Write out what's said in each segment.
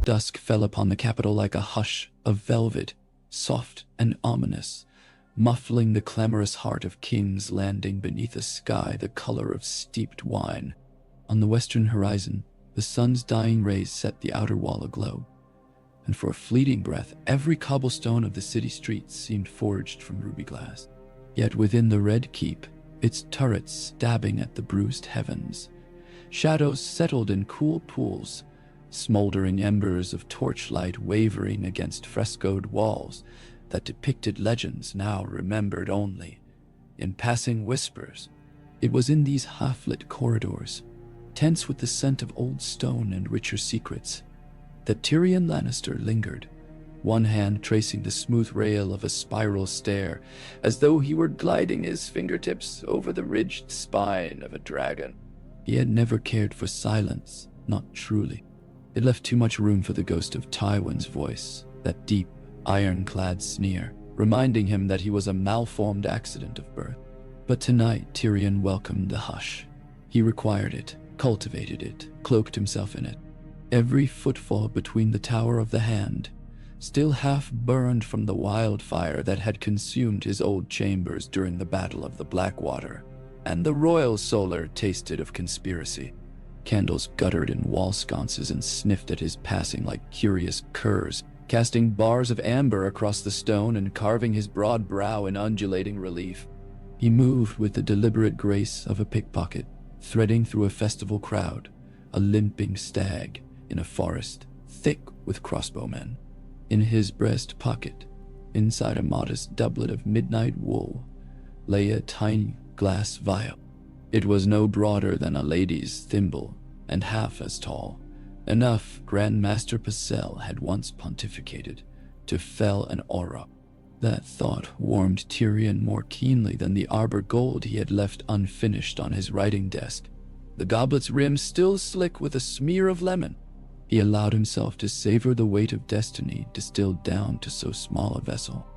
Dusk fell upon the capital like a hush of velvet, soft and ominous, muffling the clamorous heart of King's Landing beneath a sky the color of steeped wine. On the western horizon, the sun's dying rays set the outer wall aglow, and for a fleeting breath, every cobblestone of the city streets seemed forged from ruby glass. Yet within the red keep, its turrets stabbing at the bruised heavens, shadows settled in cool pools, smoldering embers of torchlight wavering against frescoed walls that depicted legends now remembered only in passing whispers. It was in these half-lit corridors, tense with the scent of old stone and richer secrets, that Tyrion Lannister lingered, one hand tracing the smooth rail of a spiral stair, as though he were gliding his fingertips over the ridged spine of a dragon. He had never cared for silence, not truly. It left too much room for the ghost of Tywin's voice, that deep, ironclad sneer, reminding him that he was a malformed accident of birth. But tonight Tyrion welcomed the hush. He required it, cultivated it, cloaked himself in it. Every footfall between the Tower of the Hand, still half burned from the wildfire that had consumed his old chambers during the Battle of the Blackwater, and the royal solar tasted of conspiracy. Candles guttered in wall sconces and sniffed at his passing like curious curs, casting bars of amber across the stone and carving his broad brow in undulating relief. He moved with the deliberate grace of a pickpocket, threading through a festival crowd, a limping stag in a forest thick with crossbowmen. In his breast pocket, inside a modest doublet of midnight wool, lay a tiny glass vial. It was no broader than a lady's thimble, and half as tall, enough Grand Master Pycelle had once pontificated to fell an aura. That thought warmed Tyrion more keenly than the arbor gold he had left unfinished on his writing desk, the goblet's rim still slick with a smear of lemon. He allowed himself to savor the weight of destiny distilled down to so small a vessel.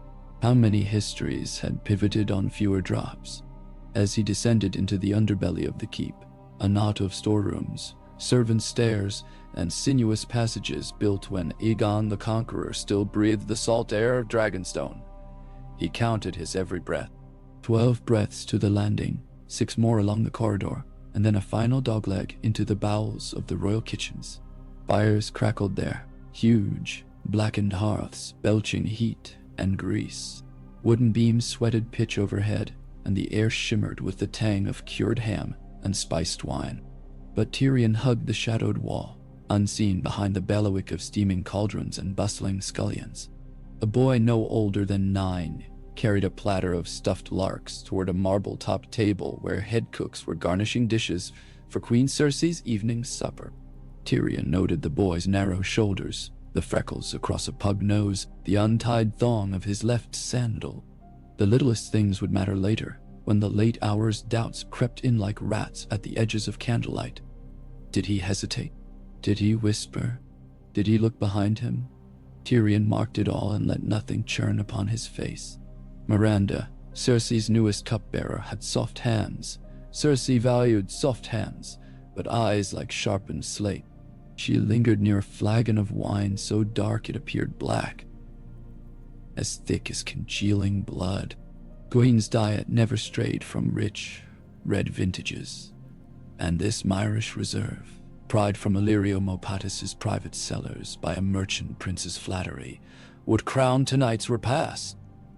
How many histories had pivoted on fewer drops? As he descended into the underbelly of the keep, a knot of storerooms, servant stairs, and sinuous passages built when Aegon the Conqueror still breathed the salt air of Dragonstone. He counted his every breath. 12 breaths to the landing, 6 more along the corridor, and then a final dogleg into the bowels of the royal kitchens. Fires crackled there, huge, blackened hearths belching heat and grease. Wooden beams sweated pitch overhead, and the air shimmered with the tang of cured ham and spiced wine. But Tyrion hugged the shadowed wall, unseen behind the bailiwick of steaming cauldrons and bustling scullions. A boy no older than 9 carried a platter of stuffed larks toward a marble-topped table where head cooks were garnishing dishes for Queen Cersei's evening supper. Tyrion noted the boy's narrow shoulders, the freckles across a pug nose, the untied thong of his left sandal. The littlest things would matter later, when the late hours doubts crept in like rats at the edges of candlelight. Did he hesitate? Did he whisper? Did he look behind him? Tyrion marked it all and let nothing churn upon his face. Miranda, Cersei's newest cupbearer, had soft hands. Cersei valued soft hands, but eyes like sharpened slate. She lingered near a flagon of wine so dark it appeared black, as thick as congealing blood. Gwyn's diet never strayed from rich, red vintages, and this Myrish reserve, pried from Illyrio Mopatis's private cellars by a merchant prince's flattery, would crown tonight's repast.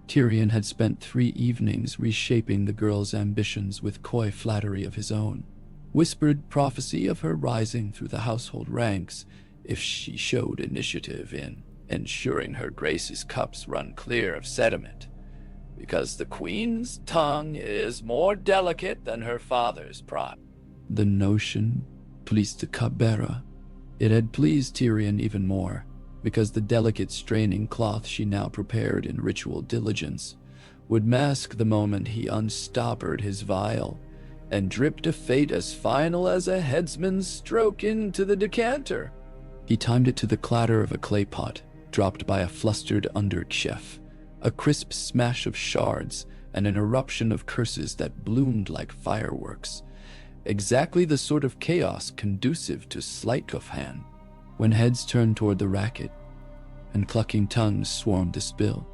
Tyrion had spent 3 evenings reshaping the girl's ambitions with coy flattery of his own, whispered prophecy of her rising through the household ranks if she showed initiative in ensuring her grace's cups run clear of sediment, because the queen's tongue is more delicate than her father's pride. The notion pleased the cupbearer. It had pleased Tyrion even more, because the delicate straining cloth she now prepared in ritual diligence would mask the moment he unstoppered his vial and dripped a fate as final as a headsman's stroke into the decanter. He timed it to the clatter of a clay pot dropped by a flustered underchef, a crisp smash of shards, and an eruption of curses that bloomed like fireworks. Exactly the sort of chaos conducive to sleight of hand. When heads turned toward the racket, and clucking tongues swarmed the spill,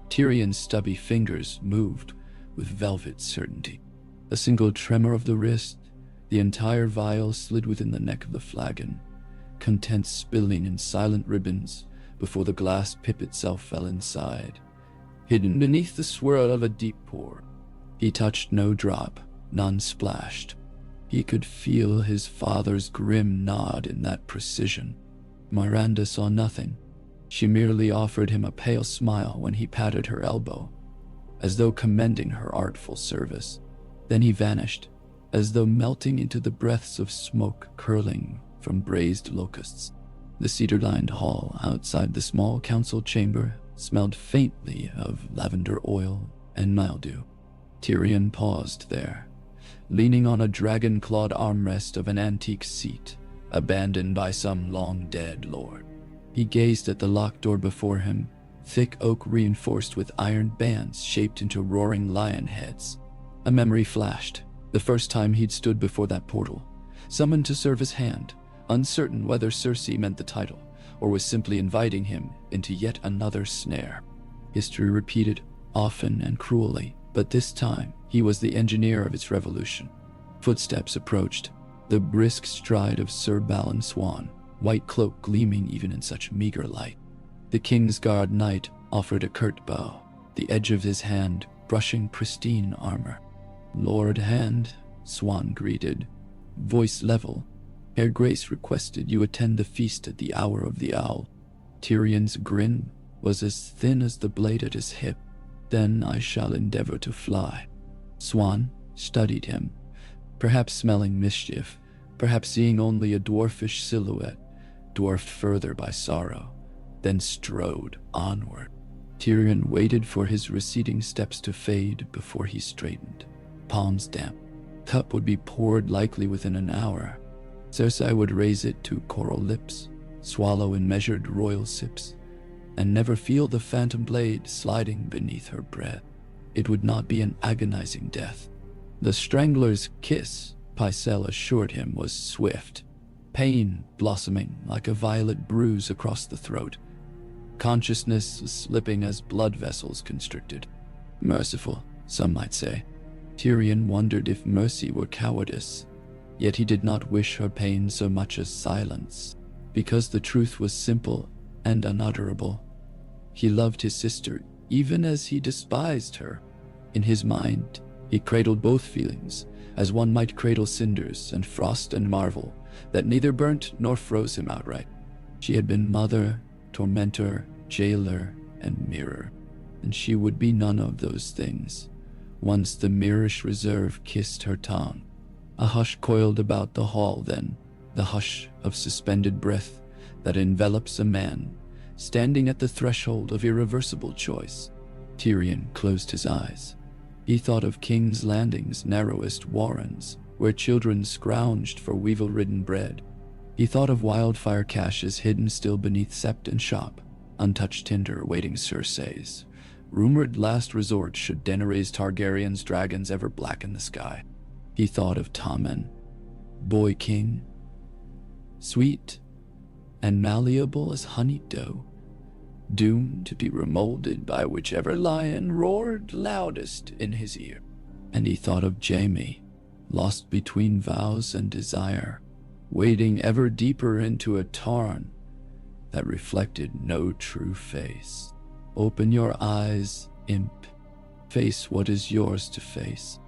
Tyrion's stubby fingers moved with velvet certainty. A single tremor of the wrist, the entire vial slid within the neck of the flagon, contents spilling in silent ribbons before the glass pip itself fell inside, hidden beneath the swirl of a deep pour. He touched no drop, none splashed. He could feel his father's grim nod in that precision. Miranda saw nothing. She merely offered him a pale smile when he patted her elbow, as though commending her artful service. Then he vanished, as though melting into the breaths of smoke curling from braised locusts. The cedar-lined hall outside the small council chamber smelled faintly of lavender oil and mildew. Tyrion paused there, leaning on a dragon-clawed armrest of an antique seat, abandoned by some long-dead lord. He gazed at the locked door before him, thick oak reinforced with iron bands shaped into roaring lion heads. A memory flashed, the first time he'd stood before that portal, summoned to serve his hand, uncertain whether Cersei meant the title, or was simply inviting him into yet another snare. History repeated, often and cruelly, but this time he was the engineer of its revolution. Footsteps approached, the brisk stride of Sir Balon Swan, white cloak gleaming even in such meager light. The Kingsguard knight offered a curt bow, the edge of his hand brushing pristine armor. "Lord Hand," Swan greeted, voice level. "Her Grace requested you attend the feast at the hour of the owl." Tyrion's grin was as thin as the blade at his hip. "Then I shall endeavor to fly." Swan studied him, perhaps smelling mischief, perhaps seeing only a dwarfish silhouette, dwarfed further by sorrow, then strode onward. Tyrion waited for his receding steps to fade before he straightened, palms damp. Cup would be poured likely within an hour. Cersei would raise it to coral lips, swallow in measured royal sips, and never feel the phantom blade sliding beneath her breath. It would not be an agonizing death. The strangler's kiss, Pycelle assured him, was swift, pain blossoming like a violet bruise across the throat. Consciousness slipping as blood vessels constricted. Merciful, some might say. Tyrion wondered if mercy were cowardice, yet he did not wish her pain so much as silence, because the truth was simple and unutterable. He loved his sister even as he despised her. In his mind, he cradled both feelings, as one might cradle cinders and frost and marvel that neither burnt nor froze him outright. She had been mother, tormentor, jailer, and mirror, and she would be none of those things. Once the mirrorish reserve kissed her tongue. A hush coiled about the hall then, the hush of suspended breath that envelops a man standing at the threshold of irreversible choice. Tyrion closed his eyes. He thought of King's Landing's narrowest warrens, where children scrounged for weevil-ridden bread. He thought of wildfire caches hidden still beneath sept and shop, untouched tinder awaiting Cersei's rumored last resort should Daenerys Targaryen's dragons ever blacken the sky. He thought of Tommen, boy king, sweet and malleable as honeyed dough, doomed to be remolded by whichever lion roared loudest in his ear. And he thought of Jaime, lost between vows and desire, wading ever deeper into a tarn that reflected no true face. Open your eyes, imp. Face what is yours to face.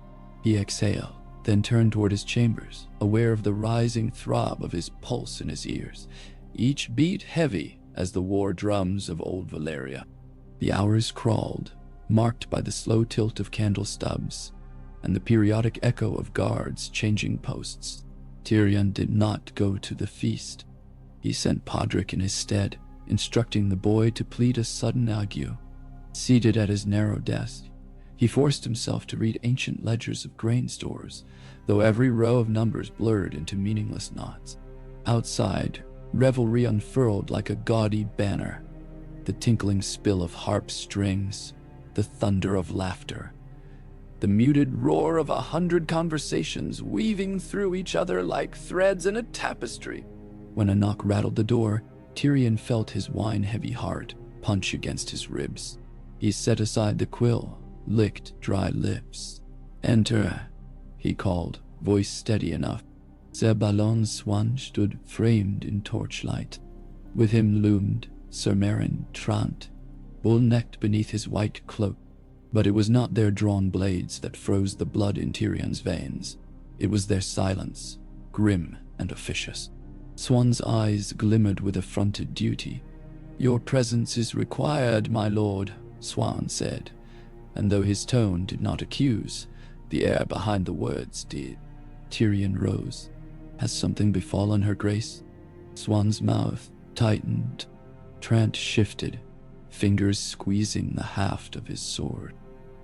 He exhaled, then turned toward his chambers, aware of the rising throb of his pulse in his ears, each beat heavy as the war drums of old Valyria. The hours crawled, marked by the slow tilt of candle stubs and the periodic echo of guards changing posts. Tyrion did not go to the feast. He sent Podrick in his stead, instructing the boy to plead a sudden ague. Seated at his narrow desk, he forced himself to read ancient ledgers of grain stores, though every row of numbers blurred into meaningless knots. Outside, revelry unfurled like a gaudy banner, the tinkling spill of harp strings, the thunder of laughter, the muted roar of 100 conversations weaving through each other like threads in a tapestry. When a knock rattled the door, Tyrion felt his wine-heavy heart punch against his ribs. He set aside the quill, licked dry lips. "Enter," he called, voice steady enough. Sir Balon Swan stood framed in torchlight. With him loomed Sir Meryn Trant, bull-necked beneath his white cloak. But it was not their drawn blades that froze the blood in Tyrion's veins. It was their silence, grim and officious. Swan's eyes glimmered with affronted duty. "Your presence is required, my lord," Swan said, and though his tone did not accuse, the air behind the words did. Tyrion rose. "Has something befallen her grace?" Swan's mouth tightened. Trant shifted, fingers squeezing the haft of his sword.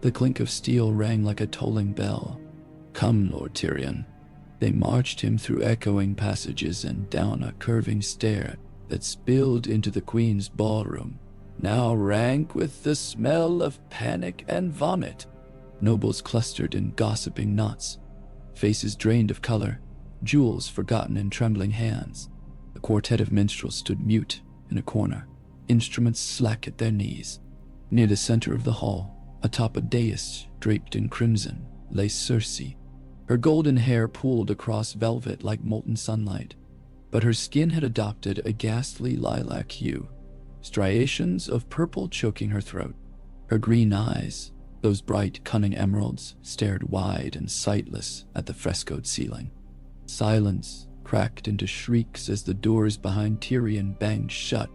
The clink of steel rang like a tolling bell. "Come, Lord Tyrion." They marched him through echoing passages and down a curving stair that spilled into the Queen's ballroom, now rank with the smell of panic and vomit. Nobles clustered in gossiping knots, faces drained of color, jewels forgotten in trembling hands. A quartet of minstrels stood mute in a corner, instruments slack at their knees. Near the center of the hall, atop a dais draped in crimson, lay Cersei. Her golden hair pooled across velvet like molten sunlight, but her skin had adopted a ghastly lilac hue, striations of purple choking her throat. Her green eyes, those bright, cunning emeralds, stared wide and sightless at the frescoed ceiling. Silence cracked into shrieks as the doors behind Tyrion banged shut.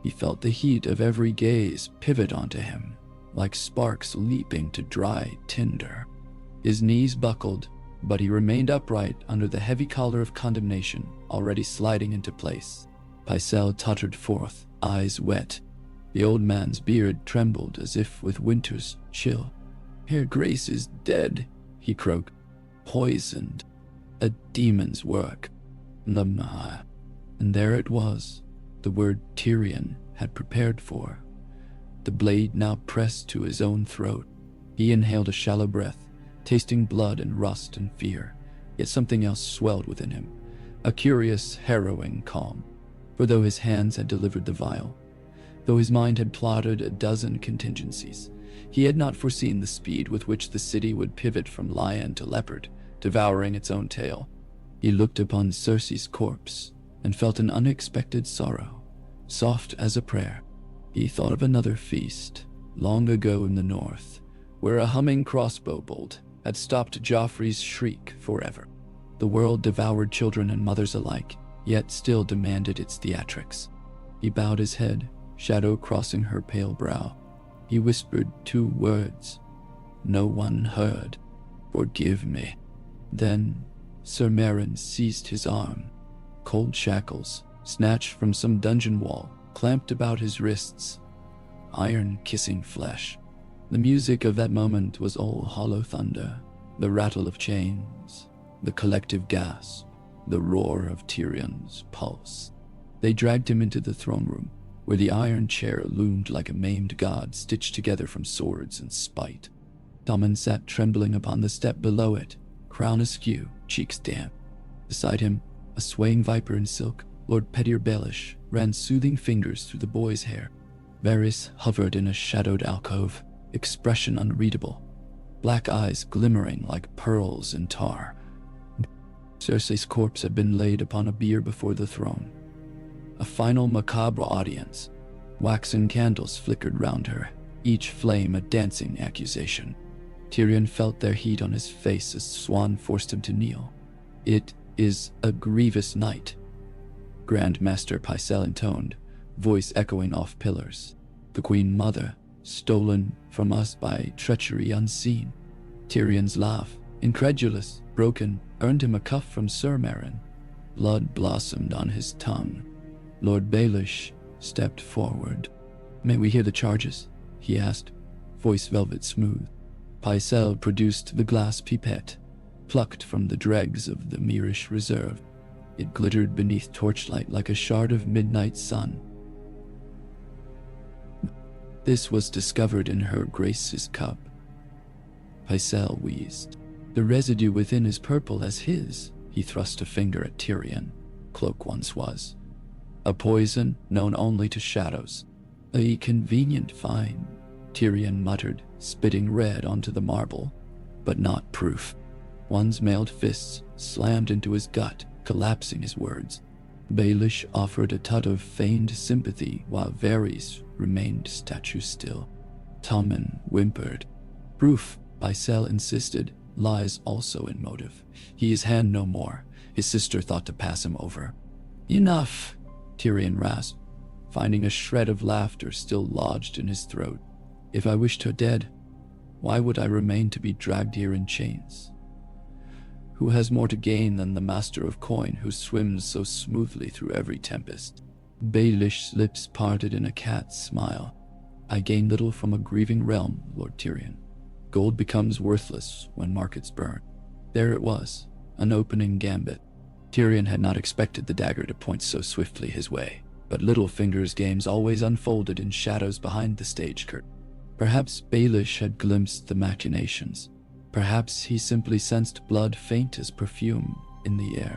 He felt the heat of every gaze pivot onto him, like sparks leaping to dry tinder. His knees buckled, but he remained upright under the heavy collar of condemnation already sliding into place. Pycelle tottered forth, eyes wet. The old man's beard trembled as if with winter's chill. "Her grace is dead," he croaked. "Poisoned. A demon's work." And there it was, the word Tyrion had prepared for. The blade now pressed to his own throat. He inhaled a shallow breath, tasting blood and rust and fear, yet something else swelled within him, a curious, harrowing calm. For though his hands had delivered the vial, though his mind had plotted a dozen contingencies, he had not foreseen the speed with which the city would pivot from lion to leopard, devouring its own tail. He looked upon Cersei's corpse and felt an unexpected sorrow, soft as a prayer. He thought of another feast, long ago in the north, where a humming crossbow bolt had stopped Joffrey's shriek forever. The world devoured children and mothers alike, yet still demanded its theatrics. He bowed his head, shadow crossing her pale brow. He whispered 2 words. No one heard. "Forgive me." Then Sir Meryn seized his arm. Cold shackles, snatched from some dungeon wall, clamped about his wrists. Iron kissing flesh. The music of that moment was all hollow thunder, the rattle of chains, the collective gasp, the roar of Tyrion's pulse. They dragged him into the throne room, where the iron chair loomed like a maimed god stitched together from swords and spite. Tommen sat trembling upon the step below it, crown askew, cheeks damp. Beside him, a swaying viper in silk, Lord Petyr Baelish ran soothing fingers through the boy's hair. Varys hovered in a shadowed alcove, expression unreadable, black eyes glimmering like pearls in tar. Cersei's corpse had been laid upon a bier before the throne. A final macabre audience. Waxen candles flickered round her, each flame a dancing accusation. Tyrion felt their heat on his face as Swan forced him to kneel. "It is a grievous night," Grand Master Pycelle intoned, voice echoing off pillars. "The Queen Mother, stolen from us by treachery unseen." Tyrion's laugh, incredulous, broken, earned him a cuff from Sir Meryn. Blood blossomed on his tongue. Lord Baelish stepped forward. "May we hear the charges?" he asked, voice velvet smooth. Pycelle produced the glass pipette, plucked from the dregs of the Myrish reserve. It glittered beneath torchlight like a shard of midnight sun. "This was discovered in her Grace's cup," Pycelle wheezed. "The residue within is purple as his." He thrust a finger at Tyrion. cloak once was. A poison known only to shadows. A convenient find, Tyrion muttered, spitting red onto the marble, but not proof. One's mailed fists slammed into his gut, collapsing his words. Baelish offered a tut of feigned sympathy while Varys remained statue still. Tommen whimpered. Proof, Pycelle insisted, lies also in motive. He is hand no more. His sister thought to pass him over. Enough, Tyrion rasped, finding a shred of laughter still lodged in his throat. If I wished her dead, why would I remain to be dragged here in chains? Who has more to gain than the master of coin who swims so smoothly through every tempest? Baelish's lips parted in a cat's smile. I gain little from a grieving realm, Lord Tyrion. Gold becomes worthless when markets burn. There it was, an opening gambit. Tyrion had not expected the dagger to point so swiftly his way, but Littlefinger's games always unfolded in shadows behind the stage curtain. Perhaps Baelish had glimpsed the machinations. Perhaps he simply sensed blood faint as perfume in the air.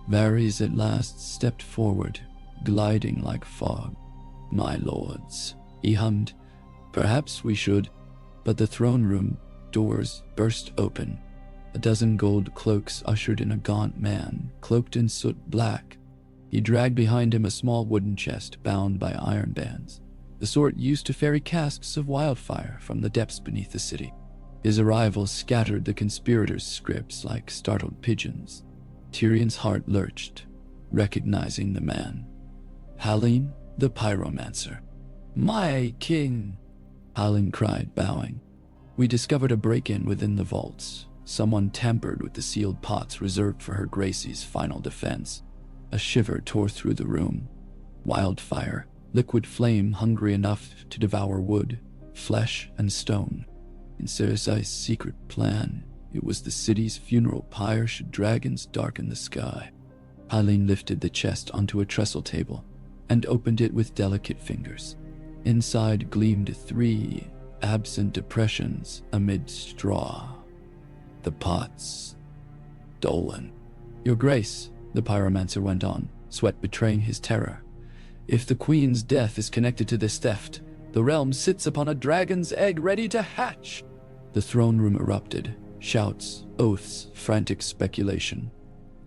Varys at last stepped forward, gliding like fog. My lords, he hummed. Perhaps we should. But the throne room doors burst open. A dozen gold cloaks ushered in a gaunt man, cloaked in soot black. He dragged behind him a small wooden chest bound by iron bands, the sort used to ferry casks of wildfire from the depths beneath the city. His arrival scattered the conspirators' scrips like startled pigeons. Tyrion's heart lurched, recognizing the man. Hallyne, the pyromancer. My king, Hallyne cried, bowing. We discovered a break-in within the vaults. Someone tampered with the sealed pots reserved for her Gracie's final defense. A shiver tore through the room. Wildfire, liquid flame hungry enough to devour wood, flesh, and stone. In Cersei's secret plan, it was the city's funeral pyre should dragons darken the sky. Hallyne lifted the chest onto a trestle table and opened it with delicate fingers. Inside gleamed 3 absent depressions amid straw. The pots. Dolan. Your Grace, the pyromancer went on, sweat betraying his terror. If the Queen's death is connected to this theft, the realm sits upon a dragon's egg ready to hatch. The throne room erupted. Shouts, oaths, frantic speculation.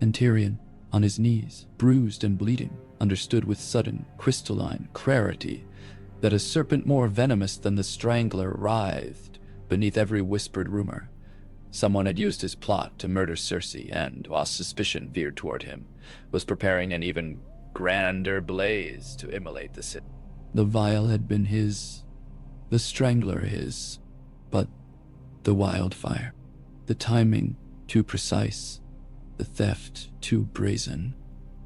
And Tyrion, on his knees, bruised and bleeding, understood with sudden, crystalline clarity that a serpent more venomous than the Strangler writhed beneath every whispered rumor. Someone had used his plot to murder Cersei and, while suspicion veered toward him, was preparing an even grander blaze to immolate the city. The vial had been his, the Strangler his, but the wildfire, the timing too precise, the theft too brazen.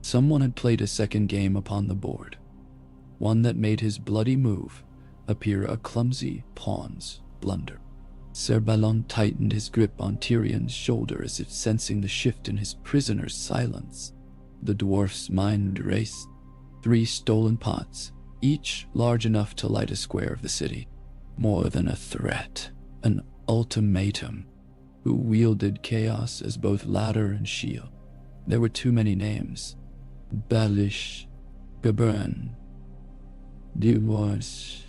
Someone had played a second game upon the board, one that made his bloody move appear a clumsy pawn's blunder. Ser Balon tightened his grip on Tyrion's shoulder as if sensing the shift in his prisoner's silence. The dwarf's mind raced. 3 stolen pots, each large enough to light a square of the city. More than a threat, an ultimatum. Who wielded chaos as both ladder and shield? There were too many names. Baelish, Gabern, Diwas,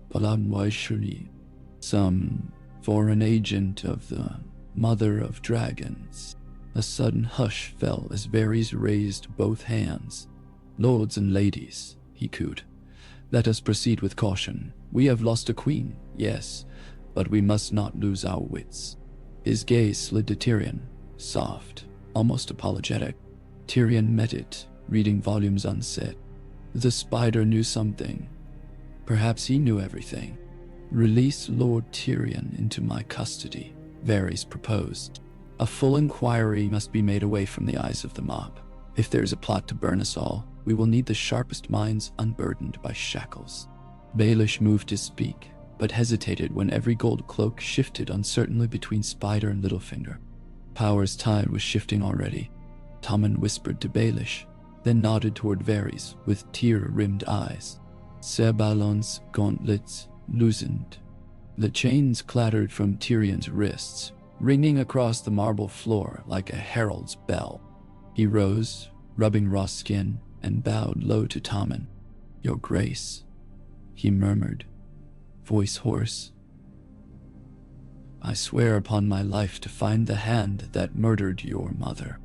Palamwaishuri, some foreign agent of the Mother of Dragons. A sudden hush fell as Varys raised both hands. Lords and ladies, he cooed, let us proceed with caution. We have lost a queen, yes, but we must not lose our wits. His gaze slid to Tyrion, soft, almost apologetic. Tyrion met it, reading volumes unsaid. The spider knew something. Perhaps he knew everything. Release Lord Tyrion into my custody, Varys proposed. A full inquiry must be made away from the eyes of the mob. If there is a plot to burn us all, we will need the sharpest minds unburdened by shackles. Baelish moved to speak, but hesitated when every gold cloak shifted uncertainly between Spider and Littlefinger. Power's tide was shifting already. Tommen whispered to Baelish, then nodded toward Varys with tear-rimmed eyes. Ser Balon's gauntlets loosened. The chains clattered from Tyrion's wrists, ringing across the marble floor like a herald's bell. He rose, rubbing raw skin, and bowed low to Tommen. "Your Grace," he murmured, voice hoarse. "I swear upon my life to find the hand that murdered your mother."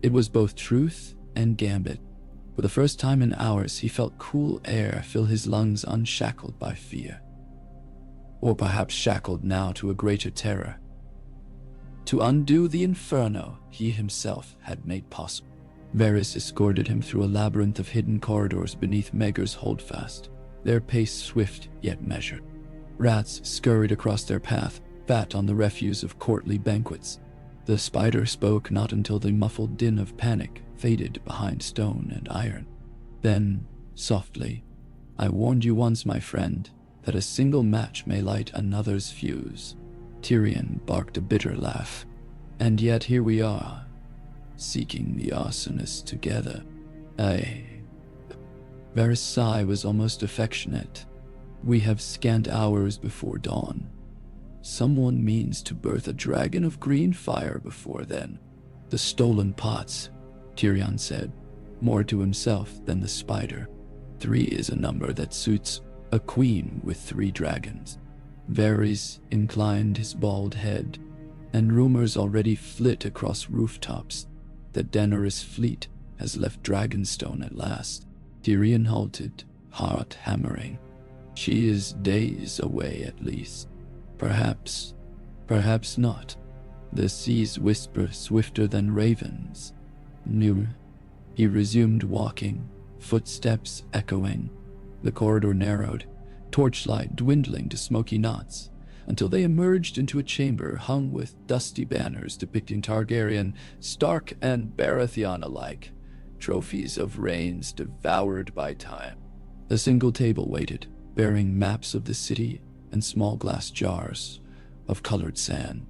It was both truth and gambit. For the first time in hours, he felt cool air fill his lungs, unshackled by fear. Or perhaps shackled now to a greater terror. To undo the inferno he himself had made possible. Varys escorted him through a labyrinth of hidden corridors beneath Megar's holdfast, their pace swift yet measured. Rats scurried across their path, fat on the refuse of courtly banquets. The spider spoke not until the muffled din of panic faded behind stone and iron. Then, softly, "I warned you once, my friend, that a single match may light another's fuse." Tyrion barked a bitter laugh. "And yet here we are, seeking the arsonist together. Aye." Varys' sigh was almost affectionate. "We have scant hours before dawn. Someone means to birth a dragon of green fire before then." "The stolen pots," Tyrion said, more to himself than the spider. "3 is a number that suits a queen with 3 dragons." Varys inclined his bald head, "And rumors already flit across rooftops that Daenerys' fleet has left Dragonstone at last." Tyrion halted, heart hammering. "She is days away at least. Perhaps not. The seas whisper swifter than ravens." "Nur." He resumed walking, footsteps echoing. The corridor narrowed, torchlight dwindling to smoky knots, until they emerged into a chamber hung with dusty banners depicting Targaryen, Stark, and Baratheon alike, trophies of reigns devoured by time. A single table waited, bearing maps of the city and small glass jars of colored sand.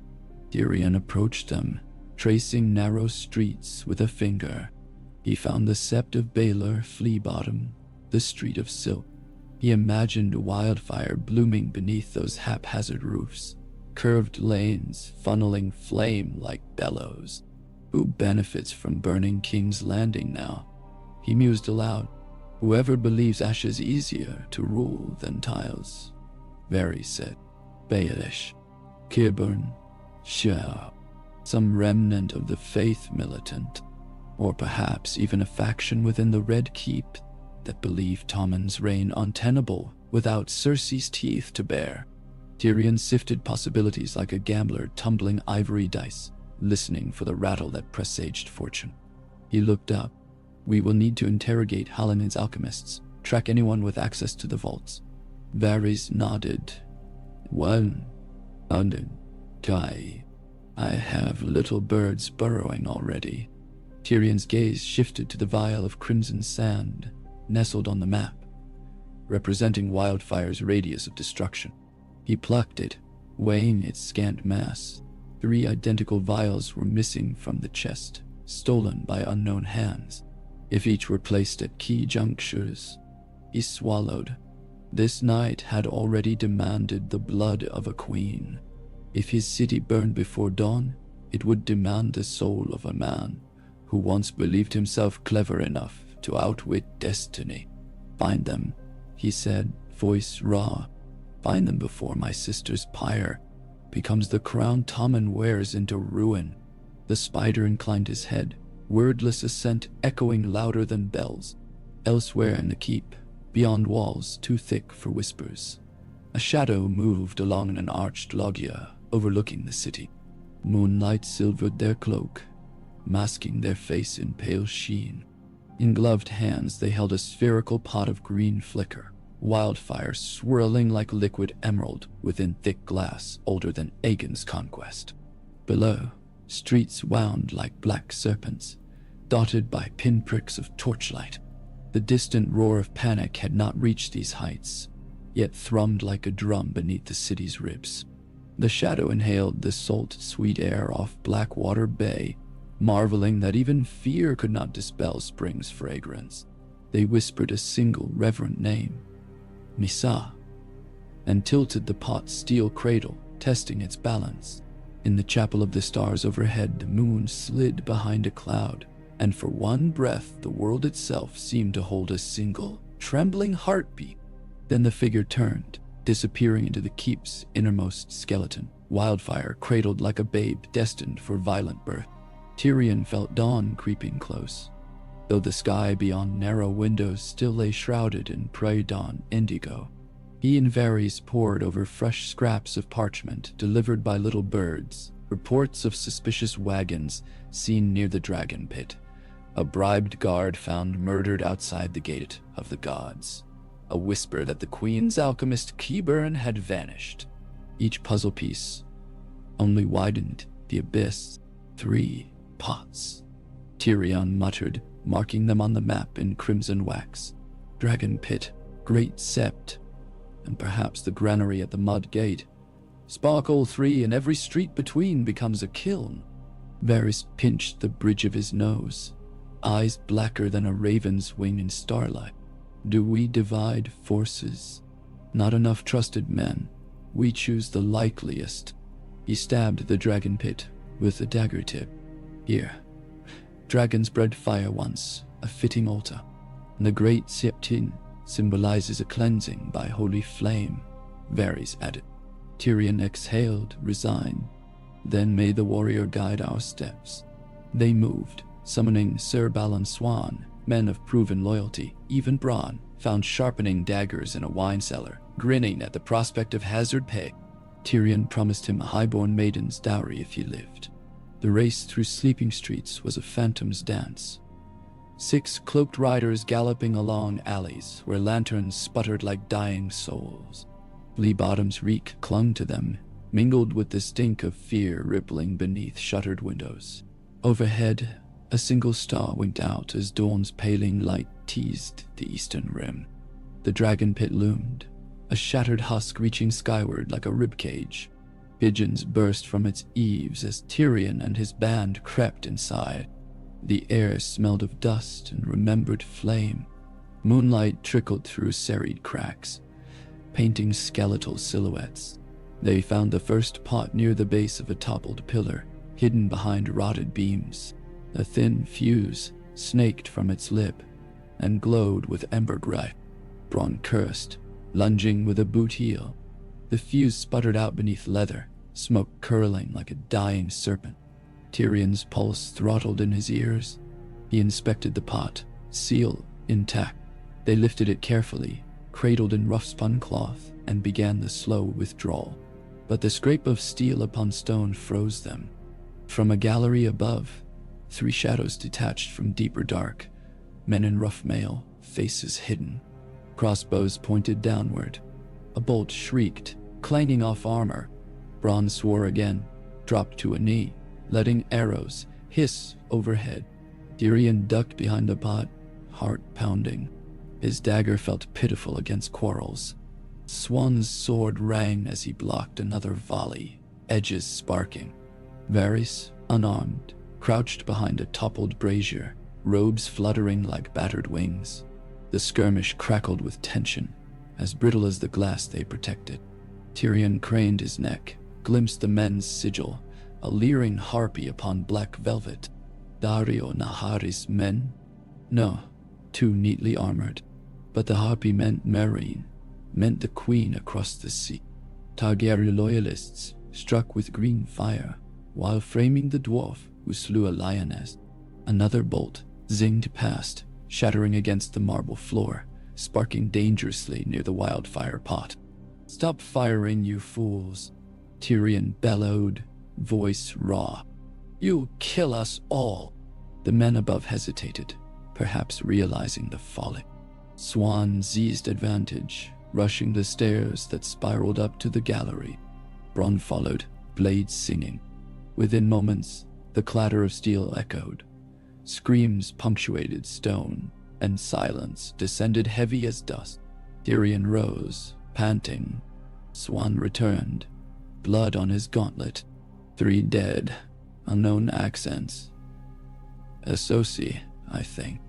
Tyrion approached them, tracing narrow streets with a finger. He found the Sept of Baelor, Fleabottom, the Street of Silk. He imagined wildfire blooming beneath those haphazard roofs, curved lanes funneling flame like bellows. Who benefits from burning King's Landing now? He mused aloud. Whoever believes ashes easier to rule than tiles. Varys said. Baelish, Kirburn, Shao, some remnant of the faith militant, or perhaps even a faction within the Red Keep that believed Tommen's reign untenable without Cersei's teeth to bear. Tyrion sifted possibilities like a gambler tumbling ivory dice, listening for the rattle that presaged fortune. He looked up. We will need to interrogate Hallinen's alchemists, track anyone with access to the vaults. Varys nodded. 100 Kai. I have little birds burrowing already. Tyrion's gaze shifted to the vial of crimson sand, nestled on the map, representing Wildfire's radius of destruction. He plucked it, weighing its scant mass. 3 identical vials were missing from the chest, stolen by unknown hands. If each were placed at key junctures, he swallowed. This night had already demanded the blood of a queen. If his city burned before dawn, it would demand the soul of a man who once believed himself clever enough to outwit destiny. Find them, he said, voice raw. Find them before my sister's pyre becomes the crown Tommen wears into ruin. The spider inclined his head, wordless assent echoing louder than bells. Elsewhere in the keep, beyond walls too thick for whispers, a shadow moved along an arched loggia overlooking the city. Moonlight silvered their cloak, masking their face in pale sheen. In gloved hands they held a spherical pot of green flicker, wildfire swirling like liquid emerald within thick glass older than Aegon's conquest. Below, streets wound like black serpents, dotted by pinpricks of torchlight. The distant roar of panic had not reached these heights, yet thrummed like a drum beneath the city's ribs. The shadow inhaled the salt-sweet air off Blackwater Bay, marveling that even fear could not dispel spring's fragrance. They whispered a single reverent name, Misa, and tilted the pot's steel cradle, testing its balance. In the chapel of the stars overhead, the moon slid behind a cloud, and for one breath the world itself seemed to hold a single, trembling heartbeat. Then the figure turned, disappearing into the keep's innermost skeleton, wildfire cradled like a babe destined for violent birth. Tyrion felt dawn creeping close, though the sky beyond narrow windows still lay shrouded in pre-dawn indigo. He and Varys pored over fresh scraps of parchment delivered by little birds, reports of suspicious wagons seen near the dragon pit, a bribed guard found murdered outside the gate of the gods, a whisper that the queen's alchemist Qyburn had vanished. Each puzzle piece only widened the abyss. 3 pots, Tyrion muttered, marking them on the map in crimson wax. Dragon pit, great sept, and perhaps the granary at the mud gate. Sparkle 3, and every street between becomes a kiln. Varys pinched the bridge of his nose, eyes blacker than a raven's wing in starlight. Do we divide forces? Not enough trusted men. We choose the likeliest. He stabbed the dragon pit with a dagger tip. Here, dragons bred fire once, a fitting altar. And the great septine symbolizes a cleansing by holy flame, Varys added. Tyrion exhaled, resigned. Then may the warrior guide our steps. They moved, summoning Sir Balon Swan, men of proven loyalty. Even Bronn found sharpening daggers in a wine cellar, grinning at the prospect of hazard pay. Tyrion promised him a highborn maiden's dowry if he lived. The race through sleeping streets was a phantom's dance. 6 cloaked riders galloping along alleys where lanterns sputtered like dying souls. Lee Bottom's reek clung to them, mingled with the stink of fear rippling beneath shuttered windows. Overhead, a single star winked out as dawn's paling light teased the eastern rim. The dragon pit loomed, a shattered husk reaching skyward like a ribcage. Pigeons burst from its eaves as Tyrion and his band crept inside. The air smelled of dust and remembered flame. Moonlight trickled through serried cracks, painting skeletal silhouettes. They found the first pot near the base of a toppled pillar, hidden behind rotted beams. A thin fuse snaked from its lip and glowed with ambergris. Bronn cursed, lunging with a boot heel. The fuse sputtered out beneath leather, smoke curling like a dying serpent. Tyrion's pulse throttled in his ears. He inspected the pot, seal intact. They lifted it carefully, cradled in rough-spun cloth, and began the slow withdrawal. But the scrape of steel upon stone froze them. From a gallery above, 3 shadows detached from deeper dark, men in rough mail, faces hidden. Crossbows pointed downward. A bolt shrieked, clanging off armor. Bronn swore again, dropped to a knee, letting arrows hiss overhead. Tyrion ducked behind the pot, heart pounding. His dagger felt pitiful against quarrels. Swan's sword rang as he blocked another volley, edges sparking. Varys, unarmed, crouched behind a toppled brazier, robes fluttering like battered wings. The skirmish crackled with tension, as brittle as the glass they protected. Tyrion craned his neck, glimpsed the men's sigil, a leering harpy upon black velvet. Daario Naharis men? No, 2 neatly armored. But the harpy meant Meereen, meant the queen across the sea. Targaryen loyalists struck with green fire, while framing the dwarf who slew a lioness. Another bolt zinged past, shattering against the marble floor, sparking dangerously near the wildfire pot. "Stop firing, you fools," Tyrion bellowed, voice raw. "You'll kill us all." The men above hesitated, perhaps realizing the folly. Swan seized advantage, rushing the stairs that spiraled up to the gallery. Bronn followed, blades singing. Within moments, the clatter of steel echoed. Screams punctuated stone, and silence descended heavy as dust. Tyrion rose, panting. Swan returned, blood on his gauntlet. 3 dead, unknown accents. "A Cersei, I think."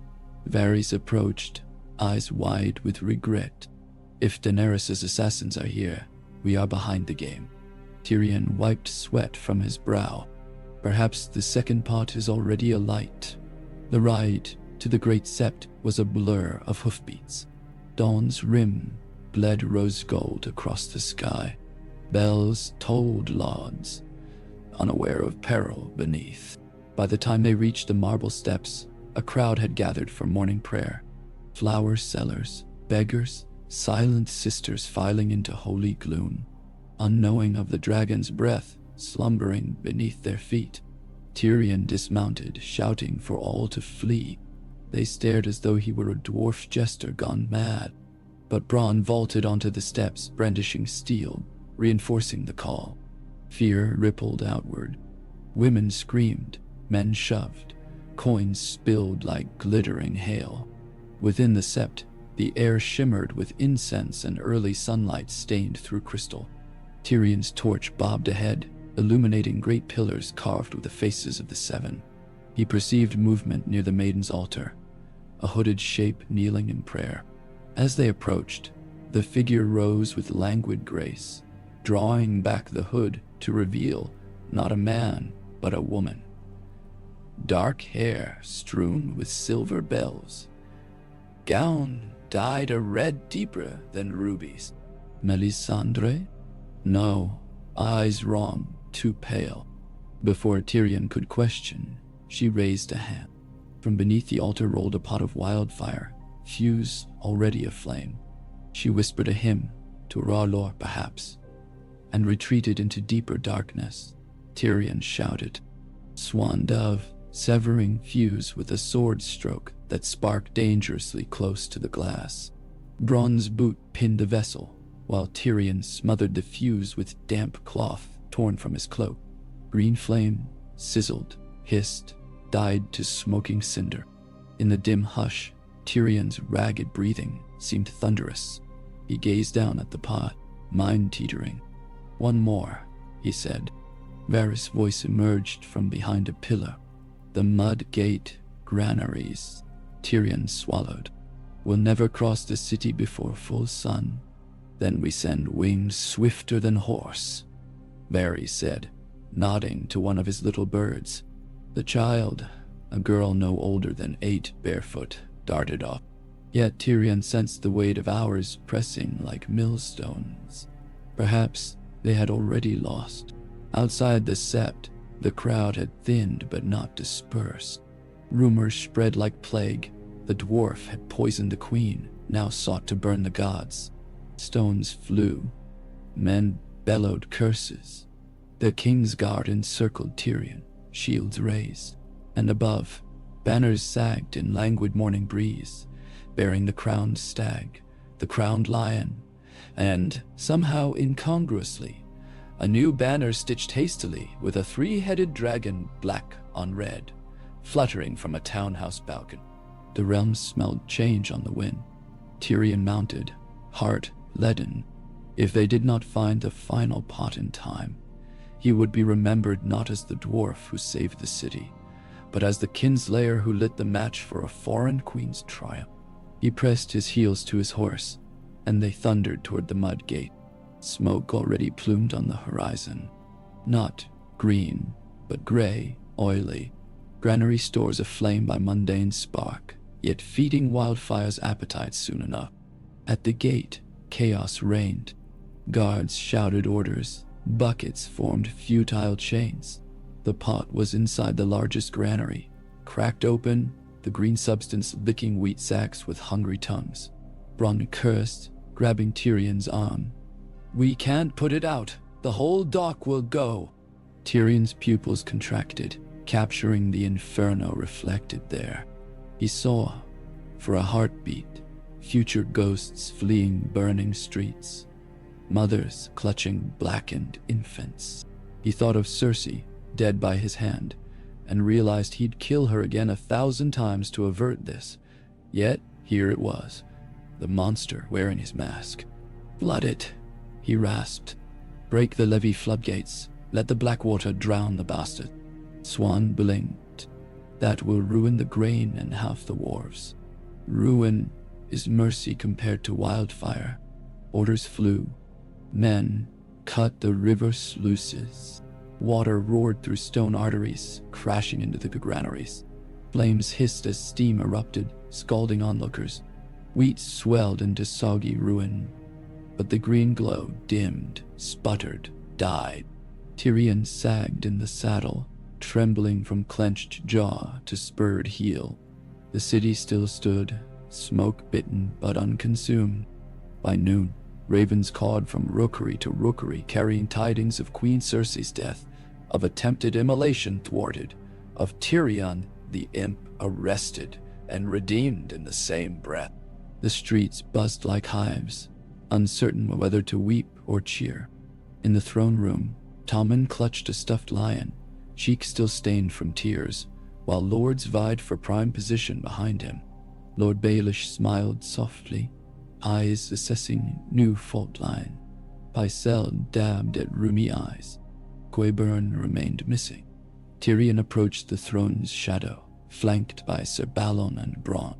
Varys approached, eyes wide with regret. "If Daenerys' assassins are here, we are behind the game." Tyrion wiped sweat from his brow. "Perhaps the second pot is already alight." The ride to the great sept was a blur of hoofbeats. Dawn's rim bled rose gold across the sky. Bells tolled lauds, unaware of peril beneath. By the time they reached the marble steps, a crowd had gathered for morning prayer. Flower sellers, beggars, silent sisters filing into holy gloom, unknowing of the dragon's breath slumbering beneath their feet. Tyrion dismounted, shouting for all to flee. They stared as though he were a dwarf jester gone mad. But Bronn vaulted onto the steps, brandishing steel, reinforcing the call. Fear rippled outward. Women screamed, men shoved, coins spilled like glittering hail. Within the sept, the air shimmered with incense and early sunlight stained through crystal. Tyrion's torch bobbed ahead, illuminating great pillars carved with the faces of the seven. He perceived movement near the maiden's altar, a hooded shape kneeling in prayer. As they approached, the figure rose with languid grace, drawing back the hood to reveal not a man, but a woman. Dark hair strewn with silver bells, gown dyed a red deeper than rubies. Melisandre? No, eyes wrong, too pale. Before Tyrion could question, she raised a hand. From beneath the altar rolled a pot of wildfire, fuse already aflame. She whispered a hymn, to R'hllor perhaps, and retreated into deeper darkness. Tyrion shouted, "Swan dove," severing fuse with a sword stroke that sparked dangerously close to the glass. Bronn's boot pinned the vessel, while Tyrion smothered the fuse with damp cloth torn from his cloak. Green flame sizzled, hissed, died to smoking cinder. In the dim hush, Tyrion's ragged breathing seemed thunderous. He gazed down at the pot, mind teetering. "One more," he said. Varys' voice emerged from behind a pillar. "The mud gate granaries." Tyrion swallowed. "We'll never cross the city before full sun. Then we send wings swifter than horse," Varys said, nodding to one of his little birds. The child, a girl no older than 8, barefoot, darted off. Yet Tyrion sensed the weight of hours pressing like millstones. Perhaps they had already lost. Outside the sept, the crowd had thinned but not dispersed. Rumors spread like plague. The dwarf had poisoned the queen, now sought to burn the gods. Stones flew. Men bellowed curses. The king's guard encircled Tyrion, shields raised. And above, banners sagged in languid morning breeze, bearing the crowned stag, the crowned lion, and, somehow incongruously, a new banner stitched hastily with a 3-headed dragon black on red, fluttering from a townhouse balcony. The realm smelled change on the wind. Tyrion mounted, heart leaden. If they did not find the final pot in time, he would be remembered not as the dwarf who saved the city, but as the kinslayer who lit the match for a foreign queen's triumph. He pressed his heels to his horse, and they thundered toward the mud gate. Smoke already plumed on the horizon. Not green, but gray, oily. Granary stores aflame by mundane spark, yet feeding wildfire's appetite soon enough. At the gate, chaos reigned. Guards shouted orders. Buckets formed futile chains. The pot was inside the largest granary, cracked open, the green substance licking wheat sacks with hungry tongues. Bronn cursed, grabbing Tyrion's arm. "We can't put it out. The whole dock will go." Tyrion's pupils contracted, capturing the inferno reflected there. He saw, for a heartbeat, future ghosts fleeing burning streets, mothers clutching blackened infants. He thought of Cersei, dead by his hand, and realized he'd kill her again 1,000 times to avert this. Yet, here it was, the monster wearing his mask. "Flood it," he rasped. "Break the levee floodgates. Let the black water drown the bastard." Swan blinked. "That will ruin the grain and half the wharves." Ruin is mercy compared to wildfire. Orders flew. Men cut the river sluices. Water roared through stone arteries, crashing into the granaries. Flames hissed as steam erupted, scalding onlookers. Wheat swelled into soggy ruin, but the green glow dimmed, sputtered, died. Tyrion sagged in the saddle, trembling from clenched jaw to spurred heel. The city still stood, smoke-bitten but unconsumed. By noon, ravens cawed from rookery to rookery, carrying tidings of Queen Cersei's death, of attempted immolation thwarted, of Tyrion the imp arrested and redeemed in the same breath. The streets buzzed like hives, uncertain whether to weep or cheer. In the throne room, Tommen clutched a stuffed lion, cheek still stained from tears, while lords vied for prime position behind him. Lord Baelish smiled softly, eyes assessing new fault line. Pycelle dabbed at rheumy eyes. Qyburn remained missing. Tyrion approached the throne's shadow, flanked by Sir Balon and Bronn.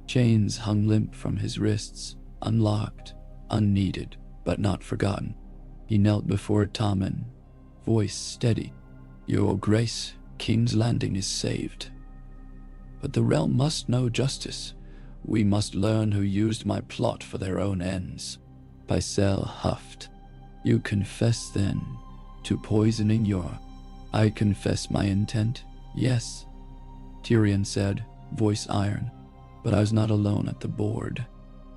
Chains hung limp from his wrists, unlocked, unneeded, but not forgotten. He knelt before Tommen, voice steady. "Your Grace, King's Landing is saved. But the realm must know justice. We must learn who used my plot for their own ends." Pycelle huffed. "You confess, then, to poisoning your—" "I confess my intent, yes," Tyrion said, voice iron. "But I was not alone at the board.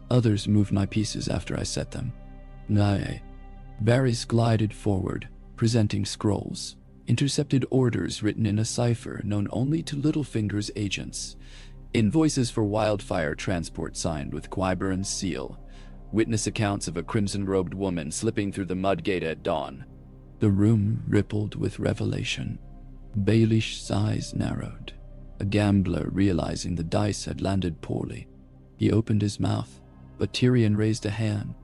Others moved my pieces after I set them." "Nay." Varys glided forward, presenting scrolls, intercepted orders written in a cipher known only to Littlefinger's agents, invoices for wildfire transport signed with Qyburn's seal, witness accounts of a crimson-robed woman slipping through the mud gate at dawn. The room rippled with revelation. Baelish's eyes narrowed, a gambler realizing the dice had landed poorly. He opened his mouth, but Tyrion raised a hand.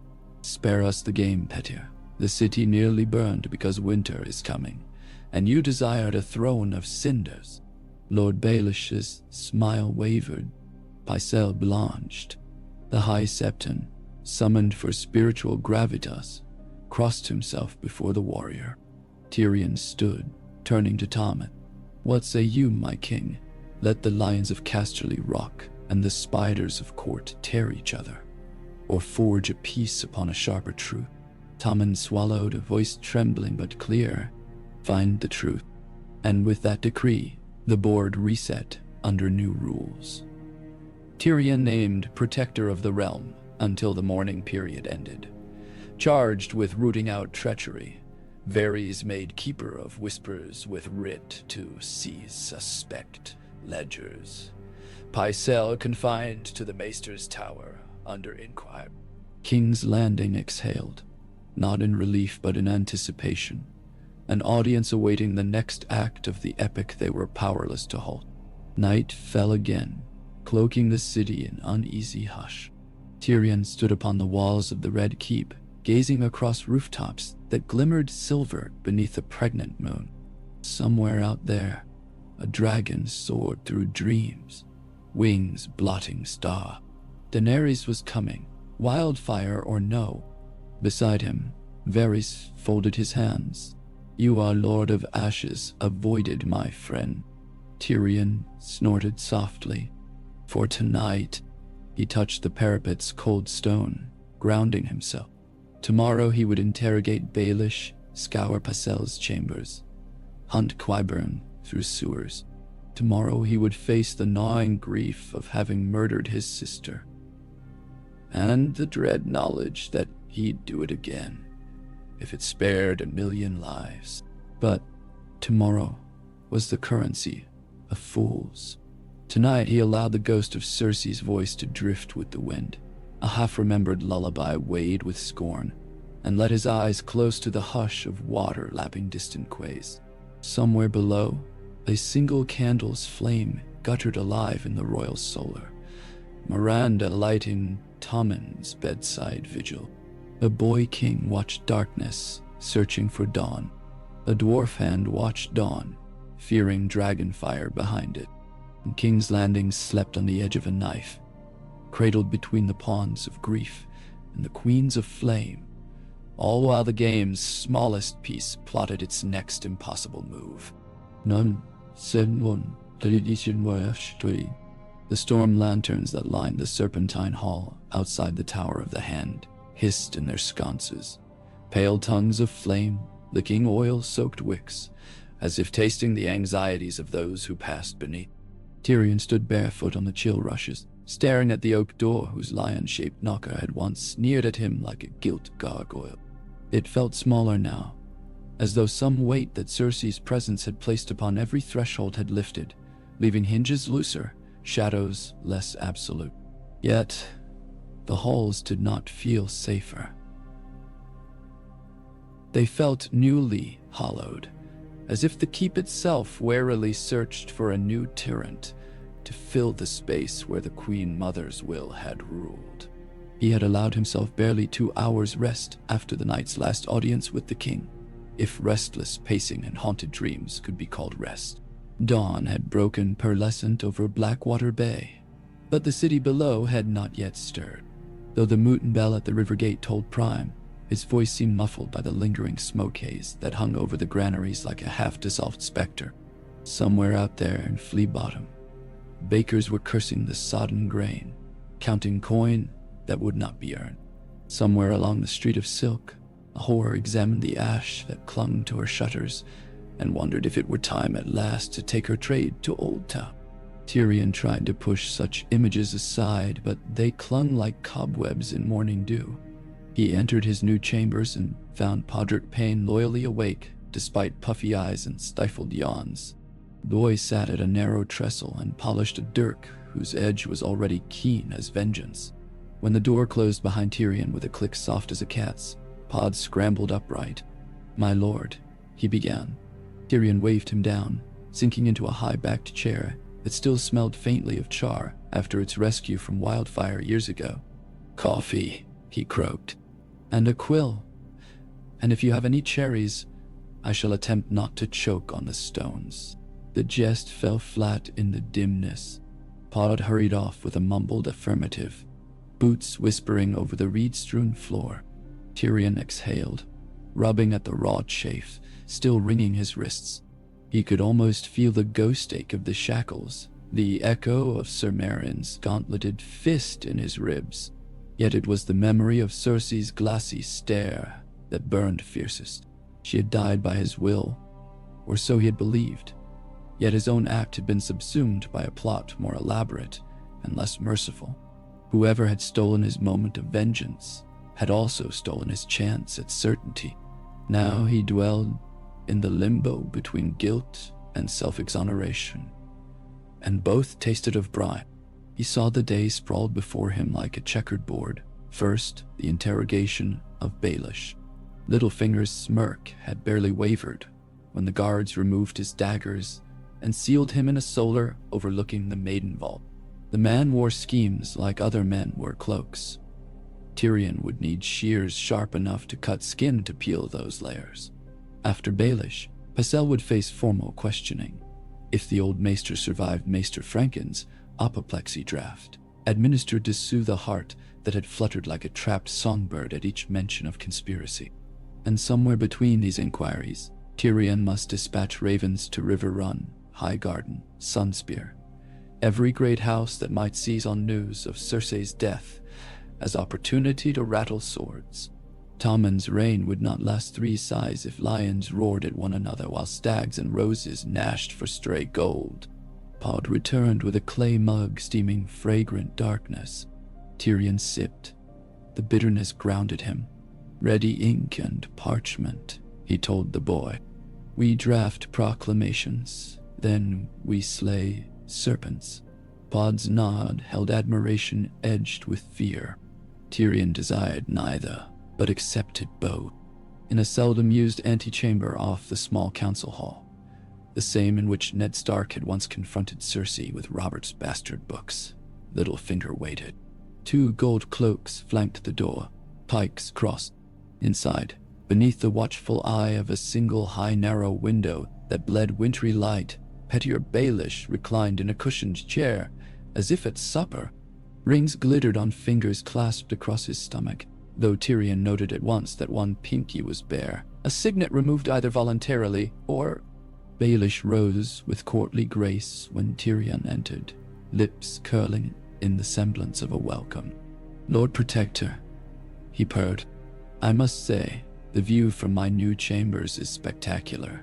"Spare us the game, Petyr. The city nearly burned because winter is coming, and you desired a throne of cinders." Lord Baelish's smile wavered. Pycelle blanched. The High Septon, summoned for spiritual gravitas, crossed himself before the warrior. Tyrion stood, turning to Tommen. "What say you, my king? Let the lions of Casterly rock and the spiders of court tear each other, or forge a peace upon a sharper truth." Tommen swallowed, a voice trembling but clear. "Find the truth." And with that decree, the board reset under new rules. Tyrion named Protector of the Realm until the mourning period ended. Charged with rooting out treachery, Varys made Keeper of Whispers with writ to seize suspect ledgers. Pycelle confined to the Maester's Tower under inquiry. King's Landing exhaled, not in relief but in anticipation, an audience awaiting the next act of the epic they were powerless to halt. Night fell again, cloaking the city in uneasy hush. Tyrion stood upon the walls of the Red Keep, gazing across rooftops that glimmered silver beneath a pregnant moon. Somewhere out there, a dragon soared through dreams, wings blotting star. Daenerys was coming, wildfire or no. Beside him, Varys folded his hands. "You are Lord of Ashes, avoided, my friend." Tyrion snorted softly. "For tonight," he touched the parapet's cold stone, grounding himself. Tomorrow he would interrogate Baelish, scour Pycelle's chambers, hunt Qyburn through sewers. Tomorrow he would face the gnawing grief of having murdered his sister, and the dread knowledge that he'd do it again, if it spared 1,000,000 lives. But tomorrow was the currency of fools. Tonight he allowed the ghost of Cersei's voice to drift with the wind, a half-remembered lullaby weighed with scorn, and let his eyes close to the hush of water lapping distant quays. Somewhere below, a single candle's flame guttered alive in the royal solar, Miranda lighting Tommen's bedside vigil. A boy king watched darkness, searching for dawn. A dwarf hand watched dawn, fearing dragonfire behind it. And King's Landing slept on the edge of a knife, cradled between the pawns of grief and the queens of flame, all while the game's smallest piece plotted its next impossible move. "None," said one, The storm lanterns that lined the Serpentine Hall outside the Tower of the Hand hissed in their sconces, pale tongues of flame licking oil-soaked wicks, as if tasting the anxieties of those who passed beneath. Tyrion stood barefoot on the chill rushes, staring at the oak door whose lion-shaped knocker had once sneered at him like a gilt gargoyle. It felt smaller now, as though some weight that Cersei's presence had placed upon every threshold had lifted, leaving hinges looser, shadows less absolute. Yet, the halls did not feel safer. They felt newly hollowed, as if the keep itself warily searched for a new tyrant to fill the space where the Queen Mother's will had ruled. He had allowed himself barely 2 hours' rest after the night's last audience with the king, if restless pacing and haunted dreams could be called rest. Dawn had broken pearlescent over Blackwater Bay, but the city below had not yet stirred. Though the Mooton bell at the river gate tolled prime, his voice seemed muffled by the lingering smoke haze that hung over the granaries like a half-dissolved specter. Somewhere out there in Flea Bottom, bakers were cursing the sodden grain, counting coin that would not be earned. Somewhere along the street of Silk, a whore examined the ash that clung to her shutters and wondered if it were time at last to take her trade to Old Town. Tyrion tried to push such images aside, but they clung like cobwebs in morning dew. He entered his new chambers and found Podrick Payne loyally awake, despite puffy eyes and stifled yawns. The boy sat at a narrow trestle and polished a dirk whose edge was already keen as vengeance. When the door closed behind Tyrion with a click soft as a cat's, Pod scrambled upright. "My lord," he began. Tyrion waved him down, sinking into a high-backed chair that still smelled faintly of char after its rescue from wildfire years ago. "Coffee," he croaked. "And a quill. And if you have any cherries, I shall attempt not to choke on the stones." The jest fell flat in the dimness. Pod hurried off with a mumbled affirmative, boots whispering over the reed-strewn floor. Tyrion exhaled, rubbing at the raw chafe, still wringing his wrists. He could almost feel the ghost ache of the shackles, the echo of Ser Meryn's gauntleted fist in his ribs. Yet it was the memory of Cersei's glassy stare that burned fiercest. She had died by his will, or so he had believed. Yet his own act had been subsumed by a plot more elaborate and less merciful. Whoever had stolen his moment of vengeance had also stolen his chance at certainty. Now he dwelled in the limbo between guilt and self-exoneration, and both tasted of brine. He saw the day sprawled before him like a checkered board. First, the interrogation of Baelish. Littlefinger's smirk had barely wavered when the guards removed his daggers and sealed him in a solar overlooking the maiden vault. The man wore schemes like other men wore cloaks. Tyrion would need shears sharp enough to cut skin to peel those layers. After Baelish, Pycelle would face formal questioning. If the old maester survived Maester Franken's apoplexy draft, administered to soothe the heart that had fluttered like a trapped songbird at each mention of conspiracy. And somewhere between these inquiries, Tyrion must dispatch ravens to River Run, Highgarden, Sunspear, every great house that might seize on news of Cersei's death as opportunity to rattle swords. Tommen's reign would not last 3 sighs if lions roared at one another while stags and roses gnashed for stray gold. Pod returned with a clay mug steaming fragrant darkness. Tyrion sipped. The bitterness grounded him. "Ready ink and parchment," he told the boy. "We draft proclamations, then we slay serpents." Pod's nod held admiration edged with fear. Tyrion desired neither, but accepted both. In a seldom-used antechamber off the small council hall, the same in which Ned Stark had once confronted Cersei with Robert's bastard books, Littlefinger waited. 2 gold cloaks flanked the door, pikes crossed. Inside, beneath the watchful eye of a single high narrow window that bled wintry light, Pettier Baelish reclined in a cushioned chair, as if at supper. Rings glittered on fingers clasped across his stomach, though Tyrion noted at once that one pinky was bare, a signet removed either voluntarily or Baelish rose with courtly grace when Tyrion entered, lips curling in the semblance of a welcome. "Lord Protector," he purred, "I must say, the view from my new chambers is spectacular.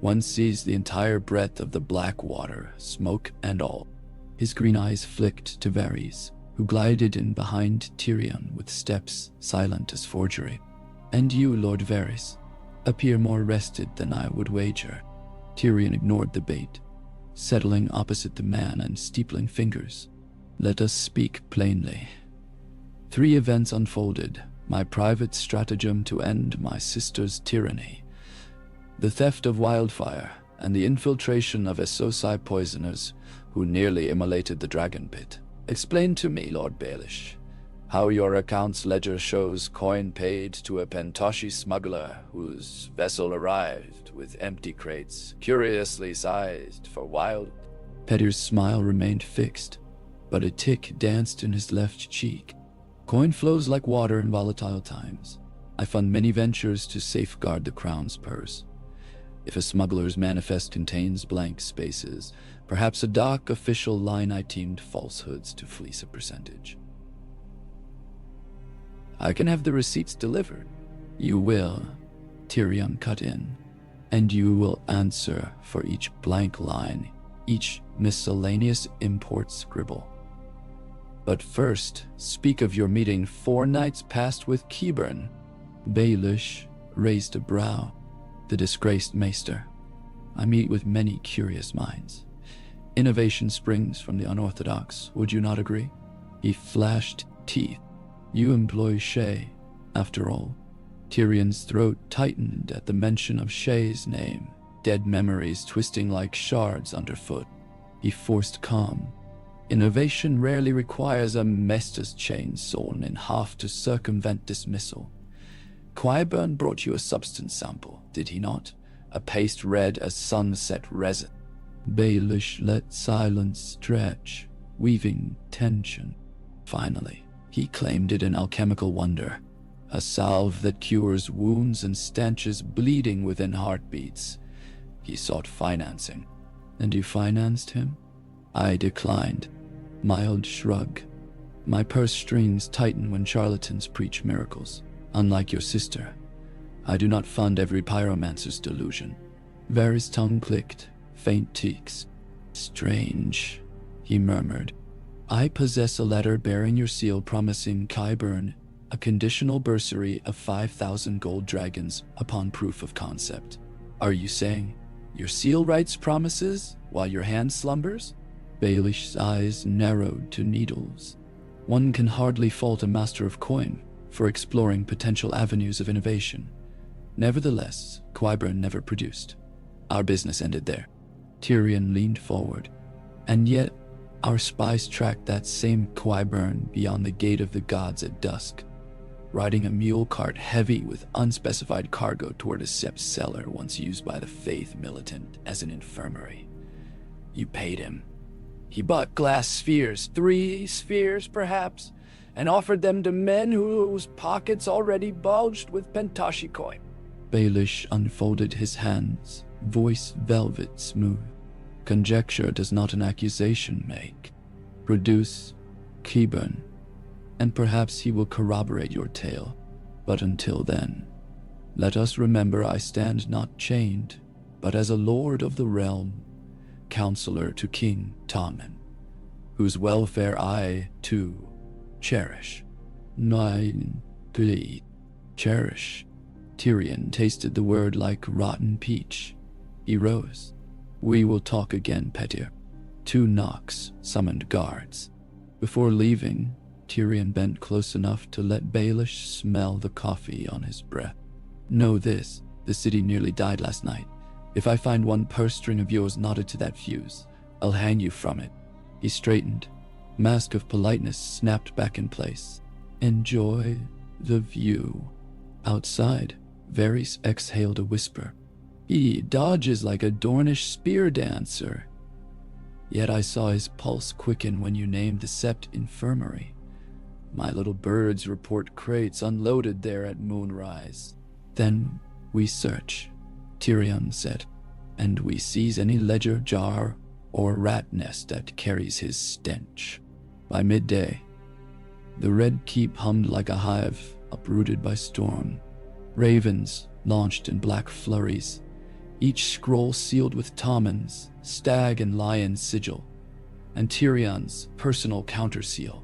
One sees the entire breadth of the Blackwater, smoke and all." His green eyes flicked to Varys, who glided in behind Tyrion with steps silent as forgery. "And you, Lord Varys, appear more rested than I would wager." Tyrion ignored the bait, settling opposite the man and steepling fingers. "Let us speak plainly. 3 events unfolded: my private stratagem to end my sister's tyranny, the theft of Wildfire, and the infiltration of Cersei poisoners who nearly immolated the dragon pit. Explain to me, Lord Baelish, how your account's ledger shows coin paid to a Pentoshi smuggler whose vessel arrived with empty crates, curiously sized for wild." Petir's smile remained fixed, but a tick danced in his left cheek. "Coin flows like water in volatile times. I fund many ventures to safeguard the crown's purse. If a smuggler's manifest contains blank spaces, perhaps a dock official line I teamed falsehoods to fleece a percentage. I can have the receipts delivered." "You will," Tyrion cut in, "and you will answer for each blank line, each miscellaneous import scribble. But first, speak of your meeting 4 nights past with Qyburn." Baelish raised a brow. "The disgraced maester. I meet with many curious minds. Innovation springs from the unorthodox, would you not agree?" He flashed teeth. "You employ Shay, after all." Tyrion's throat tightened at the mention of Shay's name, dead memories twisting like shards underfoot. He forced calm. "Innovation rarely requires a maester's chain sawn in half to circumvent dismissal. Qyburn brought you a substance sample, did he not? A paste red as sunset resin." Baelish let silence stretch, weaving tension. Finally, he claimed it an alchemical wonder, a salve that cures wounds and stanches bleeding within heartbeats. He sought financing. "And you financed him?" "I declined." Mild shrug. "My purse strings tighten when charlatans preach miracles. Unlike your sister, I do not fund every pyromancer's delusion." Varys' tongue clicked, faint tics. "Strange," he murmured. "I possess a letter bearing your seal promising Qyburn a conditional bursary of 5,000 gold dragons upon proof of concept. Are you saying your seal writes promises while your hand slumbers?" Baelish's eyes narrowed to needles. One can hardly fault a master of coin for exploring potential avenues of innovation. Nevertheless, Qyburn never produced. Our business ended there. Tyrion leaned forward. "And yet, our spies tracked that same Qyburn beyond the Gate of the Gods at dusk, riding a mule cart heavy with unspecified cargo toward a sept cellar once used by the Faith militant as an infirmary. You paid him. He bought glass spheres, 3 spheres perhaps, and offered them to men whose pockets already bulged with Pentoshi coin." Baelish unfolded his hands, voice velvet smooth. "Conjecture does not an accusation make. Produce Qyburn, and perhaps he will corroborate your tale. But until then, let us remember I stand not chained, but as a lord of the realm, counselor to King Tommen, whose welfare I, too, cherish." "Nine, please. Cherish." Tyrion tasted the word like rotten peach. He rose. "We will talk again, Petir." 2 knocks summoned guards. Before leaving, Tyrion bent close enough to let Baelish smell the coffee on his breath. "Know this, the city nearly died last night. If I find one purse string of yours knotted to that fuse, I'll hang you from it." He straightened. Mask of politeness snapped back in place. "Enjoy the view." Outside, Varys exhaled a whisper. "He dodges like a Dornish spear dancer. Yet I saw his pulse quicken when you named the Sept Infirmary. My little birds report crates unloaded there at moonrise." "Then we search," Tyrion said. and we seize any ledger, jar, or rat nest that carries his stench. By midday, the Red Keep hummed like a hive uprooted by storm. Ravens launched in black flurries, each scroll sealed with Tommen's stag and lion sigil, and Tyrion's personal counterseal,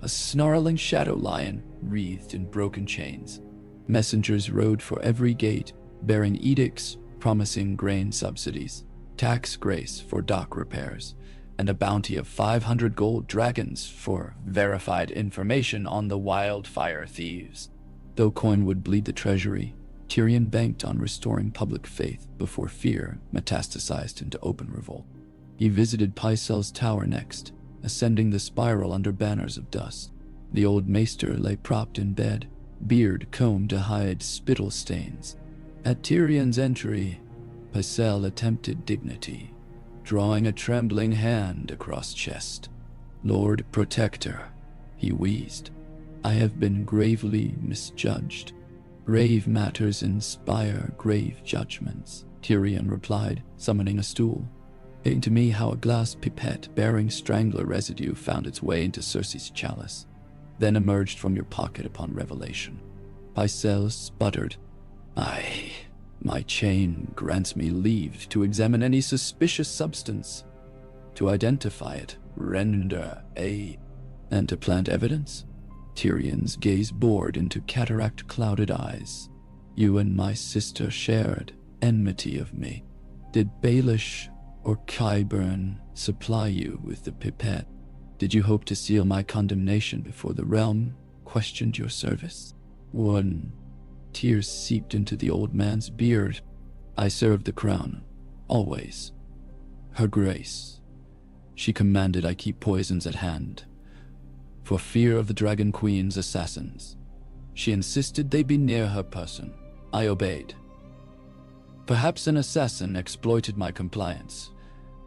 a snarling shadow lion wreathed in broken chains. Messengers rode for every gate, bearing edicts promising grain subsidies, tax grace for dock repairs, and a bounty of 500 gold dragons for verified information on the wildfire thieves. Though coin would bleed the treasury, Tyrion banked on restoring public faith before fear metastasized into open revolt. He visited Pycelle's tower next, ascending the spiral under banners of dust. The old maester lay propped in bed, beard combed to hide spittle stains. At Tyrion's entry, Pycelle attempted dignity, drawing a trembling hand across chest. "Lord Protector," he wheezed, "I have been gravely misjudged." "Grave matters inspire grave judgments," Tyrion replied, summoning a stool. "Explain to me how a glass pipette bearing strangler residue found its way into Cersei's chalice, then emerged from your pocket upon revelation." Pycelle sputtered. My chain grants me leave to examine any suspicious substance, to identify it, render a, and to plant evidence." Tyrion's gaze bored into cataract-clouded eyes. "You and my sister shared enmity of me. Did Baelish or Qyburn supply you with the pipette? Did you hope to seal my condemnation before the realm questioned your service?" One tears seeped into the old man's beard. "I served the crown, always. Her Grace. She commanded I keep poisons at hand, for fear of the Dragon Queen's assassins. She insisted they be near her person. I obeyed. Perhaps an assassin exploited my compliance,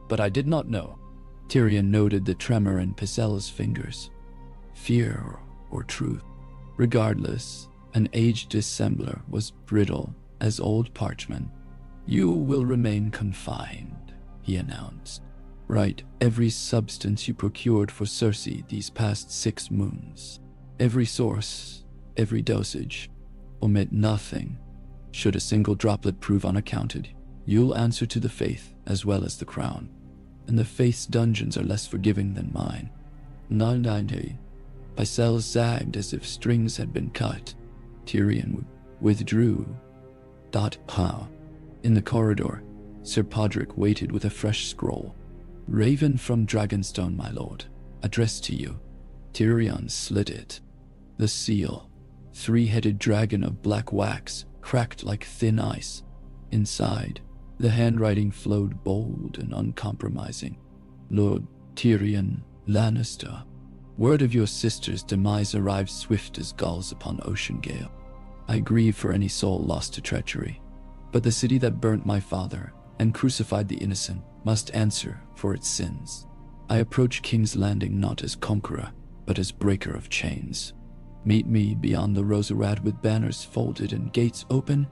but I did not know." Tyrion noted the tremor in Pycelle's fingers. Fear or truth? Regardless, an aged dissembler was brittle as old parchment. "You will remain confined," he announced. "Write every substance you procured for Cersei these past 6 moons. Every source, every dosage. Omit nothing. Should a single droplet prove unaccounted, you'll answer to the Faith as well as the Crown. And the Faith's dungeons are less forgiving than mine." 990. Pycelle zagged as if strings had been cut. Tyrion withdrew. How? In the corridor, Sir Podrick waited with a fresh scroll. "Raven from Dragonstone, my lord. Addressed to you." Tyrion slit it. The seal, 3-headed dragon of black wax, cracked like thin ice. Inside, the handwriting flowed bold and uncompromising. "Lord Tyrion Lannister, word of your sister's demise arrives swift as gulls upon ocean gale. I grieve for any soul lost to treachery, but the city that burnt my father and crucified the innocent must answer for its sins. I approach King's Landing not as conqueror, but as breaker of chains. Meet me beyond the Roserad with banners folded and gates open,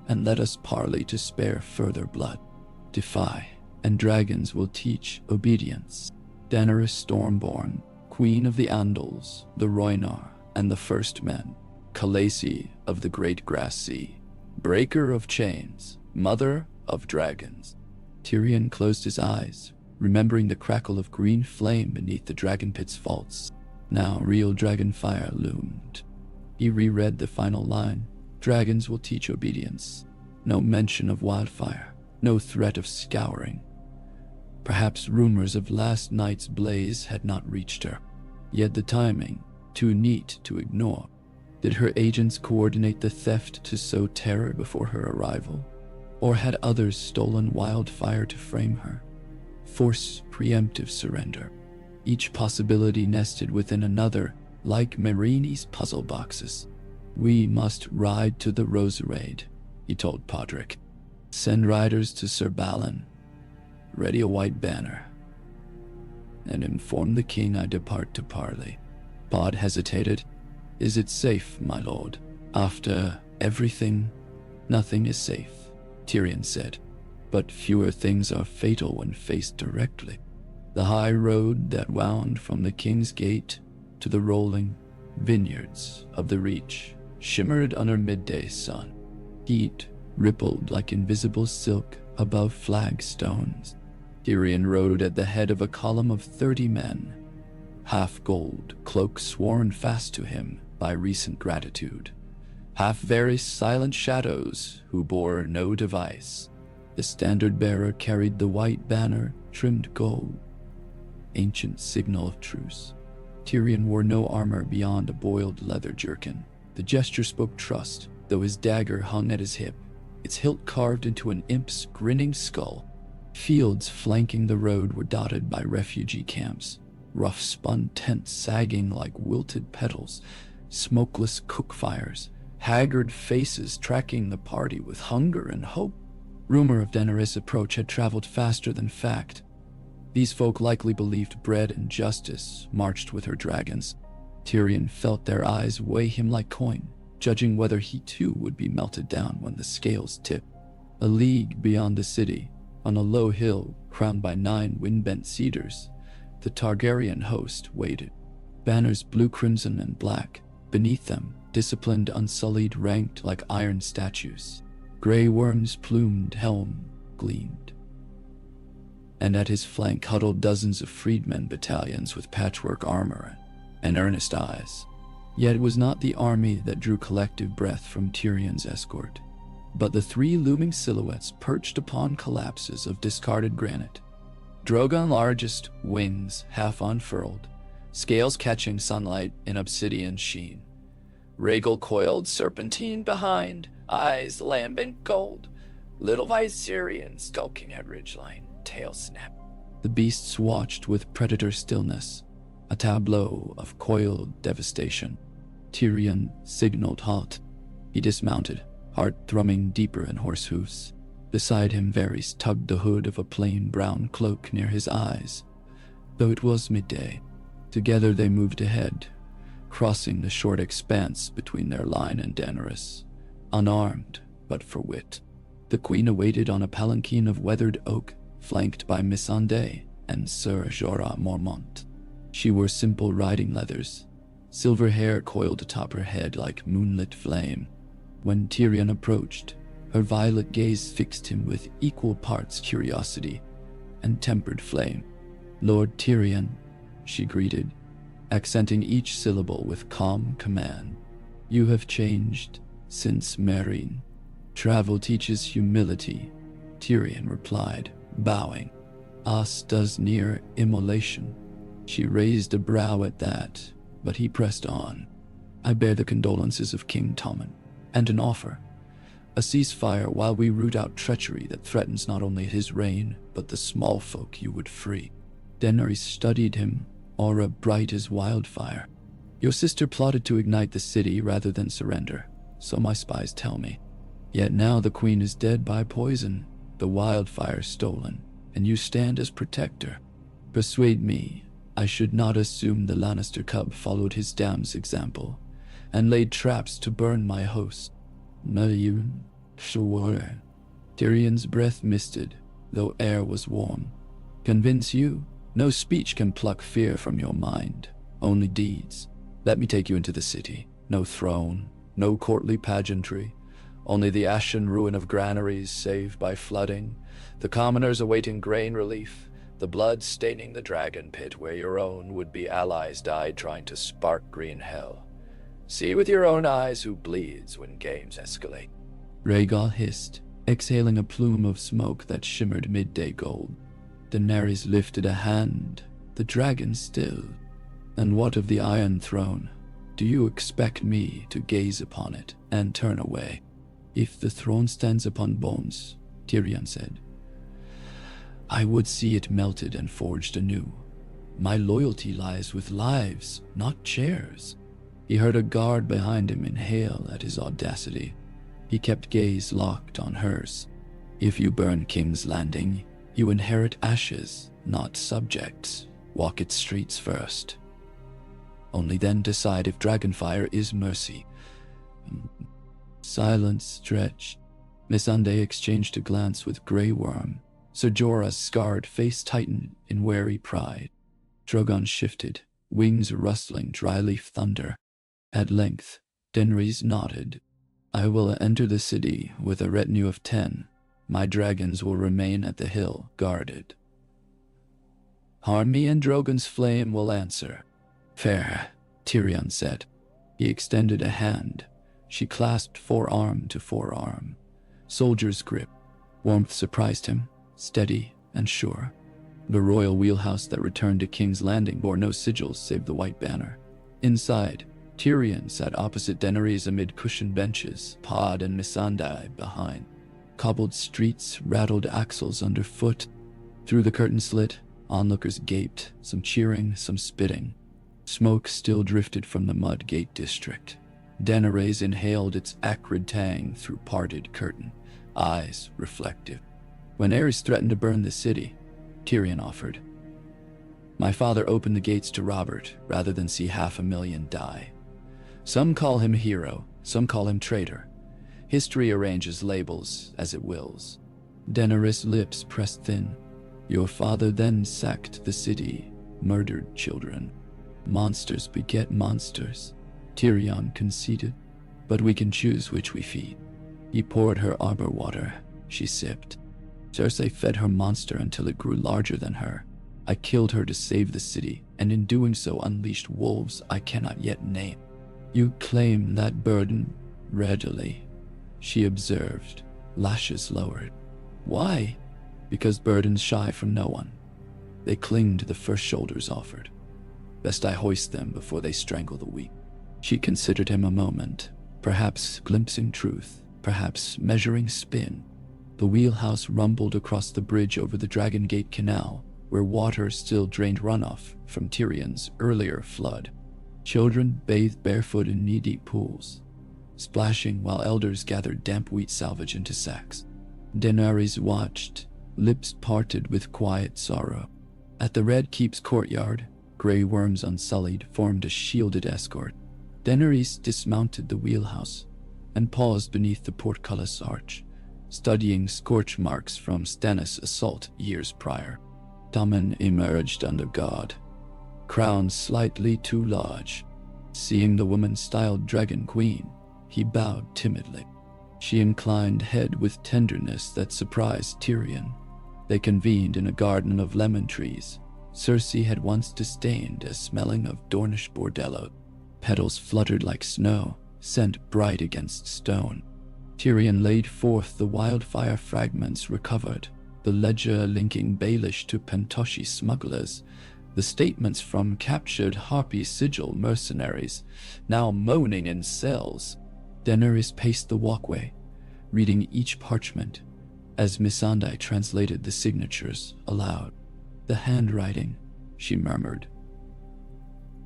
and let us parley to spare further blood. Defy, and dragons will teach obedience. Daenerys Stormborn, Queen of the Andals, the Rhoynar, and the First Men, Khaleesi of the Great Grass Sea, breaker of chains, mother of dragons." Tyrion closed his eyes, remembering the crackle of green flame beneath the dragon pit's vaults. Now real dragon fire loomed. He reread the final line. Dragons will teach obedience. No mention of wildfire, no threat of scouring. Perhaps rumors of last night's blaze had not reached her. Yet the timing, too neat to ignore. Did her agents coordinate the theft to sow terror before her arrival? Or had others stolen wildfire to frame her? Force preemptive surrender. Each possibility nested within another, like Marini's puzzle boxes. "We must ride to the Roserade," he told Podrick. "Send riders to Sir Balon. Ready a white banner. And inform the king I depart to parley." Pod hesitated. "Is it safe, my lord? After everything, nothing is safe," Tyrion said. but fewer things are fatal when faced directly. The high road that wound from the King's Gate to the rolling vineyards of the Reach shimmered under midday sun. Heat rippled like invisible silk above flagstones. Tyrion rode at the head of a column of 30 men, half gold cloaks sworn fast to him by recent gratitude, half very silent shadows who bore no device. The standard-bearer carried the white banner trimmed gold, ancient signal of truce. Tyrion wore no armor beyond a boiled leather jerkin. The gesture spoke trust, though his dagger hung at his hip, its hilt carved into an imp's grinning skull. Fields flanking the road were dotted by refugee camps, rough-spun tents sagging like wilted petals, smokeless cook fires, haggard faces tracking the party with hunger and hope. Rumor of Daenerys' approach had traveled faster than fact. These folk likely believed bread and justice marched with her dragons. Tyrion felt their eyes weigh him like coin, judging whether he too would be melted down when the scales tipped. A league beyond the city, on a low hill crowned by 9 wind-bent cedars, the Targaryen host waited. Banners blue, crimson, and black. Beneath them, disciplined, unsullied, ranked like iron statues. Grey worms' plumed helm gleamed. And at his flank huddled dozens of freedmen battalions with patchwork armor and earnest eyes. Yet it was not the army that drew collective breath from Tyrion's escort, but the 3 looming silhouettes perched upon collapses of discarded granite. Drogon largest, wings half unfurled, scales catching sunlight in obsidian sheen. Rhaegal coiled serpentine behind, eyes lambent gold. Little Viserion skulking at ridgeline, tail snap. The beasts watched with predator stillness, a tableau of coiled devastation. Tyrion signaled halt. He dismounted, heart thrumming deeper in horse hoofs. Beside him, Varys tugged the hood of a plain brown cloak near his eyes, though it was midday. Together they moved ahead, crossing the short expanse between their line and Daenerys, unarmed but for wit. The queen awaited on a palanquin of weathered oak, flanked by Missandei and Ser Jorah Mormont. She wore simple riding leathers, silver hair coiled atop her head like moonlit flame. When Tyrion approached, her violet gaze fixed him with equal parts curiosity and tempered flame. "Lord Tyrion," she greeted, accenting each syllable with calm command. "You have changed since Meereen. Travel teaches humility," Tyrion replied, bowing. "Us does near immolation." She raised a brow at that, but he pressed on. "I bear the condolences of King Tommen, and an offer. A ceasefire while we root out treachery that threatens not only his reign, but the small folk you would free." Daenerys studied him, aura bright as wildfire. "Your sister plotted to ignite the city rather than surrender, so my spies tell me. Yet now the queen is dead by poison, the wildfire stolen, and you stand as protector. Persuade me I should not assume the Lannister cub followed his dam's example, and laid traps to burn my host." Tyrion. Tyrion's breath misted, though air was warm. "Convince you? No speech can pluck fear from your mind, only deeds. Let me take you into the city. No throne, no courtly pageantry, only the ashen ruin of granaries saved by flooding, the commoners awaiting grain relief, the blood staining the dragon pit where your own would-be allies died trying to spark green hell. See with your own eyes who bleeds when games escalate." Rhaegal hissed, exhaling a plume of smoke that shimmered midday gold. Daenerys lifted a hand, the dragon still. "And what of the Iron Throne? Do you expect me to gaze upon it and turn away?" "If the throne stands upon bones," Tyrion said, "I would see it melted and forged anew. My loyalty lies with lives, not chairs." He heard a guard behind him inhale at his audacity. He kept gaze locked on hers. "If you burn King's Landing, you inherit ashes, not subjects. Walk its streets first. Only then decide if Dragonfire is mercy." Silence stretched. Missandei exchanged a glance with Grey Worm. Ser Jorah's scarred face tightened in wary pride. Drogon shifted, wings rustling dry-leaf thunder. At length, Daenerys nodded. I will enter the city with a retinue of 10. My dragons will remain at the hill, guarded. Army and Drogon's flame will answer. Fair, Tyrion said. He extended a hand. She clasped forearm to forearm. Soldier's grip. Warmth surprised him, steady and sure. The royal wheelhouse that returned to King's Landing bore no sigils save the white banner. Inside, Tyrion sat opposite Daenerys amid cushioned benches, Pod and Missandei behind. Cobbled streets rattled axles underfoot. Through the curtain slit, onlookers gaped, some cheering, some spitting. Smoke still drifted from the Mudgate district. Daenerys inhaled its acrid tang through parted curtain, eyes reflective. When Aerys threatened to burn the city, Tyrion offered. My father opened the gates to Robert rather than see 500,000 die. Some call him hero, some call him traitor. History arranges labels as it wills. Daenerys' lips pressed thin. Your father then sacked the city, murdered children. Monsters beget monsters, Tyrion conceded. But we can choose which we feed. He poured her arbor water. She sipped. Cersei fed her monster until it grew larger than her. I killed her to save the city, and in doing so unleashed wolves I cannot yet name. You claim that burden readily, she observed, lashes lowered. Why? Because burdens shy from no one. They cling to the first shoulders offered. Best I hoist them before they strangle the weak. She considered him a moment, perhaps glimpsing truth, perhaps measuring spin. The wheelhouse rumbled across the bridge over the Dragon Gate Canal, where water still drained runoff from Tyrion's earlier flood. Children bathed barefoot in knee-deep pools, splashing while elders gathered damp wheat salvage into sacks. Daenerys watched, lips parted with quiet sorrow. At the Red Keep's courtyard, Grey Worms unsullied formed a shielded escort. Daenerys dismounted the wheelhouse and paused beneath the portcullis arch, studying scorch marks from Stannis' assault years prior. Tommen emerged under guard, crown slightly too large. Seeing the woman-styled Dragon Queen, he bowed timidly. She inclined head with tenderness that surprised Tyrion. They convened in a garden of lemon trees Cersei had once disdained as smelling of Dornish bordello. Petals fluttered like snow, scent bright against stone. Tyrion laid forth the wildfire fragments recovered, the ledger linking Baelish to Pentoshi smugglers, the statements from captured Harpy sigil mercenaries, now moaning in cells. Daenerys paced the walkway, reading each parchment, as Missandei translated the signatures aloud. The handwriting, she murmured,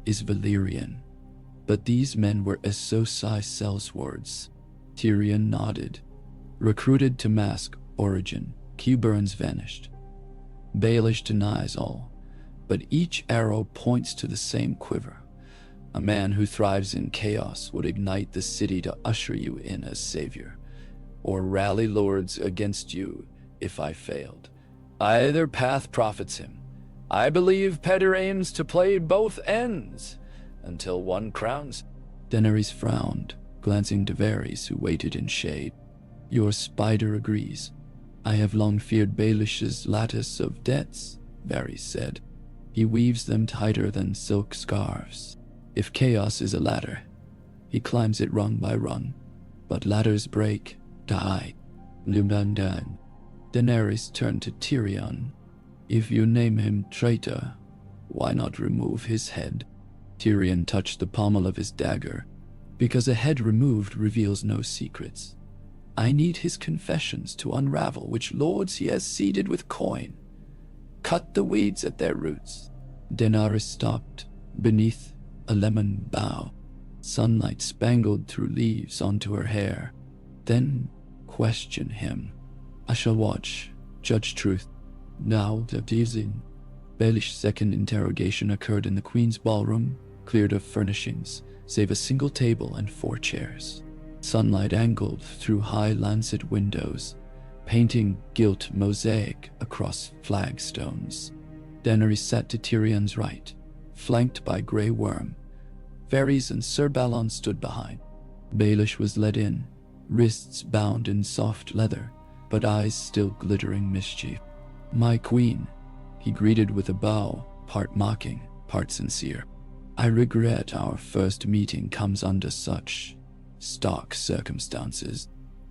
is Valyrian, but these men were Esosai sellswords. Tyrion nodded. Recruited to mask origin, Q-Burns vanished. Baelish denies all, but each arrow points to the same quiver. A man who thrives in chaos would ignite the city to usher you in as savior, or rally lords against you if I failed. Either path profits him. I believe Petter aims to play both ends, until one crowns. Daenerys frowned, glancing to Varys, who waited in shade. Your spider agrees. I have long feared Baelish's lattice of debts, Varys said. He weaves them tighter than silk scarves. If chaos is a ladder, he climbs it rung by rung. But ladders break, die. Lumandan. Daenerys turned to Tyrion. If you name him traitor, why not remove his head? Tyrion touched the pommel of his dagger. Because a head removed reveals no secrets. I need his confessions to unravel which lords he has seeded with coin. Cut the weeds at their roots. Daenerys stopped beneath a lemon bough. Sunlight spangled through leaves onto her hair. Then question him. I shall watch, judge truth. Now the teasing. Baelish's second interrogation occurred in the Queen's ballroom, cleared of furnishings, save a single table and 4 chairs. Sunlight angled through high lancet windows, painting gilt mosaic across flagstones. Daenerys sat to Tyrion's right, flanked by Grey Worm. Varys and Sir Balon stood behind. Baelish was led in, wrists bound in soft leather, but eyes still glittering mischief. "My queen," he greeted with a bow, part mocking, part sincere. "I regret our first meeting comes under such stark circumstances."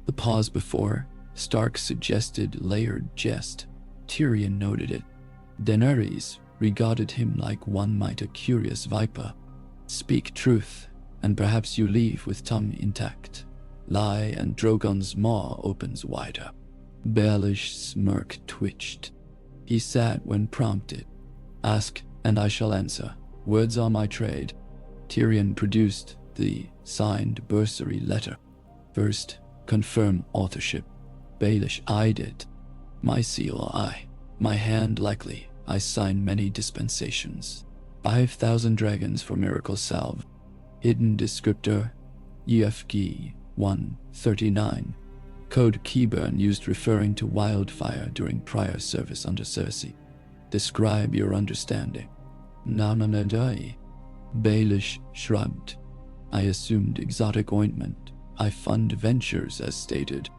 The pause before Stark suggested layered jest. Tyrion noted it. Daenerys regarded him like one might a curious viper. "Speak truth, and perhaps you leave with tongue intact. Lie, and Drogon's maw opens wider." Baelish's smirk twitched. He sat when prompted. "Ask, and I shall answer. Words are my trade." Tyrion produced the signed bursary letter. "First, confirm authorship." Baelish eyed it. "My seal, aye. My hand, likely. I sign many dispensations. 5,000 dragons for miracle salve." Hidden descriptor, EFG 139. Code Keyburn used referring to wildfire during prior service under Cersei. Describe your understanding. Nananadai. Baelish shrugged. "I assumed exotic ointment. I fund ventures as stated."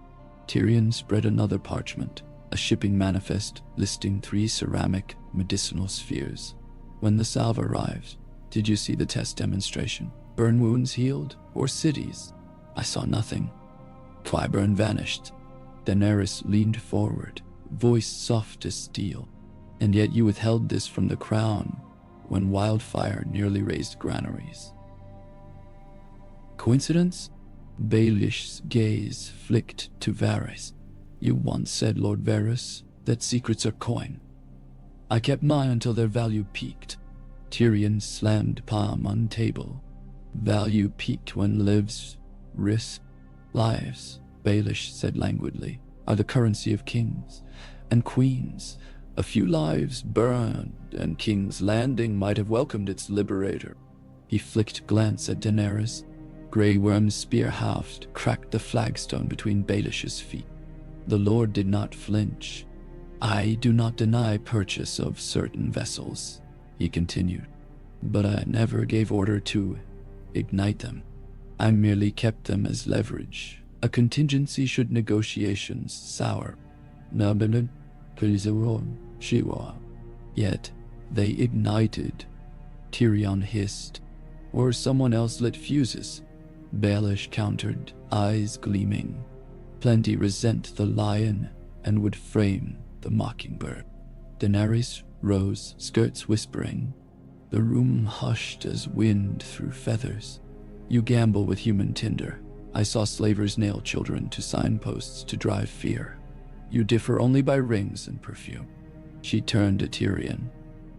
Tyrion spread another parchment, a shipping manifest listing 3 ceramic medicinal spheres. "When the salve arrived, did you see the test demonstration? Burn wounds healed, or cities?" "I saw nothing." Qyburn vanished. Daenerys leaned forward, voice soft as steel. "And yet you withheld this from the crown when wildfire nearly razed granaries." Coincidence? Baelish's gaze flicked to Varys. "You once said, Lord Varys, that secrets are coin." "I kept mine until their value peaked." Tyrion slammed palm on table. "Value peaked when lives, lives," Baelish said languidly, "are the currency of kings and queens. A few lives burned, and King's Landing might have welcomed its liberator." He flicked glance at Daenerys. Grey Worm's spear haft cracked the flagstone between Baelish's feet. The Lord did not flinch. "I do not deny purchase of certain vessels," he continued, "but I never gave order to ignite them. I merely kept them as leverage, a contingency should negotiations sour. Yet they ignited," Tyrion hissed. "Or someone else lit fuses," Baelish countered, eyes gleaming. "Plenty resent the lion and would frame the mockingbird." Daenerys rose, skirts whispering. The room hushed as wind through feathers. "You gamble with human tinder. I saw slavers nail children to signposts to drive fear. You differ only by rings and perfume." She turned to Tyrion.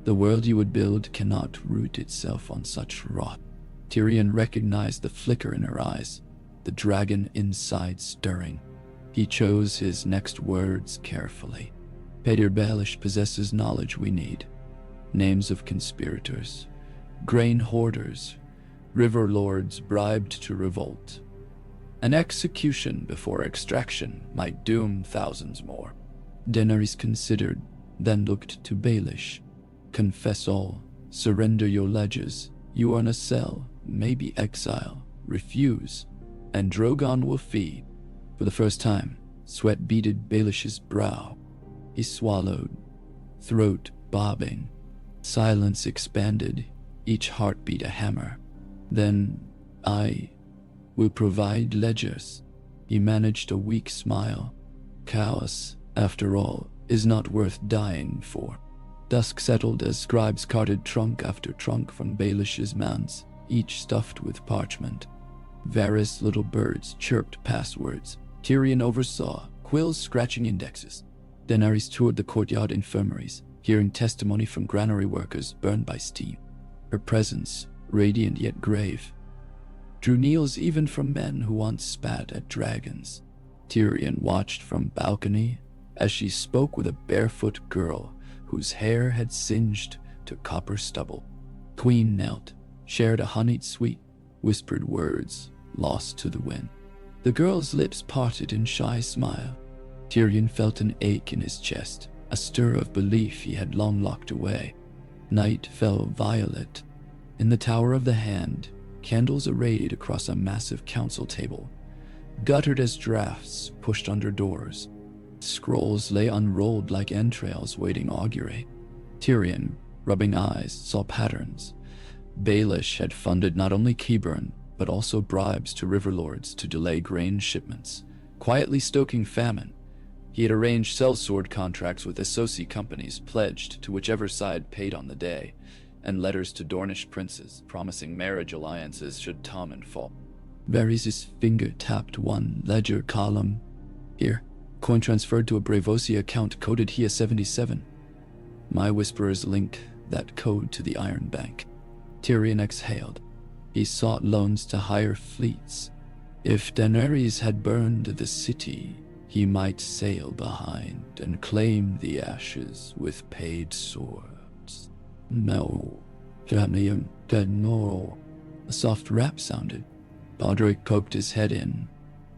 "The world you would build cannot root itself on such rot." Tyrion recognized the flicker in her eyes, the dragon inside stirring. He chose his next words carefully. "Petyr Baelish possesses knowledge we need. Names of conspirators, grain hoarders, river lords bribed to revolt. An execution before extraction might doom thousands more." Daenerys considered, then looked to Baelish. "Confess all. Surrender your ledges. You are in a cell, maybe exile. Refuse, and Drogon will feed." For the first time, sweat beaded Baelish's brow. He swallowed, throat bobbing. Silence expanded, each heartbeat a hammer. "Then I will provide ledgers." He managed a weak smile. "Chaos, after all, is not worth dying for." Dusk settled as scribes carted trunk after trunk from Baelish's mounts, each stuffed with parchment. Various little birds chirped passwords. Tyrion oversaw, quills scratching indexes. Daenerys toured the courtyard infirmaries, hearing testimony from granary workers burned by steam. Her presence, radiant yet grave, drew kneels even from men who once spat at dragons. Tyrion watched from balcony as she spoke with a barefoot girl whose hair had singed to copper stubble. Queen knelt, shared a honeyed sweet, whispered words lost to the wind. The girl's lips parted in shy smile. Tyrion felt an ache in his chest, a stir of belief he had long locked away. Night fell violet. In the Tower of the Hand, candles arrayed across a massive council table, guttered as drafts pushed under doors. Scrolls lay unrolled like entrails waiting augury. Tyrion, rubbing eyes, saw patterns. Baelish had funded not only Qyburn, but also bribes to riverlords to delay grain shipments, quietly stoking famine. He had arranged sellsword contracts with Cersei companies pledged to whichever side paid on the day, and letters to Dornish princes promising marriage alliances should Tommen fall. Varys' finger tapped one ledger column. Here, coin transferred to a Braavosi account coded HIA 77. My whisperers linked that code to the Iron Bank. Tyrion exhaled. He sought loans to hire fleets. If Daenerys had burned the city, he might sail behind and claim the ashes with paid swords. No. No. A soft rap sounded. Podrick poked his head in.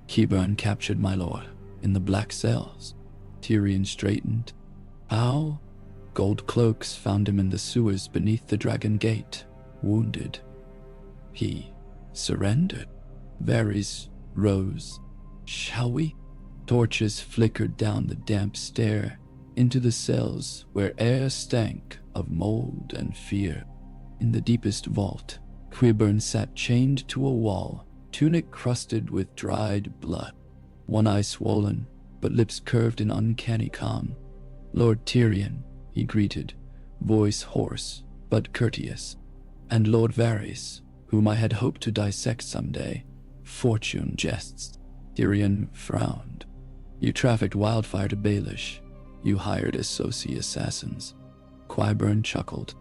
Qyburn captured my lord in the Black Cells. Tyrion straightened. How? Gold cloaks found him in the sewers beneath the Dragon Gate, wounded. He surrendered. Varys rose. Shall we? Torches flickered down the damp stair into the cells where air stank of mold and fear. In the deepest vault, Qyburn sat chained to a wall, tunic crusted with dried blood. One eye swollen, but lips curved in uncanny calm. Lord Tyrion, he greeted, voice hoarse but courteous. And Lord Varys, whom I had hoped to dissect someday. Fortune jests. Tyrion frowned. You trafficked wildfire to Baelish. You hired Cersei assassins. Qyburn chuckled.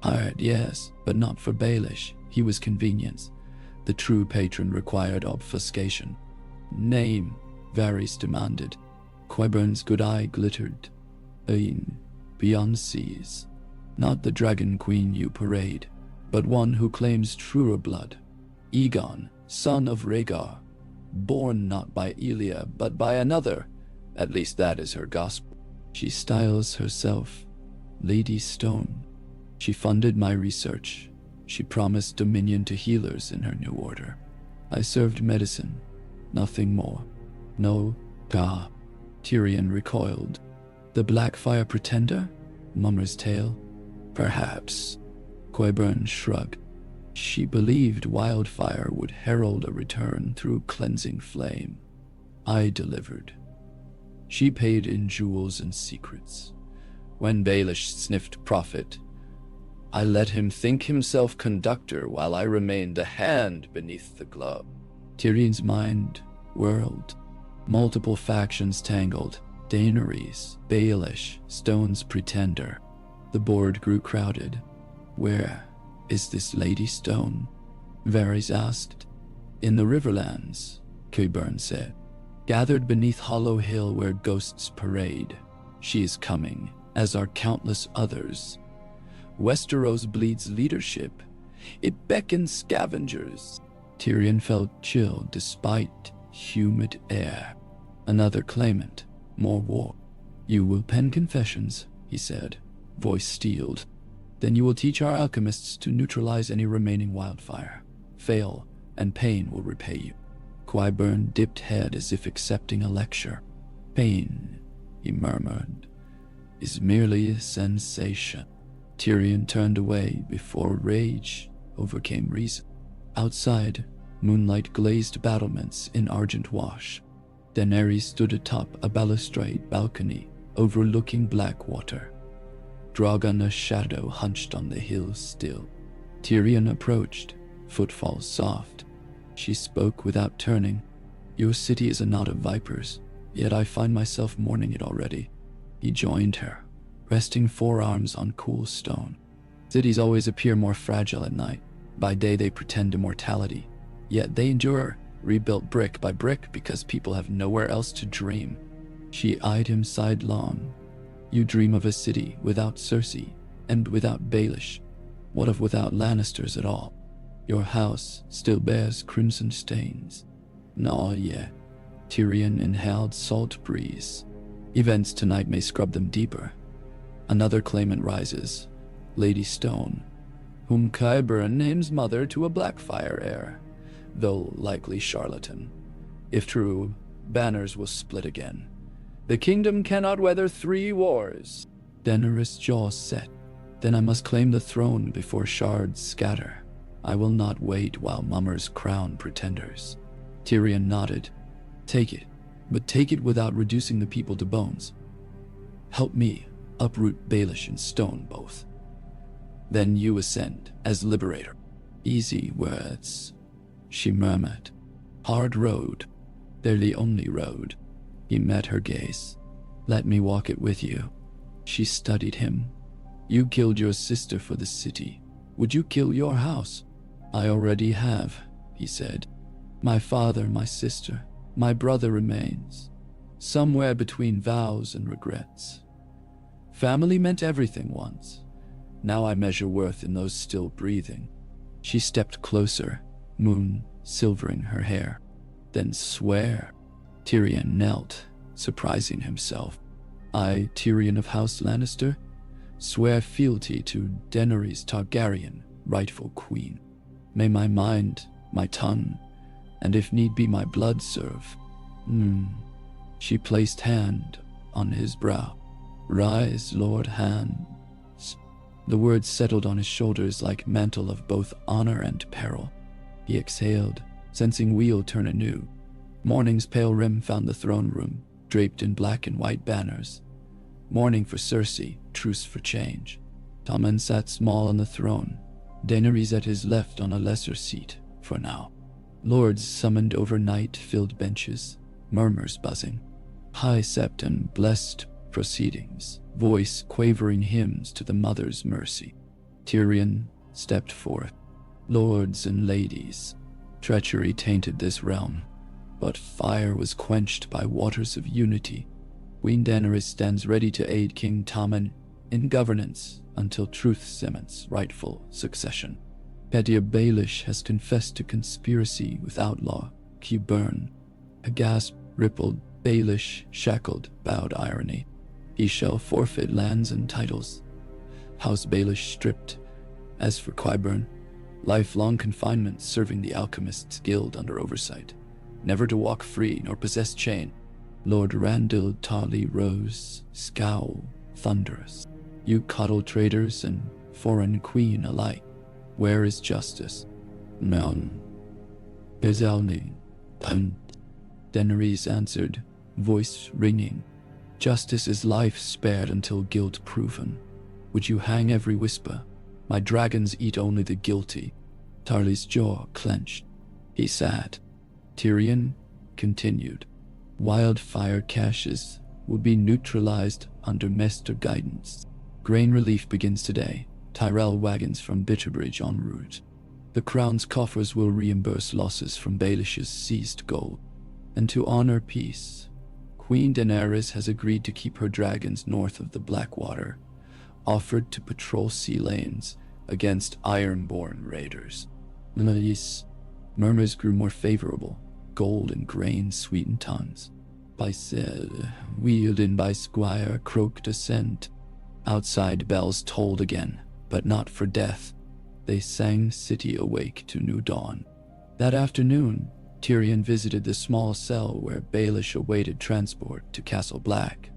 Hired, yes, but not for Baelish. He was convenience. The true patron required obfuscation. Name, Varys demanded. Qyburn's good eye glittered. Ain, beyond seas. Not the dragon queen you parade, but one who claims truer blood. Aegon, son of Rhaegar, born not by Elia, but by another. At least that is her gospel. She styles herself Lady Stone. She funded my research. She promised dominion to healers in her new order. I served medicine, nothing more. No, Ka. Tyrion recoiled. The Blackfire pretender? Mummer's tale? Perhaps. Qyburn shrugged. She believed wildfire would herald a return through cleansing flame. I delivered. She paid in jewels and secrets. When Baelish sniffed profit, I let him think himself conductor while I remained a hand beneath the glove. Tyrion's mind whirled. Multiple factions tangled. Daenerys, Baelish, Stone's pretender. The board grew crowded. Where is this Lady Stone? Varys asked. In the Riverlands, Qyburn said. Gathered beneath Hollow Hill where ghosts parade. She is coming, as are countless others. Westeros bleeds leadership. It beckons scavengers. Tyrion felt chill despite humid air. Another claimant, more war. You will pen confessions, he said, voice steeled. Then you will teach our alchemists to neutralize any remaining wildfire. Fail, and pain will repay you. Qyburn dipped head as if accepting a lecture. Pain, he murmured, is merely a sensation. Tyrion turned away before rage overcame reason. Outside, moonlight glazed battlements in argent wash. Daenerys stood atop a balustrade balcony overlooking Blackwater. Drogon's shadow hunched on the hill still. Tyrion approached, footfalls soft. She spoke without turning. Your city is a knot of vipers, yet I find myself mourning it already. He joined her, resting forearms on cool stone. Cities always appear more fragile at night. By day they pretend immortality, yet they endure, rebuilt brick by brick because people have nowhere else to dream. She eyed him sidelong. You dream of a city without Cersei and without Baelish. What of without Lannisters at all? Your house still bears crimson stains. No, yeah. Tyrion inhaled salt breeze. Events tonight may scrub them deeper. Another claimant rises, Lady Stone, whom Qyburn names mother to a Blackfire heir, though likely charlatan. If true, banners will split again. The kingdom cannot weather 3 wars. Daenerys' jaw set. Then I must claim the throne before shards scatter. I will not wait while mummers crown pretenders. Tyrion nodded. Take it, but take it without reducing the people to bones. Help me uproot Baelish and Stone both. Then you ascend as liberator. Easy words, she murmured. Hard road. They're the only road. He met her gaze. Let me walk it with you. She studied him. You killed your sister for the city. Would you kill your house? I already have, he said. My father, my sister, my brother remains. Somewhere between vows and regrets. Family meant everything once. Now I measure worth in those still breathing. She stepped closer, moon silvering her hair. Then swear. Tyrion knelt, surprising himself. I, Tyrion of House Lannister, swear fealty to Daenerys Targaryen, rightful queen. May my mind, my tongue, and if need be my blood serve. She placed hand on his brow. Rise, Lord Hands. The words settled on his shoulders like mantle of both honor and peril. He exhaled, sensing wheel turn anew. Morning's pale rim found the throne room, draped in black and white banners. Mourning for Cersei, truce for change. Tommen sat small on the throne, Daenerys at his left on a lesser seat, for now. Lords summoned overnight filled benches, murmurs buzzing. High sept and blessed proceedings, voice quavering hymns to the mother's mercy. Tyrion stepped forth. Lords and ladies, treachery tainted this realm, but fire was quenched by waters of unity. Queen Daenerys stands ready to aid King Tommen in governance until truth cements rightful succession. Petyr Baelish has confessed to conspiracy with outlaw Qyburn. A gasp rippled. Baelish, shackled, bowed irony. He shall forfeit lands and titles. House Baelish stripped. As for Qyburn, lifelong confinement serving the Alchemists' Guild under oversight. Never to walk free nor possess chain. Lord Randall Tarly rose, scowl, thunderous. You coddle traitors and foreign queen alike. Where is justice? None. Bizalni. Daenerys answered, voice ringing. Justice is life spared until guilt proven. Would you hang every whisper? My dragons eat only the guilty. Tarly's jaw clenched. He sat. Tyrion continued. Wildfire caches will be neutralized under Maester guidance. Grain relief begins today. Tyrell wagons from Bitterbridge en route. The crown's coffers will reimburse losses from Baelish's seized gold. And to honor peace, Queen Daenerys has agreed to keep her dragons north of the Blackwater, offered to patrol sea lanes against Ironborn raiders. Murmurs grew more favorable. Gold and grain sweetened tongues. By said, wheeled in by Squire croaked assent. Outside bells tolled again, but not for death. They sang city awake to new dawn. That afternoon, Tyrion visited the small cell where Baelish awaited transport to Castle Black,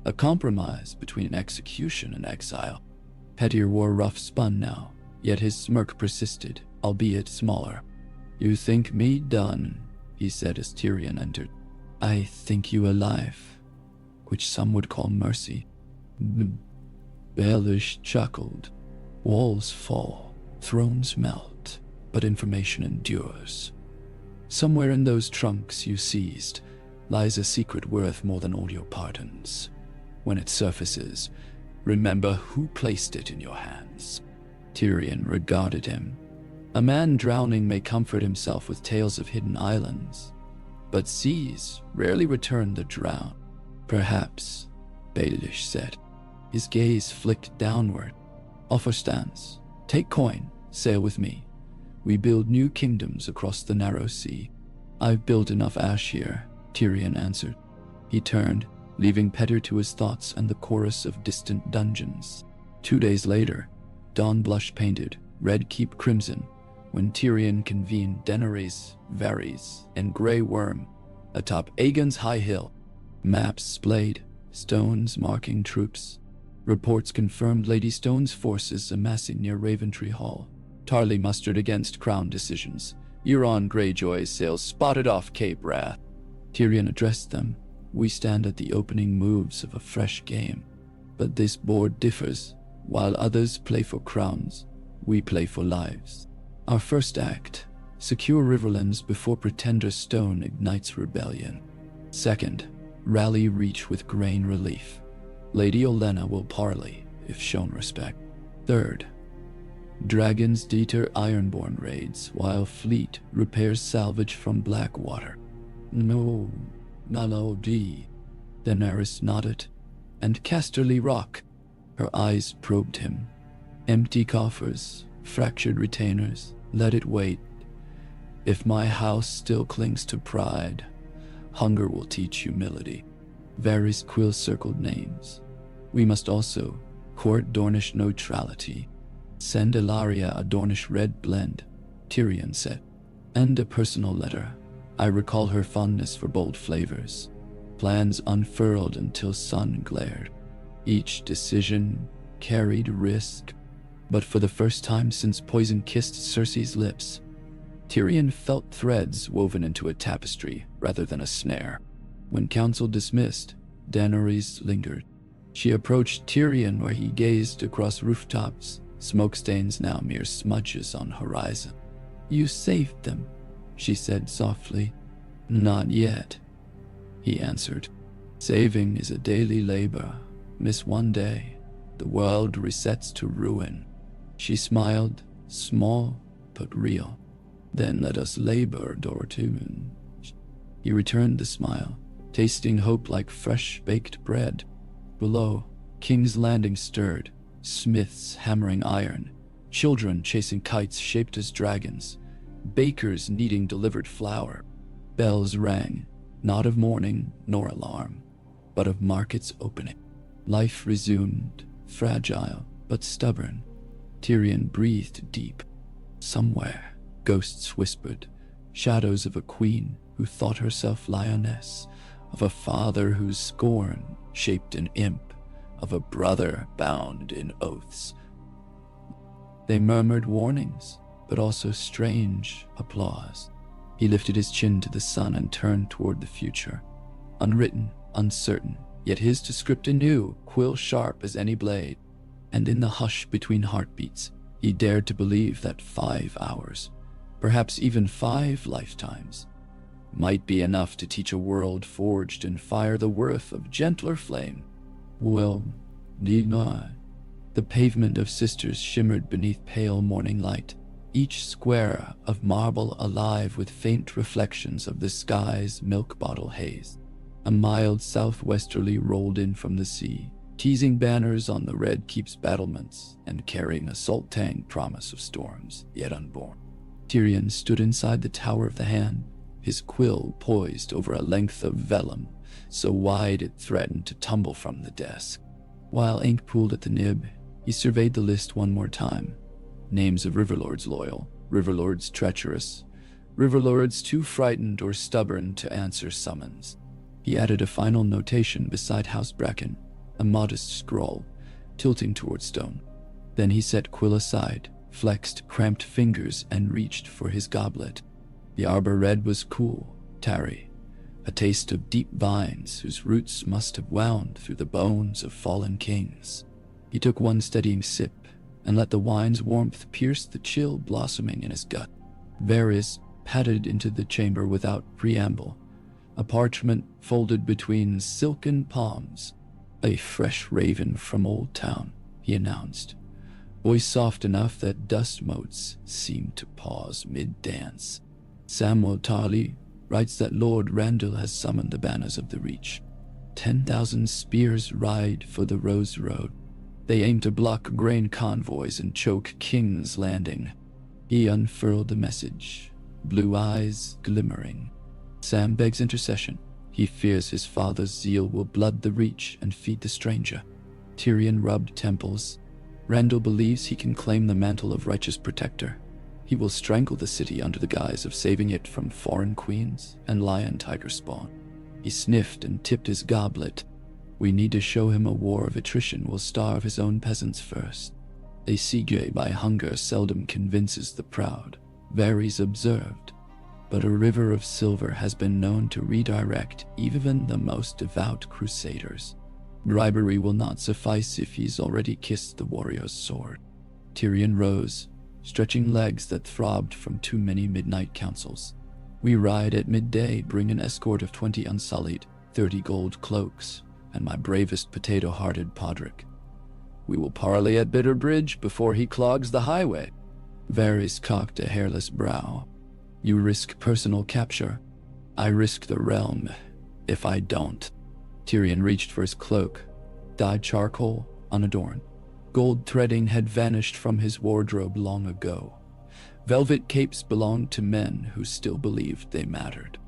a compromise between execution and exile. Petyr wore rough spun now, yet his smirk persisted, albeit smaller. You think me done, he said as Tyrion entered. I think you alive, which some would call mercy. Baelish chuckled. Walls fall, thrones melt, but information endures. Somewhere in those trunks you seized lies a secret worth more than all your pardons. When it surfaces, remember who placed it in your hands. Tyrion regarded him. A man drowning may comfort himself with tales of hidden islands, but seas rarely return the drowned. Perhaps, Baelish said. His gaze flicked downward. Offer stands. Take coin, sail with me. We build new kingdoms across the narrow sea. I've built enough ash here, Tyrion answered. He turned, leaving Petter to his thoughts and the chorus of distant dungeons. 2 days later, dawn blush painted, red keep crimson, when Tyrion convened Daenerys, Varys, and Grey Worm atop Aegon's high hill. Maps splayed, stones marking troops. Reports confirmed Lady Stone's forces amassing near Raventree Hall. Tarly mustered against Crown decisions. Euron Greyjoy's sails spotted off Cape Wrath. Tyrion addressed them. We stand at the opening moves of a fresh game. But this board differs. While others play for crowns, we play for lives. Our first act, secure Riverlands before Pretender Stone ignites rebellion. Second, rally Reach with grain relief. Lady Olenna will parley, if shown respect. Third, dragons deter Ironborn raids, while Fleet repairs salvage from Blackwater. No, D. Daenerys nodded, and Casterly Rock. Her eyes probed him. Empty coffers, fractured retainers, let it wait. If my house still clings to pride, hunger will teach humility. Varys Quill circled names. We must also court Dornish neutrality. Send Ilaria a Dornish red blend, Tyrion said. And a personal letter. I recall her fondness for bold flavors. Plans unfurled until sun glared. Each decision carried risk. But for the first time since poison kissed Cersei's lips, Tyrion felt threads woven into a tapestry rather than a snare. When council dismissed, Daenerys lingered. She approached Tyrion where he gazed across rooftops, smokestains now mere smudges on horizon. You saved them, she said softly. Not yet, he answered. Saving is a daily labor. Miss one day, the world resets to ruin. She smiled, small but real. Then let us labor, Dorotune. He returned the smile, tasting hope like fresh baked bread. Below, King's Landing stirred, smiths hammering iron, children chasing kites shaped as dragons, bakers kneading delivered flour. Bells rang, not of mourning nor alarm, but of markets opening. Life resumed, fragile but stubborn. Tyrion breathed deep. Somewhere, ghosts whispered, shadows of a queen who thought herself lioness, of a father whose scorn shaped an imp, of a brother bound in oaths. They murmured warnings, but also strange applause. He lifted his chin to the sun and turned toward the future. Unwritten, uncertain, yet his to script anew, quill sharp as any blade. And in the hush between heartbeats, he dared to believe that 5 hours, perhaps even 5 lifetimes, might be enough to teach a world forged in fire the worth of gentler flame. Well, need not. The pavement of sisters shimmered beneath pale morning light, each square of marble alive with faint reflections of the sky's milk bottle haze. A mild southwesterly rolled in from the sea, teasing banners on the red keep's battlements and carrying a salt-tang promise of storms yet unborn. Tyrion stood inside the Tower of the Hand, his quill poised over a length of vellum so wide it threatened to tumble from the desk. While ink pooled at the nib, he surveyed the list one more time. Names of Riverlords loyal, Riverlords treacherous, Riverlords too frightened or stubborn to answer summons. He added a final notation beside House Bracken, a modest scroll, tilting toward stone. Then he set quill aside, flexed cramped fingers, and reached for his goblet. The arbor red was cool, tarry, a taste of deep vines whose roots must have wound through the bones of fallen kings. He took one steadying sip and let the wine's warmth pierce the chill blossoming in his gut. Varys padded into the chamber without preamble, a parchment folded between silken palms. A fresh raven from Old Town, he announced, voice soft enough that dust motes seemed to pause mid-dance. Samwell Tarly writes that Lord Randall has summoned the banners of the Reach. 10,000 spears ride for the Rose Road. They aim to block grain convoys and choke King's Landing. He unfurled the message, blue eyes glimmering. Sam begs intercession. He fears his father's zeal will blood the Reach and feed the stranger. Tyrion rubbed temples. Randyll believes he can claim the mantle of righteous protector. He will strangle the city under the guise of saving it from foreign queens and lion tiger spawn. He sniffed and tipped his goblet. We need to show him a war of attrition will starve his own peasants first. A siege by hunger seldom convinces the proud, Varys observed, but a river of silver has been known to redirect even the most devout crusaders. Bribery will not suffice if he's already kissed the warrior's sword. Tyrion rose, stretching legs that throbbed from too many midnight councils. We ride at midday, bring an escort of 20 unsullied, 30 gold cloaks, and my bravest potato-hearted Podrick. We will parley at Bitterbridge before he clogs the highway. Varys cocked a hairless brow. You risk personal capture. I risk the realm, if I don't. Tyrion reached for his cloak, dyed charcoal, unadorned. Gold threading had vanished from his wardrobe long ago. Velvet capes belonged to men who still believed they mattered.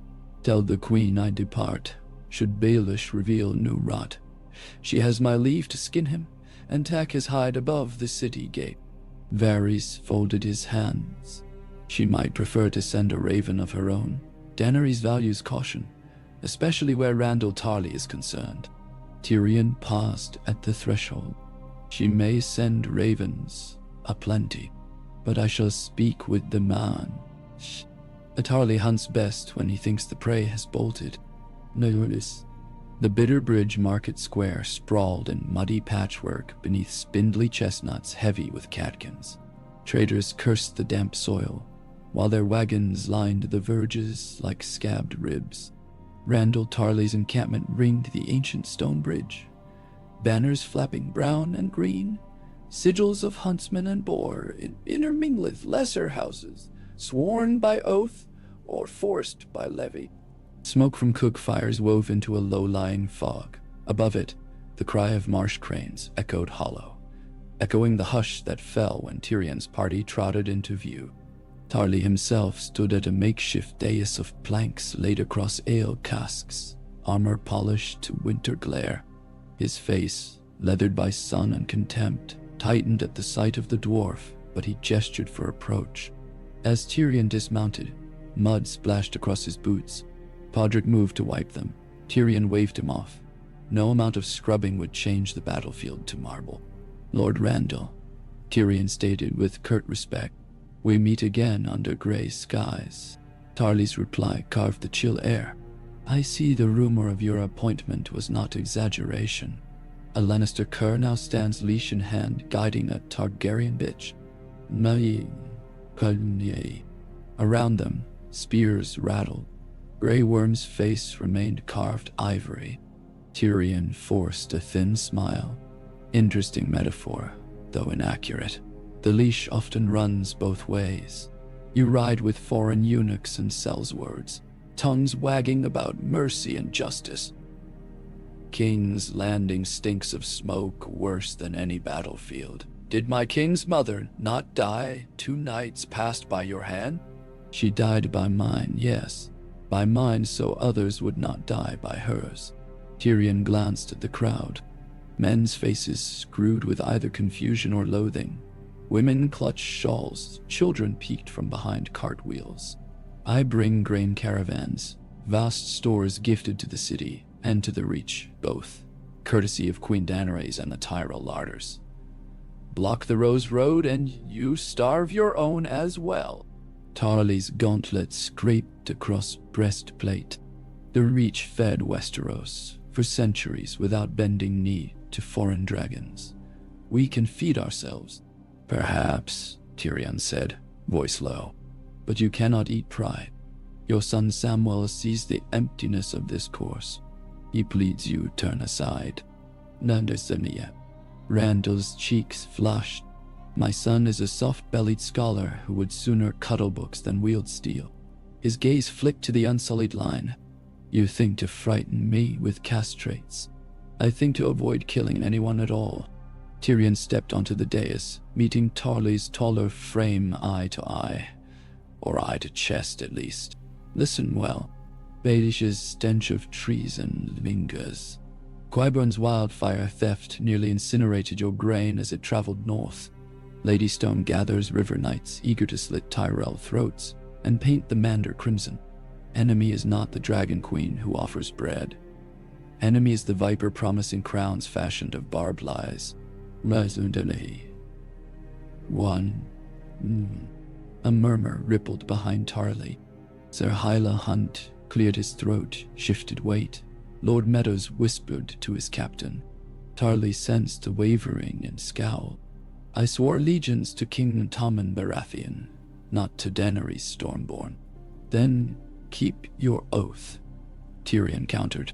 Tell the queen I depart, should Baelish reveal new rot. She has my leave to skin him and tack his hide above the city gate. Varys folded his hands. She might prefer to send a raven of her own. Daenerys values caution, especially where Randyll Tarly is concerned. Tyrion paused at the threshold. She may send ravens aplenty, but I shall speak with the man. A Tarly hunts best when he thinks the prey has bolted. Notice. The Bitterbridge market square sprawled in muddy patchwork beneath spindly chestnuts heavy with catkins. Traders cursed the damp soil, while their wagons lined the verges like scabbed ribs. Randyll Tarly's encampment ringed the ancient stone bridge. Banners flapping brown and green, sigils of huntsman and boar intermingled lesser houses, sworn by oath or forced by levy. Smoke from cook fires wove into a low-lying fog. Above it, the cry of marsh cranes echoed hollow, echoing the hush that fell when Tyrion's party trotted into view. Tarly himself stood at a makeshift dais of planks laid across ale casks, armor polished to winter glare. His face, leathered by sun and contempt, tightened at the sight of the dwarf, but he gestured for approach. As Tyrion dismounted, mud splashed across his boots. Podrick moved to wipe them. Tyrion waved him off. No amount of scrubbing would change the battlefield to marble. Lord Randyll, Tyrion stated with curt respect, we meet again under gray skies. Tarly's reply carved the chill air. I see the rumor of your appointment was not exaggeration. A Lannister cur now stands leash in hand guiding a Targaryen bitch. Around them, spears rattled. Grey Worm's face remained carved ivory. Tyrion forced a thin smile. Interesting metaphor, though inaccurate. The leash often runs both ways. You ride with foreign eunuchs and sellswords, tongues wagging about mercy and justice. King's Landing stinks of smoke worse than any battlefield. Did my king's mother not die 2 nights passed by your hand? She died by mine, yes. By mine so others would not die by hers. Tyrion glanced at the crowd. Men's faces screwed with either confusion or loathing. Women clutched shawls, children peeked from behind cartwheels. I bring grain caravans, vast stores gifted to the city and to the Reach, both, courtesy of Queen Daenerys and the Tyrell larders. Block the Rose Road and you starve your own as well. Tarly's gauntlet scraped across breastplate. The Reach fed Westeros for centuries without bending knee to foreign dragons. We can feed ourselves. Perhaps, Tyrion said, voice low, but you cannot eat pride. Your son Samwell sees the emptiness of this course. He pleads you turn aside. Nandersenia. Randyll's cheeks flushed. My son is a soft-bellied scholar who would sooner cuddle books than wield steel. His gaze flicked to the unsullied line. You think to frighten me with castrates. I think to avoid killing anyone at all. Tyrion stepped onto the dais, meeting Tarly's taller frame eye to eye. Or eye to chest, at least. Listen well. Baelish's stench of treason lingers. Qyburn's wildfire theft nearly incinerated your grain as it traveled north. Lady Stone gathers river knights eager to slit Tyrell throats and paint the Mander crimson. Enemy is not the Dragon Queen who offers bread. Enemy is the viper promising crowns fashioned of barbed lies. One. A murmur rippled behind Tarly. Sir Hyla Hunt cleared his throat, shifted weight. Lord Meadows whispered to his captain. Tarly sensed a wavering and scowl. I swore allegiance to King Tommen Baratheon, not to Daenerys Stormborn. Then keep your oath, Tyrion countered.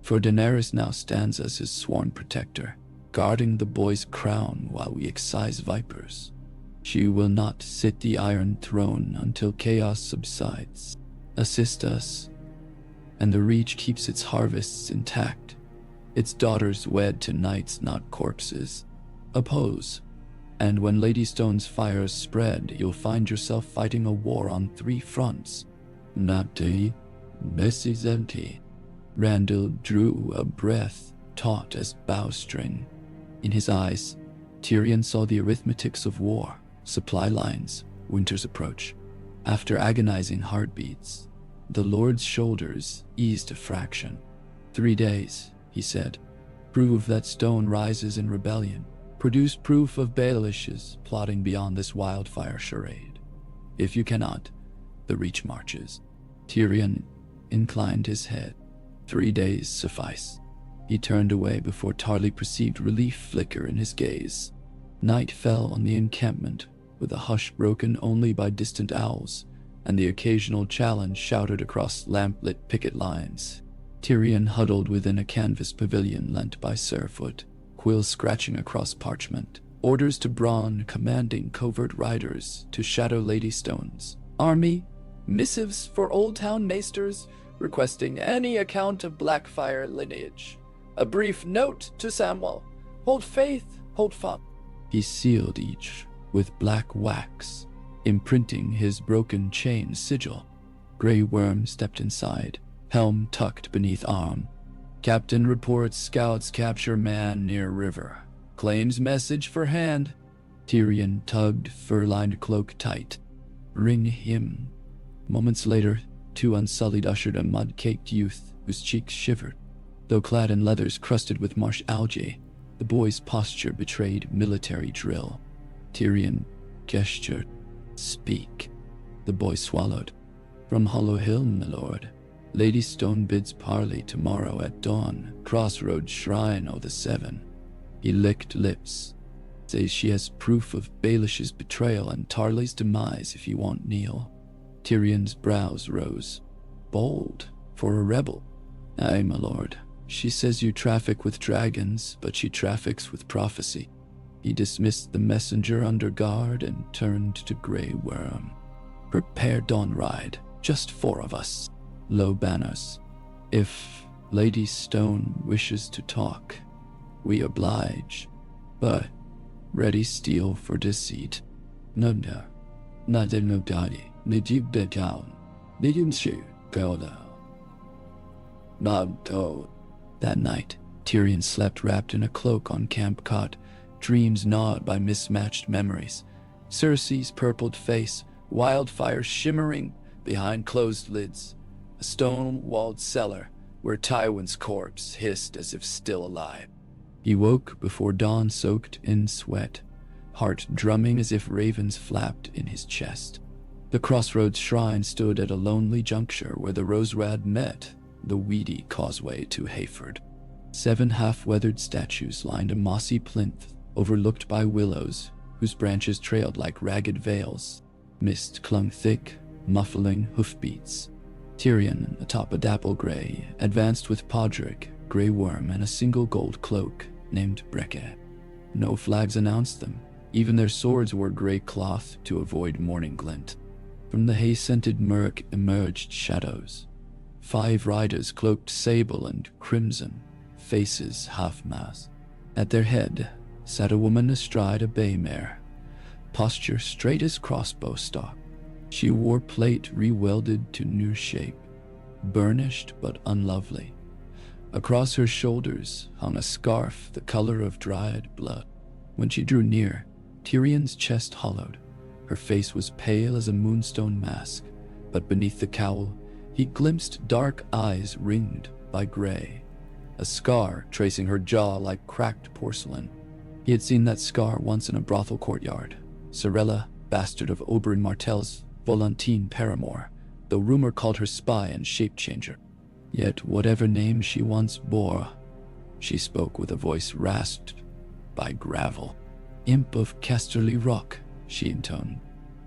For Daenerys now stands as his sworn protector, guarding the boy's crown while we excise vipers. She will not sit the Iron Throne until chaos subsides. Assist us, and the Reach keeps its harvests intact. Its daughters wed to knights, not corpses. Oppose, and when Lady Stone's fires spread, you'll find yourself fighting a war on 3 fronts. Nati, Mrs. Empty. Randall drew a breath, taut as bowstring. In his eyes, Tyrion saw the arithmetics of war, supply lines, winter's approach. After agonizing heartbeats, the Lord's shoulders eased a fraction. 3 days, he said. Prove that Stone rises in rebellion. Produce proof of Baelish's plotting beyond this wildfire charade. If you cannot, the Reach marches. Tyrion inclined his head. 3 days suffice. He turned away before Tarly perceived relief flicker in his gaze. Night fell on the encampment, with a hush broken only by distant owls, and the occasional challenge shouted across lamplit picket lines. Tyrion huddled within a canvas pavilion lent by Surfoot, quills scratching across parchment. Orders to Bronn commanding covert riders to shadow Lady Stone's army. Missives for Old Town maesters requesting any account of Blackfire lineage. A brief note to Samwell. Hold faith, hold fun. He sealed each with black wax, imprinting his broken chain sigil. Grey Worm stepped inside, helm tucked beneath arm. Captain reports scouts capture man near river. Claims message for hand. Tyrion tugged fur-lined cloak tight. Ring him. Moments later, 2 unsullied ushered a mud-caked youth whose cheeks shivered. Though clad in leathers crusted with marsh algae, the boy's posture betrayed military drill. Tyrion gestured. Speak. The boy swallowed. From Hollow Hill, my lord. Lady Stone bids parley tomorrow at dawn, Crossroads Shrine o' the Seven. He licked lips. Says she has proof of Baelish's betrayal and Tarly's demise if you won't kneel. Tyrion's brows rose. Bold for a rebel. Aye, my lord. She says you traffic with dragons, but she traffics with prophecy. He dismissed the messenger under guard and turned to Grey Worm. Prepare dawn ride, just 4 of us. Low banners. If Lady Stone wishes to talk, we oblige, but ready steel for deceit. Nunda, nadenodadi, nidib de down, nidinshu, goda. Nabto. That night, Tyrion slept wrapped in a cloak on camp cot, dreams gnawed by mismatched memories. Cersei's purpled face, wildfire shimmering behind closed lids. A stone-walled cellar where Tywin's corpse hissed as if still alive. He woke before dawn soaked in sweat, heart drumming as if ravens flapped in his chest. The Crossroads Shrine stood at a lonely juncture where the Roserad met the weedy causeway to Hayford. 7 half-weathered statues lined a mossy plinth overlooked by willows whose branches trailed like ragged veils. Mist clung thick, muffling hoofbeats. Tyrion, atop a dapple gray, advanced with Podrick, Grey Worm, and a single gold cloak named Brecke. No flags announced them. Even their swords wore gray cloth to avoid morning glint. From the hay-scented murk emerged shadows. 5 riders cloaked sable and crimson, faces half-masked. At their head sat a woman astride a bay mare, posture straight as crossbow stock. She wore plate rewelded to new shape, burnished but unlovely. Across her shoulders hung a scarf the color of dried blood. When she drew near, Tyrion's chest hollowed. Her face was pale as a moonstone mask, but beneath the cowl, he glimpsed dark eyes ringed by gray, a scar tracing her jaw like cracked porcelain. He had seen that scar once in a brothel courtyard. Sorella, bastard of Oberyn Martell's Volantine paramour, though rumor called her spy and shape-changer. Yet whatever name she once bore, she spoke with a voice rasped by gravel. "Imp of Casterly Rock," she intoned.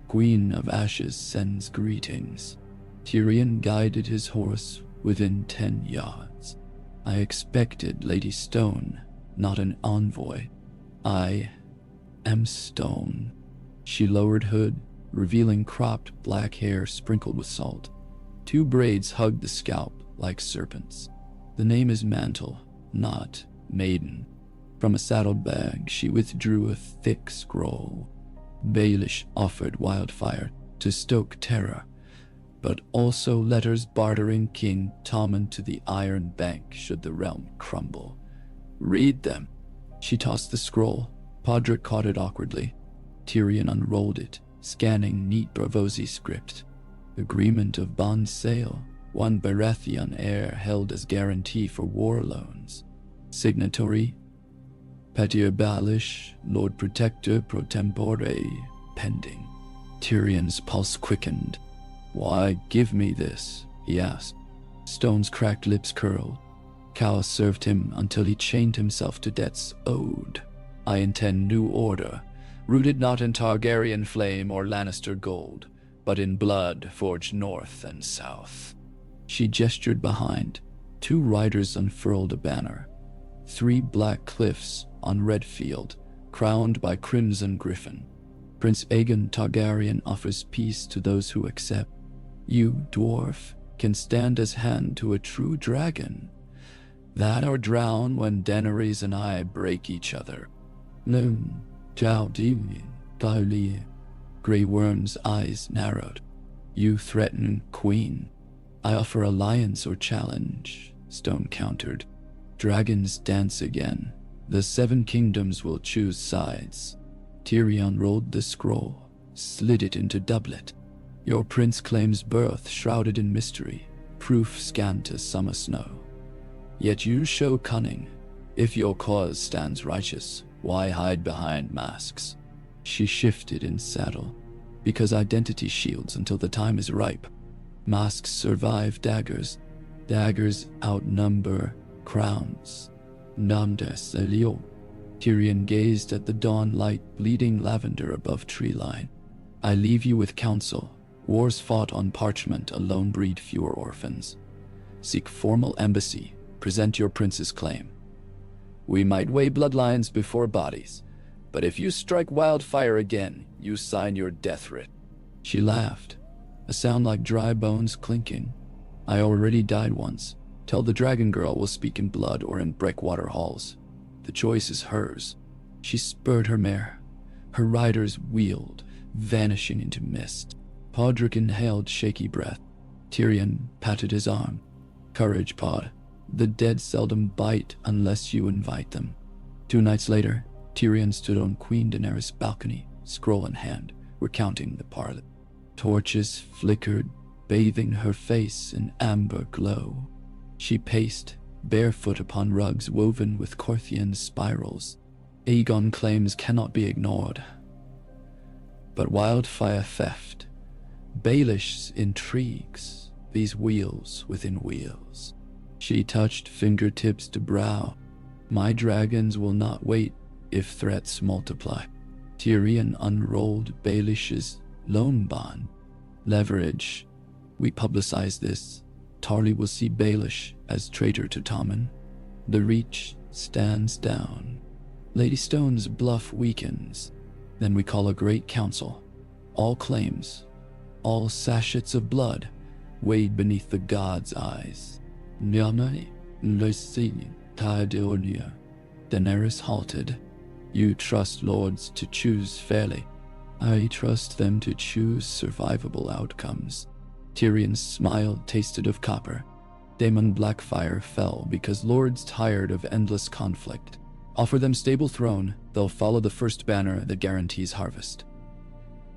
"Queen of Ashes sends greetings." Tyrion guided his horse within 10 yards. "I expected Lady Stone, not an envoy. I am Stone." She lowered hood, revealing cropped black hair sprinkled with salt. 2 braids hugged the scalp like serpents. "The name is Mantle, not Maiden." From a saddlebag, she withdrew a thick scroll. Baelish offered wildfire to stoke terror, but also letters bartering King Tommen to the Iron Bank should the realm crumble. "Read them." She tossed the scroll. Podrick caught it awkwardly. Tyrion unrolled it, scanning neat Braavosi script. Agreement of bond sale, 1 Baratheon heir held as guarantee for war loans. Signatory, Petyr Baelish, Lord Protector pro tempore, pending. Tyrion's pulse quickened. "Why give me this?" he asked. Stone's cracked lips curled. Chaos served him until he chained himself to debts owed. "I intend new order, rooted not in Targaryen flame or Lannister gold, but in blood forged north and south." She gestured behind. 2 riders unfurled a banner. 3 black cliffs on red field, crowned by crimson griffin. "Prince Aegon Targaryen offers peace to those who accept. You, dwarf, can stand as hand to a true dragon. That or drown when Daenerys and I break each other." "Noon, Jiao Di, Daoli." Grey Worm's eyes narrowed. "You threaten Queen. I offer alliance or challenge," Stone countered. "Dragons dance again. The 7 kingdoms will choose sides." Tyrion rolled the scroll, slid it into doublet. "Your prince claims birth shrouded in mystery, proof scant as summer snow. Yet you show cunning. If your cause stands righteous, why hide behind masks?" She shifted in saddle. "Because identity shields until the time is ripe. Masks survive daggers. Daggers outnumber crowns." "Namdes Elio." Tyrion gazed at the dawn light bleeding lavender above tree line. "I leave you with counsel. Wars fought on parchment alone breed fewer orphans. Seek formal embassy. Present your prince's claim. We might weigh bloodlines before bodies, but if you strike wildfire again, you sign your death writ." She laughed, a sound like dry bones clinking. "I already died once. Tell the dragon girl we'll speak in blood or in breakwater halls. The choice is hers." She spurred her mare. Her riders wheeled, vanishing into mist. Podrick inhaled shaky breath. Tyrion patted his arm. "Courage, Pod. The dead seldom bite unless you invite them." 2 nights later, Tyrion stood on Queen Daenerys' balcony, scroll in hand, recounting the parley. Torches flickered, bathing her face in amber glow. She paced, barefoot upon rugs woven with Corthian spirals. Aegon claims cannot be ignored. But wildfire theft, Baelish's intrigues, these wheels within wheels. She touched fingertips to brow. "My dragons will not wait if threats multiply." Tyrion unrolled Baelish's loan bond. "Leverage. We publicize this. Tarly will see Baelish as traitor to Tommen. The Reach stands down. Lady Stone's bluff weakens. Then we call a great council. All claims, all sachets of blood, weighed beneath the gods' eyes." "Nyamai, Lucy, Tydornia." Daenerys halted. "You trust lords to choose fairly. I trust them to choose survivable outcomes." Tyrion's smile tasted of copper. Daemon Blackfire fell because lords tired of endless conflict. Offer them stable throne, they'll follow the first banner that guarantees harvest.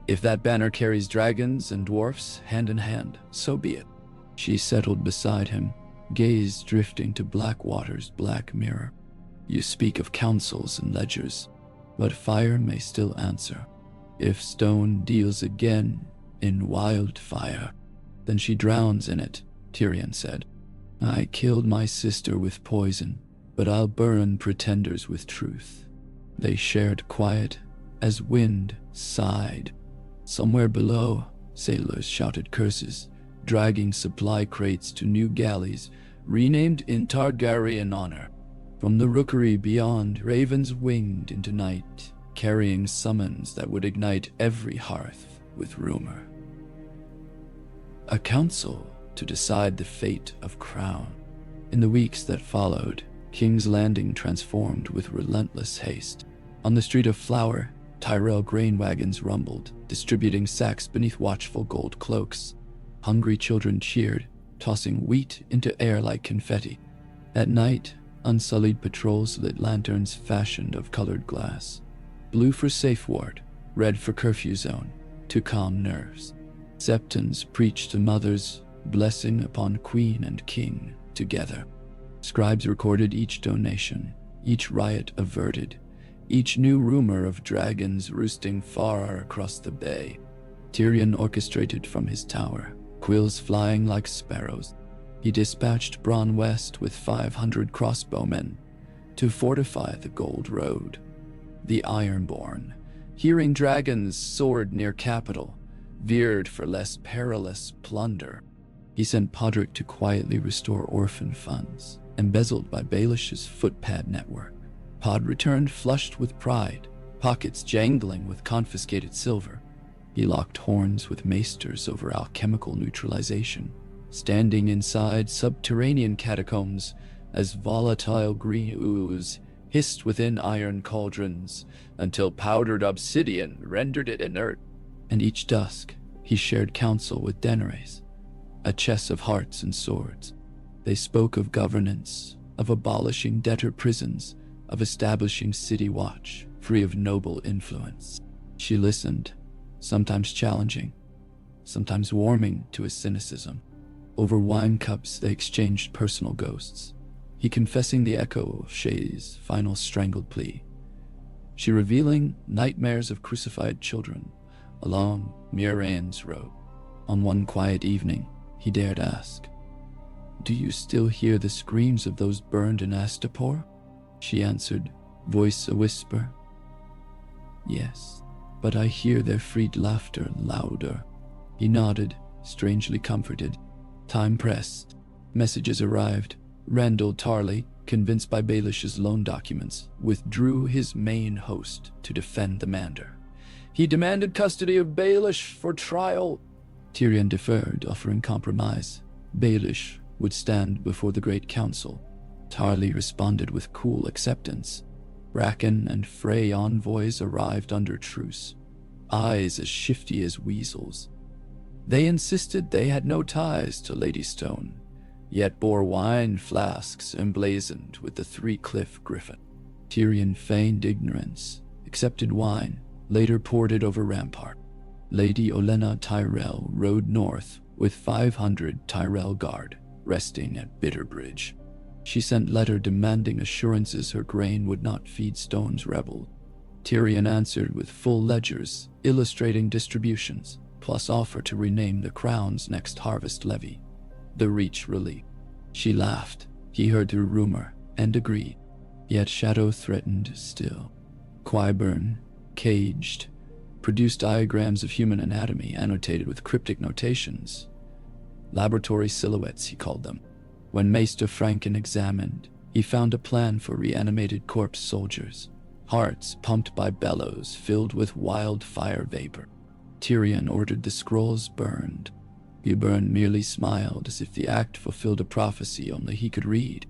If that banner carries dragons and dwarfs hand in hand, so be it. She settled beside him, gaze drifting to Blackwater's black mirror. You speak of councils and ledgers, but fire may still answer. If stone deals again in wildfire, then she drowns in it, Tyrion said. I killed my sister with poison, but I'll burn pretenders with truth. They shared quiet as wind sighed. Somewhere below, sailors shouted curses, dragging supply crates to new galleys, renamed in Targaryen honor. From the rookery beyond, ravens winged into night, carrying summons that would ignite every hearth with rumor. A council to decide the fate of Crown. In the weeks that followed, King's Landing transformed with relentless haste. On the street of Flower, Tyrell grain wagons rumbled, distributing sacks beneath watchful gold cloaks. Hungry children cheered, tossing wheat into air like confetti. At night, unsullied patrols lit lanterns fashioned of colored glass. Blue for safe ward, red for curfew zone, to calm nerves. Septons preached to mothers, blessing upon queen and king together. Scribes recorded each donation, each riot averted, each new rumor of dragons roosting far across the bay. Tyrion orchestrated from his tower, quills flying like sparrows. He dispatched Bronn West with 500 crossbowmen to fortify the Gold Road. The Ironborn, hearing dragons soared near capital, veered for less perilous plunder. He sent Podrick to quietly restore orphan funds, embezzled by Baelish's footpad network. Pod returned flushed with pride, pockets jangling with confiscated silver. He locked horns with maesters over alchemical neutralization, standing inside subterranean catacombs as volatile green ooze hissed within iron cauldrons until powdered obsidian rendered it inert. And each dusk, he shared counsel with Daenerys, a chess of hearts and swords. They spoke of governance, of abolishing debtor prisons, of establishing city watch, free of noble influence. She listened, sometimes challenging, sometimes warming to his cynicism. Over wine cups they exchanged personal ghosts, he confessing the echo of Shay's final strangled plea, she revealing nightmares of crucified children along Murane's road. On one quiet evening, he dared ask, "Do you still hear the screams of those burned in Astapor?" She answered, voice a whisper, "Yes, but I hear their freed laughter louder." He nodded, strangely comforted. Time pressed. Messages arrived. Randall Tarley, convinced by Baelish's loan documents, withdrew his main host to defend the Mander. He demanded custody of Baelish for trial. Tyrion deferred, offering compromise. Baelish would stand before the Great Council. Tarley responded with cool acceptance. Bracken and Frey envoys arrived under truce, eyes as shifty as weasels. They insisted they had no ties to Lady Stone, yet bore wine flasks emblazoned with the three-cliff griffin. Tyrion feigned ignorance, accepted wine, later poured it over rampart. Lady Olenna Tyrell rode north with 500 Tyrell guard, resting at Bitterbridge. She sent letter demanding assurances her grain would not feed Stone's rebel. Tyrion answered with full ledgers, illustrating distributions, plus offer to rename the crown's next harvest levy, the Reach Relief. She laughed. He heard through rumor and agreed. Yet shadow threatened still. Qyburn, caged, produced diagrams of human anatomy annotated with cryptic notations. Laboratory silhouettes, he called them. When Maester Franken examined, he found a plan for reanimated corpse soldiers, hearts pumped by bellows filled with wildfire vapor. Tyrion ordered the scrolls burned. Qyburn merely smiled as if the act fulfilled a prophecy only he could read.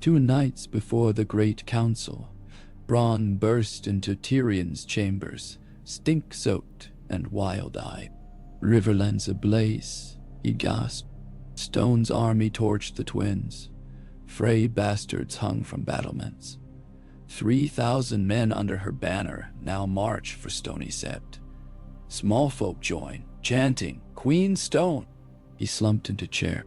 2 nights before the Great Council, Bronn burst into Tyrion's chambers, stink-soaked and wild-eyed. "Riverlands ablaze," he gasped. Stone's army torched the twins. Frey bastards hung from battlements. 3,000 men under her banner now march for Stony Sept. Small folk join, chanting, "Queen Stone!" He slumped into chair.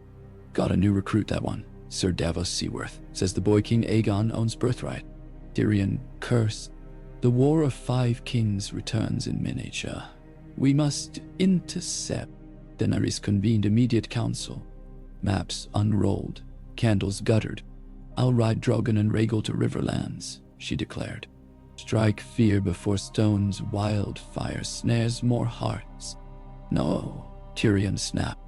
"Got a new recruit, that one. Sir Davos Seaworth. Says the boy King Aegon owns birthright." Tyrion cursed. "The War of Five Kings returns in miniature. We must intercept." Daenerys convened immediate council. Maps unrolled, candles guttered. "I'll ride Drogon and Rhaegal to Riverlands," she declared. "Strike fear before Stone's wildfire snares more hearts." "No," Tyrion snapped.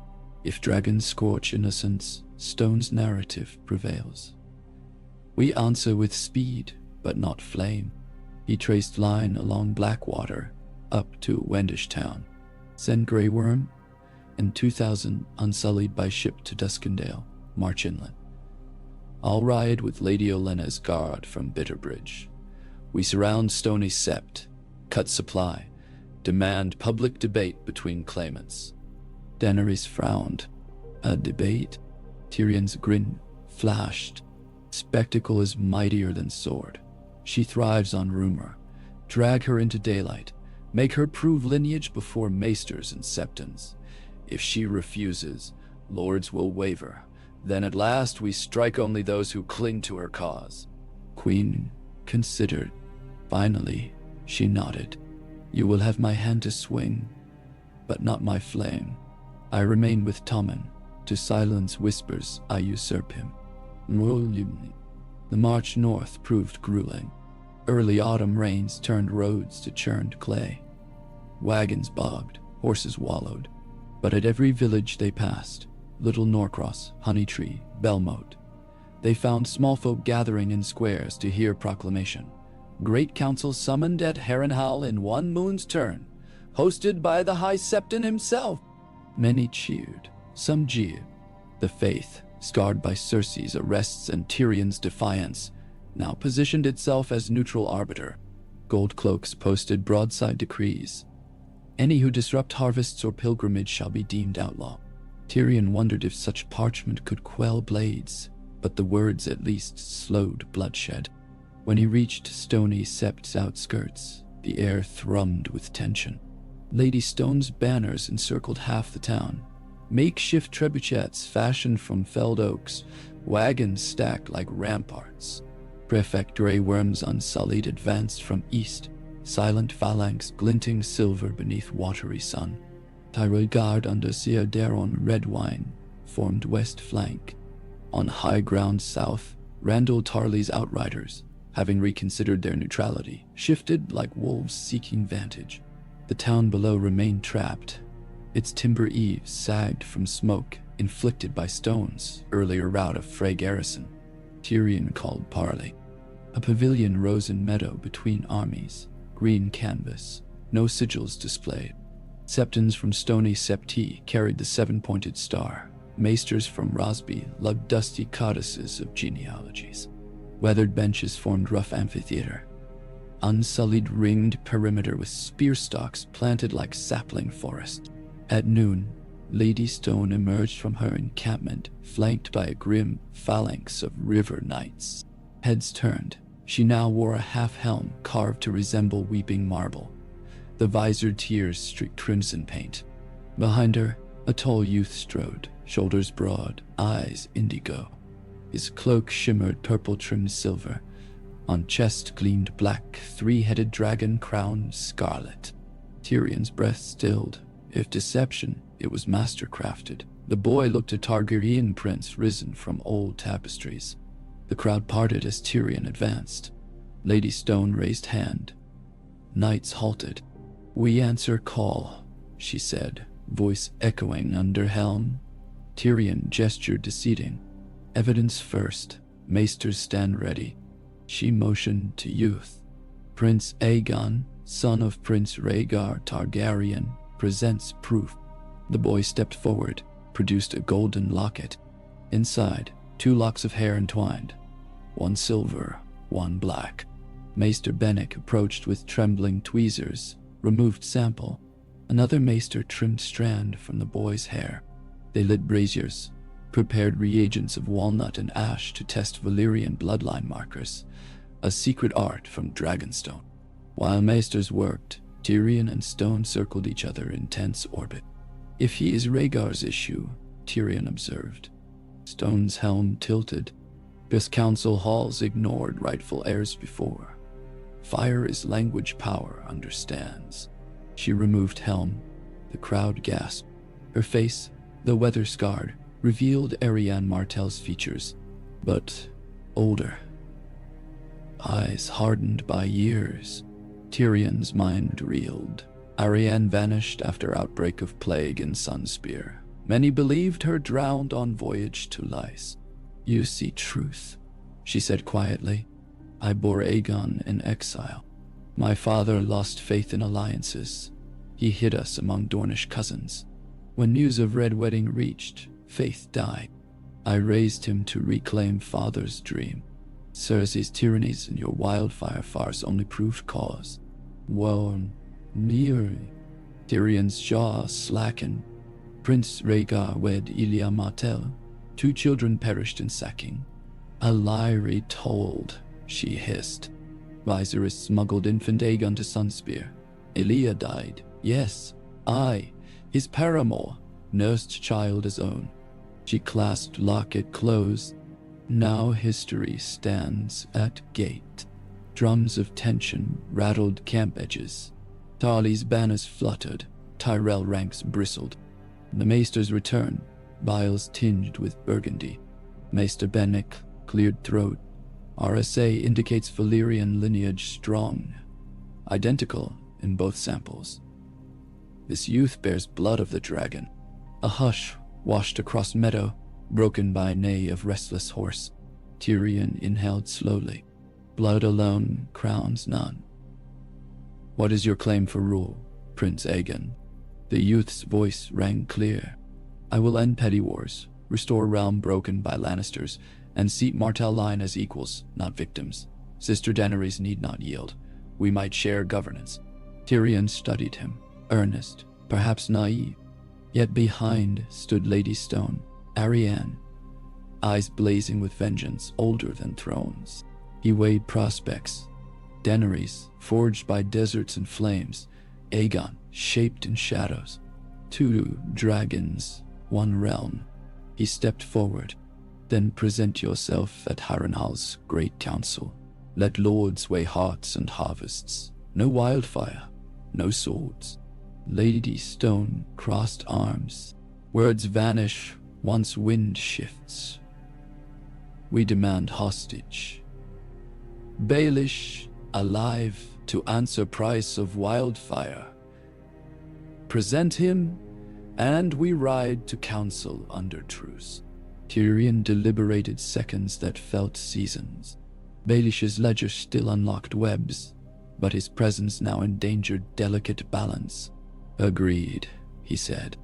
"If dragons scorch innocence, Stone's narrative prevails. We answer with speed, but not flame." He traced line along Blackwater, up to Wendish town. "Send Grey Worm, and 2,000 unsullied by ship to Duskendale, march inland. I'll ride with Lady Olenna's guard from Bitterbridge. We surround Stony Sept, cut supply, demand public debate between claimants." Daenerys frowned. "A debate?" Tyrion's grin flashed. "Spectacle is mightier than sword. She thrives on rumor. Drag her into daylight. Make her prove lineage before maesters and septons. If she refuses, lords will waver. Then at last we strike only those who cling to her cause." Queen considered. Finally, she nodded. "You will have my hand to swing, but not my flame. I remain with Tommen. To silence whispers, I usurp him." The march north proved grueling. Early autumn rains turned roads to churned clay. Wagons bogged, horses wallowed. But at every village they passed, Little Norcross, Honeytree, Belmote, they found small folk gathering in squares to hear proclamation. Great council summoned at Harrenhal in one moon's turn, hosted by the High Septon himself. Many cheered, some jeered. The faith, scarred by Cersei's arrests and Tyrion's defiance, now positioned itself as neutral arbiter. Gold cloaks posted broadside decrees. "Any who disrupt harvests or pilgrimage shall be deemed outlaw." Tyrion wondered if such parchment could quell blades, but the words at least slowed bloodshed. When he reached Stony Sept's outskirts, the air thrummed with tension. Lady Stone's banners encircled half the town. Makeshift trebuchets fashioned from felled oaks, wagons stacked like ramparts. Prefect Grey Worm's unsullied advanced from east, silent phalanx glinting silver beneath watery sun. Tyrioin Guard under Sir Daron Redwine formed west flank. On high ground south, Randall Tarley's outriders, having reconsidered their neutrality, shifted like wolves seeking vantage. The town below remained trapped. Its timber eaves sagged from smoke inflicted by Stone's earlier rout of Frey garrison. Tyrion called parley. A pavilion rose in meadow between armies, green canvas, no sigils displayed. Septons from Stony Septi carried the seven-pointed star. Maesters from Rosby lugged dusty codices of genealogies. Weathered benches formed rough amphitheater. Unsullied ringed perimeter with spear stalks planted like sapling forest. At noon, Lady Stone emerged from her encampment, flanked by a grim phalanx of river knights. Heads turned, she now wore a half-helm carved to resemble weeping marble. The visored tears streaked crimson paint. Behind her, a tall youth strode, shoulders broad, eyes indigo. His cloak shimmered purple-trimmed silver. On chest gleamed black, three-headed dragon crowned scarlet. Tyrion's breath stilled. If deception, it was master-crafted. The boy looked a Targaryen prince risen from old tapestries. The crowd parted as Tyrion advanced. Lady Stone raised hand. Knights halted. "We answer call," she said, voice echoing under helm. Tyrion gestured to seating. "Evidence first. Maesters stand ready." She motioned to youth. "Prince Aegon, son of Prince Rhaegar Targaryen, presents proof." The boy stepped forward, produced a golden locket. Inside, 2 locks of hair entwined, one silver, one black. Maester Bennick approached with trembling tweezers, removed sample. Another maester trimmed strand from the boy's hair. They lit braziers. prepared reagents of walnut and ash to test Valyrian bloodline markers, a secret art from Dragonstone. While Maesters worked, Tyrion and Stone circled each other in tense orbit. "If he is Rhaegar's issue," Tyrion observed. Stone's helm tilted. "This council halls ignored rightful heirs before. Fire is language power understands." She removed helm. The crowd gasped. Her face, though weather-scarred, revealed Arianne Martell's features, but older. Eyes hardened by years. Tyrion's mind reeled. Arianne vanished after outbreak of plague in Sunspear. Many believed her drowned on voyage to Lys. "You see truth," she said quietly. "I bore Aegon in exile. My father lost faith in alliances. He hid us among Dornish cousins. When news of Red Wedding reached, faith died. I raised him to reclaim father's dream. Cersei's tyrannies and your wildfire farce only proved cause." "Woe, Miri." Tyrion's jaw slackened. "Prince Rhaegar wed Elia Martell. 2 children perished in sacking." "Alyri told," she hissed. "Viserys smuggled infant Aegon to Sunspear. Elia died. Yes, I, his paramour, nursed child as own." She clasped locket close. Now history stands at gate. Drums of tension rattled camp edges. Tarly's banners fluttered. Tyrell ranks bristled. The Maesters returned, vials tinged with burgundy. Maester Bennick, cleared throat. "RSA indicates Valyrian lineage strong. Identical in both samples. This youth bears blood of the dragon." A hush washed across meadow, broken by a neigh of restless horse. Tyrion inhaled slowly. "Blood alone crowns none." "What is your claim for rule, Prince Aegon?" The youth's voice rang clear. "I will end petty wars, restore realm broken by Lannisters, and seat Martell line as equals, not victims. Sister Daenerys need not yield. We might share governance." Tyrion studied him, earnest, perhaps naive. Yet behind stood Lady Stone, Arianne, eyes blazing with vengeance, older than thrones. He weighed prospects. Daenerys, forged by deserts and flames. Aegon, shaped in shadows. 2 dragons, 1 realm. He stepped forward. "Then present yourself at Harrenhal's great council. Let lords weigh hearts and harvests. No wildfire, no swords." Lady Stone crossed arms. "Words vanish once wind shifts. We demand hostage. Baelish, alive to answer price of wildfire. Present him, and we ride to council under truce." Tyrion deliberated seconds that felt seasons. Baelish's ledger still unlocked webs, but his presence now endangered delicate balance. "Agreed," he said.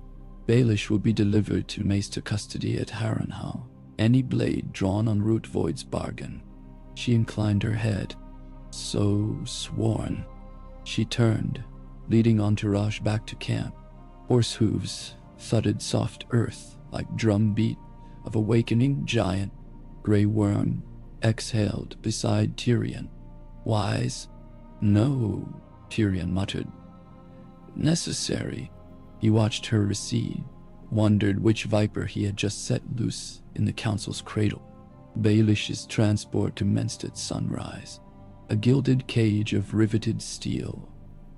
"Baelish will be delivered to Maester custody at Harrenhal. Any blade drawn on Root Void's bargain." She inclined her head. "So sworn." She turned, leading Entourage back to camp. Horse hooves thudded soft earth like drumbeat of awakening giant. Grey Worm exhaled beside Tyrion. "Wise?" "No," Tyrion muttered. "Necessary." He watched her recede, wondered which viper he had just set loose in the council's cradle. Baelish's transport commenced at sunrise. A gilded cage of riveted steel,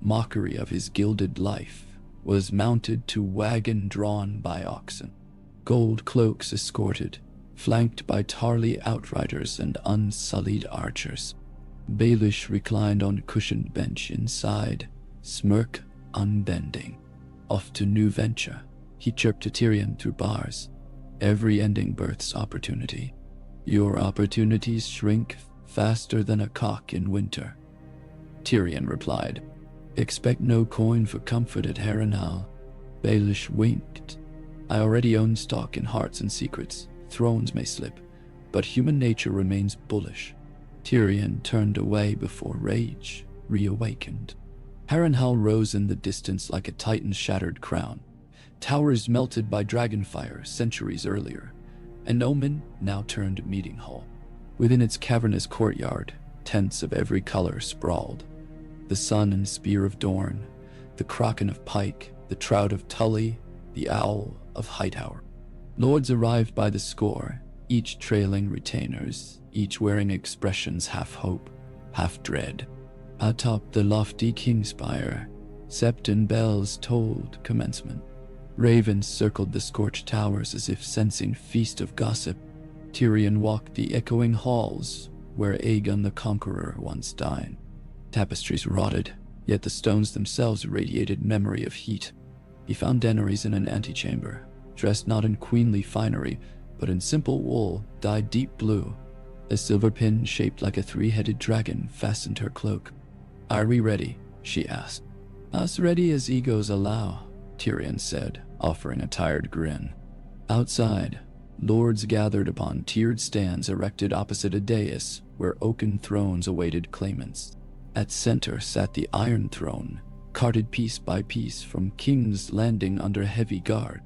mockery of his gilded life, was mounted to wagon drawn by oxen. Gold cloaks escorted, flanked by Tarly outriders and unsullied archers. Baelish reclined on a cushioned bench inside, smirk unbending. "Off to new venture," he chirped to Tyrion through bars. "Every ending births opportunity. Your opportunities shrink faster than a cock in winter." Tyrion replied, "Expect no coin for comfort at Harrenhal." Baelish winked. "I already own stock in hearts and secrets. Thrones may slip, but human nature remains bullish." Tyrion turned away before rage reawakened. Harrenhal rose in the distance like a titan's shattered crown. Towers melted by dragonfire centuries earlier. An omen now turned meeting hall. Within its cavernous courtyard, tents of every color sprawled. The sun and spear of Dorne, the kraken of Pike, the trout of Tully, the owl of Hightower. Lords arrived by the score, each trailing retainers, each wearing expressions half hope, half dread. Atop the lofty kingspire, septon bells tolled commencement. Ravens circled the scorched towers as if sensing feast of gossip. Tyrion walked the echoing halls where Aegon the Conqueror once dined. Tapestries rotted, yet the stones themselves radiated memory of heat. He found Daenerys in an antechamber, dressed not in queenly finery, but in simple wool dyed deep blue. A silver pin shaped like a three-headed dragon fastened her cloak. "Are we ready?" she asked. "As ready as egos allow," Tyrion said, offering a tired grin. Outside, lords gathered upon tiered stands erected opposite a dais where oaken thrones awaited claimants. At center sat the Iron Throne, carted piece by piece from King's Landing under heavy guard.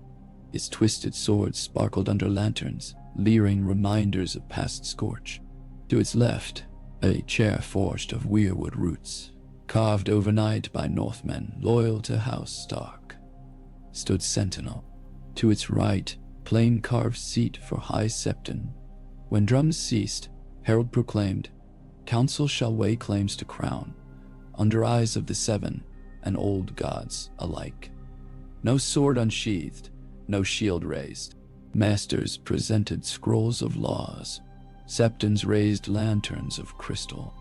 Its twisted swords sparkled under lanterns, leering reminders of past scorch. To its left, a chair forged of weirwood roots, carved overnight by Northmen loyal to House Stark, stood sentinel. To its right, plain carved seat for High Septon. When drums ceased, herald proclaimed, "Council shall weigh claims to crown, under eyes of the seven and old gods alike." No sword unsheathed, no shield raised. Masters presented scrolls of laws. Septons raised lanterns of crystal.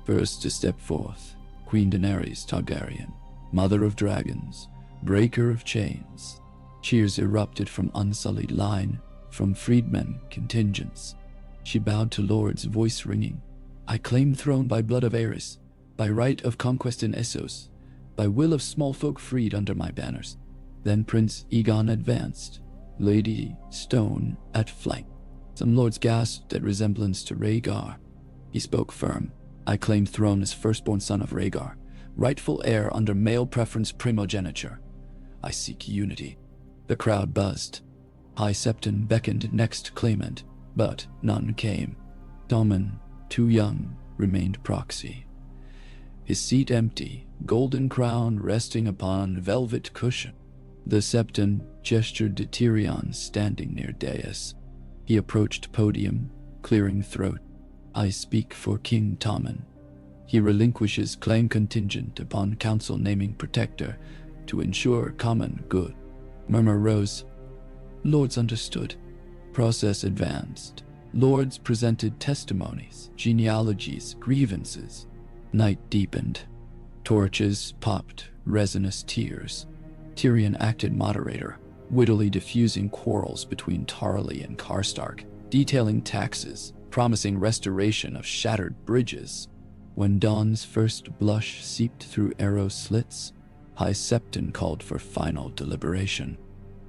First to step forth, Queen Daenerys Targaryen, mother of dragons, breaker of chains. Cheers erupted from unsullied line, from freedmen contingents. She bowed to lords, voice ringing, "I claim throne by blood of Aerys, by right of conquest in Essos, by will of small folk freed under my banners." Then Prince Aegon advanced, Lady Stone at flank. Some lords gasped at resemblance to Rhaegar. He spoke firm, "I claim throne as firstborn son of Rhaegar, rightful heir under male preference primogeniture. I seek unity." The crowd buzzed. High Septon beckoned next claimant, but none came. Tommen, too young, remained proxy. His seat empty, golden crown resting upon velvet cushion. The Septon gestured to Tyrion standing near dais. He approached podium, clearing throat. "I speak for King Tommen. He relinquishes claim contingent upon council naming protector to ensure common good." Murmur rose. Lords understood. Process advanced. Lords presented testimonies, genealogies, grievances. Night deepened. Torches popped, resinous tears. Tyrion acted moderator, wittily diffusing quarrels between Tarly and Karstark, detailing taxes, promising restoration of shattered bridges. When dawn's first blush seeped through arrow slits, High Septon called for final deliberation.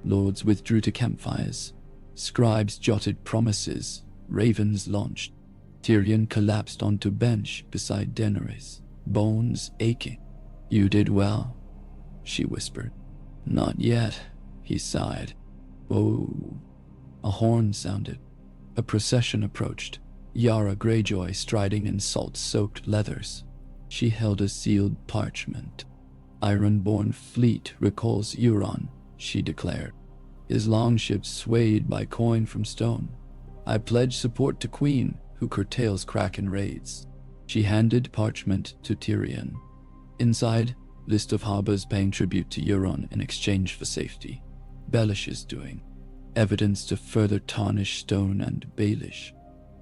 Lords withdrew to campfires. Scribes jotted promises. Ravens launched. Tyrion collapsed onto bench beside Daenerys, bones aching. "You did well," she whispered. "Not yet," he sighed. "Oh." A horn sounded. A procession approached. Yara Greyjoy striding in salt-soaked leathers. She held a sealed parchment. "Iron-born fleet recalls Euron," she declared. His longship swayed by coin from stone. "I pledge support to Queen, who curtails Kraken raids." She handed parchment to Tyrion. Inside, list of harbours paying tribute to Euron in exchange for safety. Belish's doing. Evidence to further tarnish Stone and Baelish.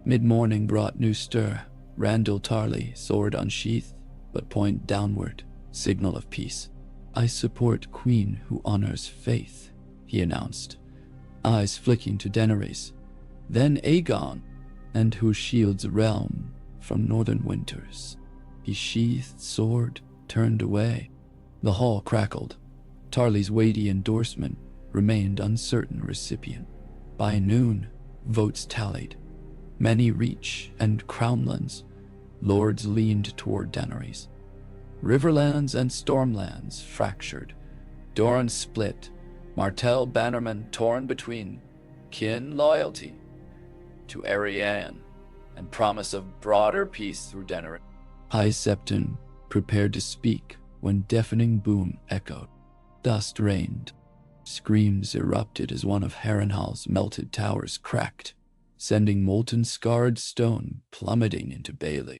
Mid-morning brought new stir. Randall Tarly, sword unsheathed, but point downward, signal of peace. "I support Queen who honors faith," he announced, eyes flicking to Daenerys. "Then Aegon, and who shields realm from northern winters." He sheathed sword, turned away. The hall crackled. Tarly's weighty endorsement remained uncertain recipient. By noon, votes tallied. Many reach and crownlands. Lords leaned toward Daenerys. Riverlands and stormlands fractured. Doran split. Martell bannermen torn between. Kin loyalty to TYRION, and promise of broader peace through Daenerys. High Septon prepared to speak when deafening boom echoed. Dust rained. Screams erupted as one of Harrenhal's melted towers cracked, sending molten scarred stone plummeting into Bailey.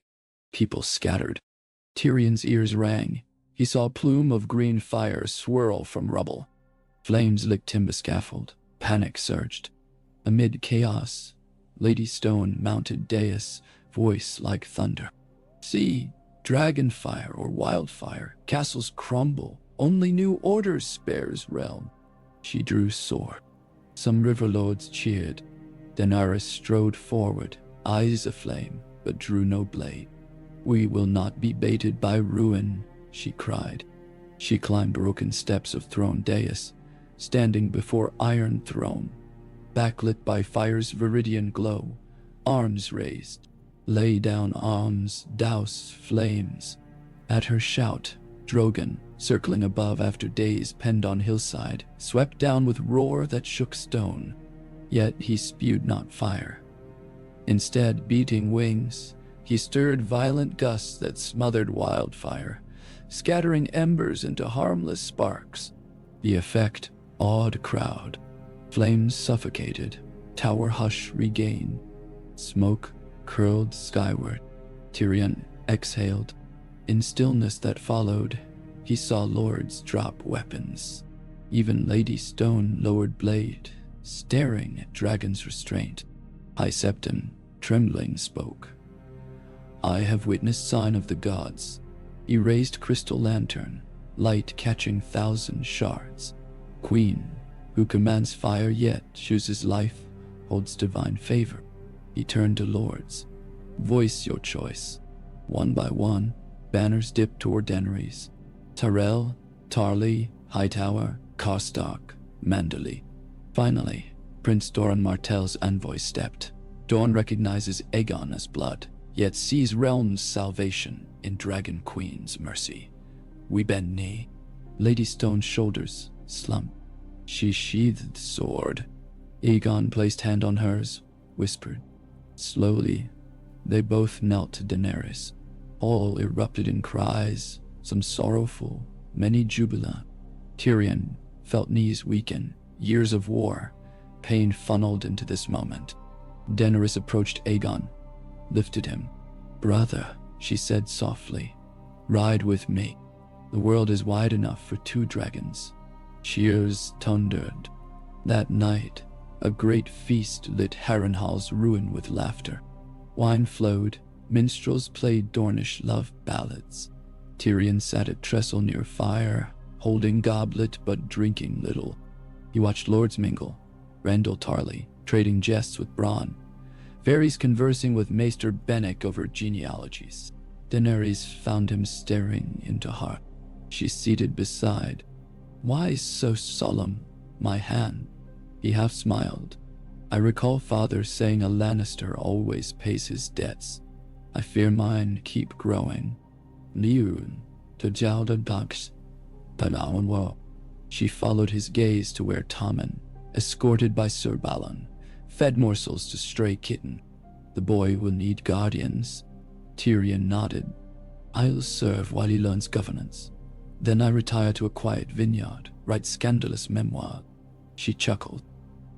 People scattered. Tyrion's ears rang. He saw a plume of green fire swirl from rubble. Flames licked timber scaffold. Panic surged. Amid chaos, Lady Stone mounted dais, voice like thunder. See, dragonfire or wildfire, castles crumble. Only new order spares realm. She drew sword. Some river lords cheered. Daenerys strode forward, eyes aflame, but drew no blade. We will not be baited by ruin, she cried. She climbed broken steps of throne dais, standing before iron throne, backlit by fire's viridian glow, arms raised. Lay down arms, douse flames. At her shout, Drogon, circling above after days penned on hillside, swept down with roar that shook stone. Yet he spewed not fire. Instead, beating wings, he stirred violent gusts that smothered wildfire, scattering embers into harmless sparks. The effect awed crowd. Flames suffocated, tower hush regained. Smoke curled skyward. Tyrion exhaled. In stillness that followed, he saw lords drop weapons. Even Lady Stone lowered blade, staring at Dragon's restraint. High Septon, trembling, spoke. I have witnessed sign of the gods. He raised crystal lantern, light catching thousand shards. Queen, who commands fire yet chooses life, holds divine favor. He turned to lords. Voice your choice. One by one, banners dipped toward Daenerys. Tyrell, Tarly, Hightower, Karstark, Manderley. Finally, Prince Doran Martell's envoy stepped. Dorne recognizes Aegon as blood, yet sees realm's salvation in Dragon Queen's mercy. We bend knee. Lady Stone's shoulders slumped. She sheathed sword. Aegon placed hand on hers, whispered. Slowly, they both knelt to Daenerys. All erupted in cries, some sorrowful, many jubilant. Tyrion felt knees weaken, years of war, pain funneled into this moment. Daenerys approached Aegon, lifted him. Brother, she said softly, ride with me. The world is wide enough for two dragons. Cheers thundered. That night, a great feast lit Harrenhal's ruin with laughter. Wine flowed, minstrels played Dornish love ballads. Tyrion sat at trestle near fire, holding goblet but drinking little. He watched lords mingle, Randall Tarly trading jests with Bronn, Varys conversing with Maester Bennick over genealogies. Daenerys found him staring into heart. She seated beside. Why so solemn, my hand? He half smiled. I recall father saying a Lannister always pays his debts. I fear mine keep growing. Liun, to Jalda Dax, Panawan Wo. She followed his gaze to where Tommen, escorted by Sir Balon, fed morsels to stray kitten. The boy will need guardians. Tyrion nodded. I'll serve while he learns governance. Then I retire to a quiet vineyard, write scandalous memoir. She chuckled.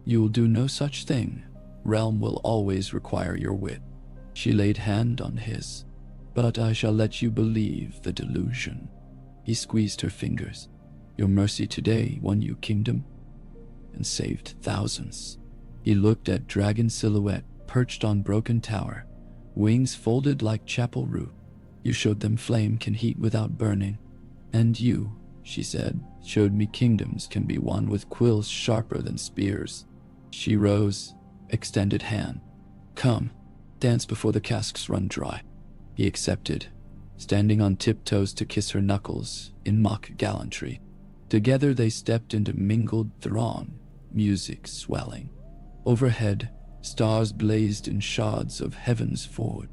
You'll do no such thing. Realm will always require your wit. She laid hand on his. But I shall let you believe the delusion. He squeezed her fingers. Your mercy today won you kingdom and saved thousands. He looked at dragon silhouette perched on broken tower, wings folded like chapel roof. You showed them flame can heat without burning. And you, she said, showed me kingdoms can be won with quills sharper than spears. She rose, extended hand. Come, dance before the casks run dry. He accepted, standing on tiptoes to kiss her knuckles in mock gallantry. Together they stepped into mingled throng, music swelling. Overhead, stars blazed in shards of heaven's forward.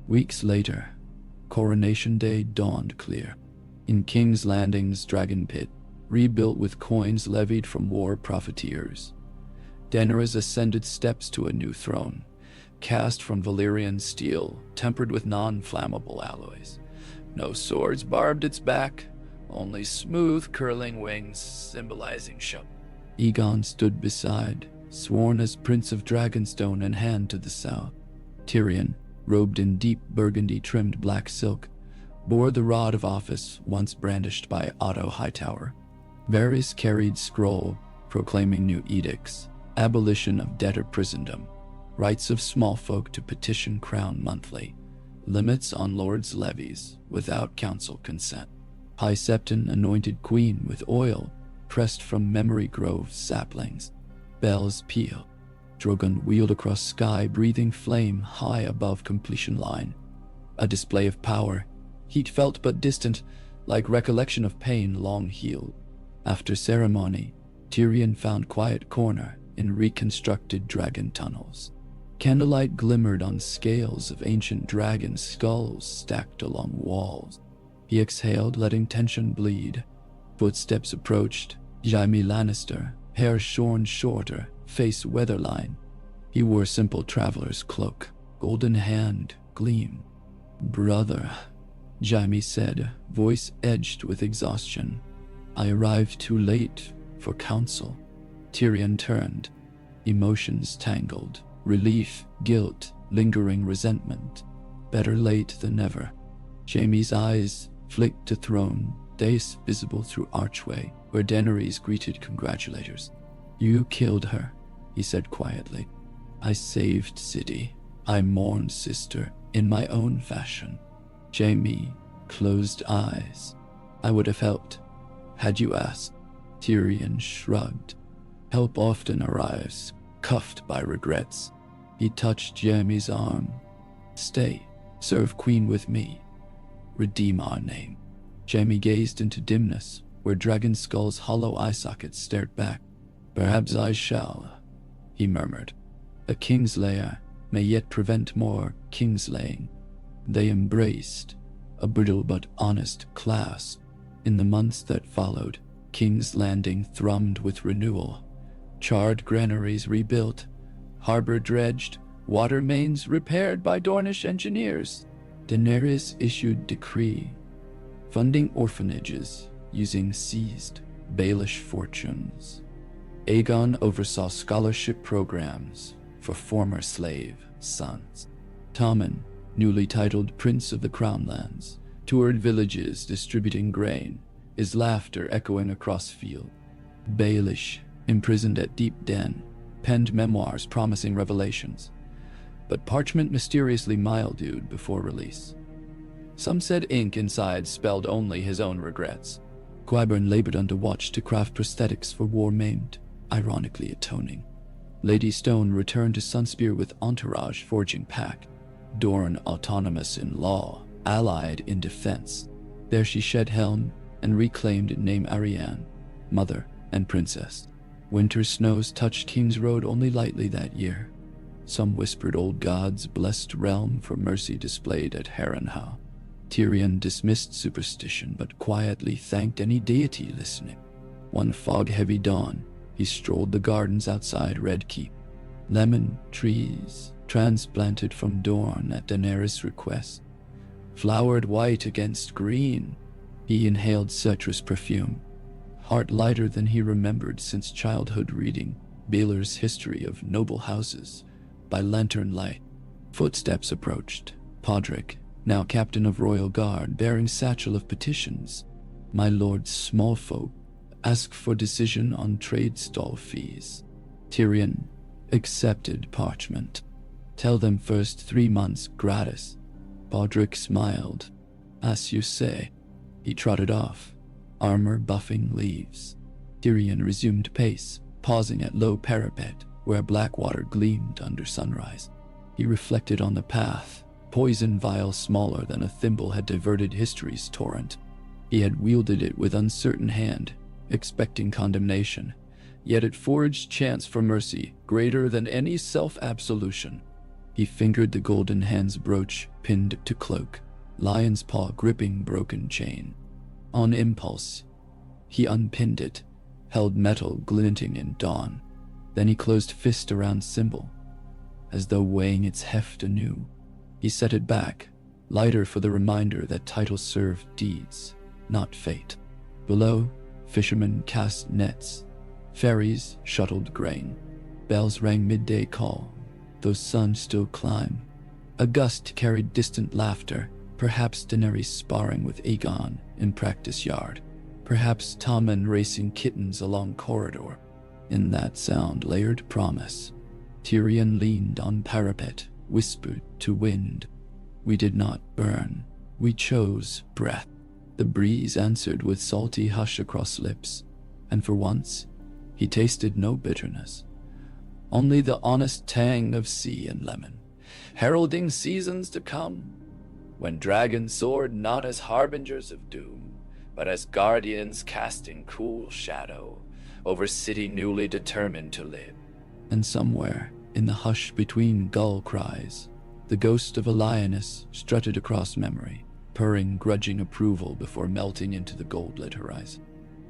Weeks later, Coronation Day dawned clear. In King's Landing's dragon pit, rebuilt with coins levied from war profiteers, Daenerys ascended steps to a new throne, cast from Valyrian steel, tempered with non-flammable alloys. No swords barbed its back, only smooth, curling wings symbolizing show. Aegon stood beside, sworn as Prince of Dragonstone and hand to the south. Tyrion, robed in deep burgundy-trimmed black silk, bore the rod of office once brandished by Otto Hightower. Varys carried scroll proclaiming new edicts, abolition of debtor prisondom, rights of small folk to petition crown monthly, limits on lords' levies without council consent. High Septon anointed queen with oil pressed from Memory Grove saplings. Bells peal. Drogon wheeled across sky, breathing flame high above completion line. A display of power, heat felt but distant, like recollection of pain long healed. After ceremony, Tyrion found quiet corner in reconstructed dragon tunnels. Candlelight glimmered on scales of ancient dragon skulls stacked along walls. He exhaled, letting tension bleed. Footsteps approached. Jaime Lannister, hair shorn shorter, face weatherline. He wore simple traveler's cloak. Golden hand gleamed. "Brother," Jaime said, voice edged with exhaustion. "I arrived too late for counsel." Tyrion turned. Emotions tangled. Relief, guilt, lingering resentment. Better late than never. Jaime's eyes flicked to throne, dais visible through archway, where Daenerys greeted congratulators. "You killed her," he said quietly. "I saved city. I mourned sister in my own fashion." Jaime closed eyes. "I would have helped, had you asked." Tyrion shrugged. "Help often arrives, cuffed by regrets." He touched Jaime's arm. "Stay, serve queen with me. Redeem our name." Jaime gazed into dimness, where Dragon Skull's hollow eye sockets stared back. "Perhaps I shall," he murmured. "A kingslayer may yet prevent more kingslaying." They embraced, a brittle but honest clasp. In the months that followed, King's Landing thrummed with renewal. Charred granaries rebuilt, harbor dredged, water mains repaired by Dornish engineers. Daenerys issued decree, funding orphanages using seized Baelish fortunes. Aegon oversaw scholarship programs for former slave sons. Tommen, newly titled Prince of the Crownlands, toured villages distributing grain, his laughter echoing across field. Baelish, imprisoned at Deep Den, penned memoirs promising revelations, but parchment mysteriously mildewed before release. Some said ink inside spelled only his own regrets. Qyburn labored under watch to craft prosthetics for war-maimed, ironically atoning. Lady Stone returned to Sunspear with entourage forging pact. Dorne autonomous in law, allied in defense. There she shed helm and reclaimed name Arianne, mother and princess. Winter snows touched King's Road only lightly that year. Some whispered old gods blessed realm for mercy displayed at Harrenhal. Tyrion dismissed superstition but quietly thanked any deity listening. One fog-heavy dawn, he strolled the gardens outside Red Keep. Lemon trees, transplanted from Dorne at Daenerys' request, flowered white against green. He inhaled citrus perfume, heart lighter than he remembered since childhood reading Baelor's History of Noble Houses by lantern light. Footsteps approached. Podrick, now captain of Royal Guard, bearing satchel of petitions. "My lord's small folk ask for decision on trade stall fees." Tyrion accepted parchment. "Tell them first 3 months gratis." Podrick smiled. "As you say." He trotted off, armor buffing leaves. Tyrion resumed pace, pausing at low parapet where black water gleamed under sunrise. He reflected on the path. Poison vial smaller than a thimble had diverted history's torrent. He had wielded it with uncertain hand, expecting condemnation, yet it forged chance for mercy greater than any self-absolution. He fingered the golden hand's brooch pinned to cloak, lion's paw gripping broken chain. On impulse, he unpinned it, held metal glinting in dawn. Then he closed fist around symbol. as though weighing its heft anew. He set it back, lighter for the reminder that titles serve deeds, not fate. Below, fishermen cast nets, ferries shuttled grain, bells rang midday call, though sun still climbed. A gust carried distant laughter, perhaps Daenerys sparring with Aegon in practice yard, perhaps Tommen racing kittens along corridor. In that sound layered promise. Tyrion leaned on parapet, whispered to wind, "We did not burn, we chose breath." The breeze answered with salty hush across lips, and for once, he tasted no bitterness, only the honest tang of sea and lemon, heralding seasons to come, when dragons soared not as harbingers of doom, but as guardians casting cool shadow over city newly determined to live. And somewhere, in the hush between gull cries, the ghost of a lioness strutted across memory, purring grudging approval before melting into the gold-lit horizon.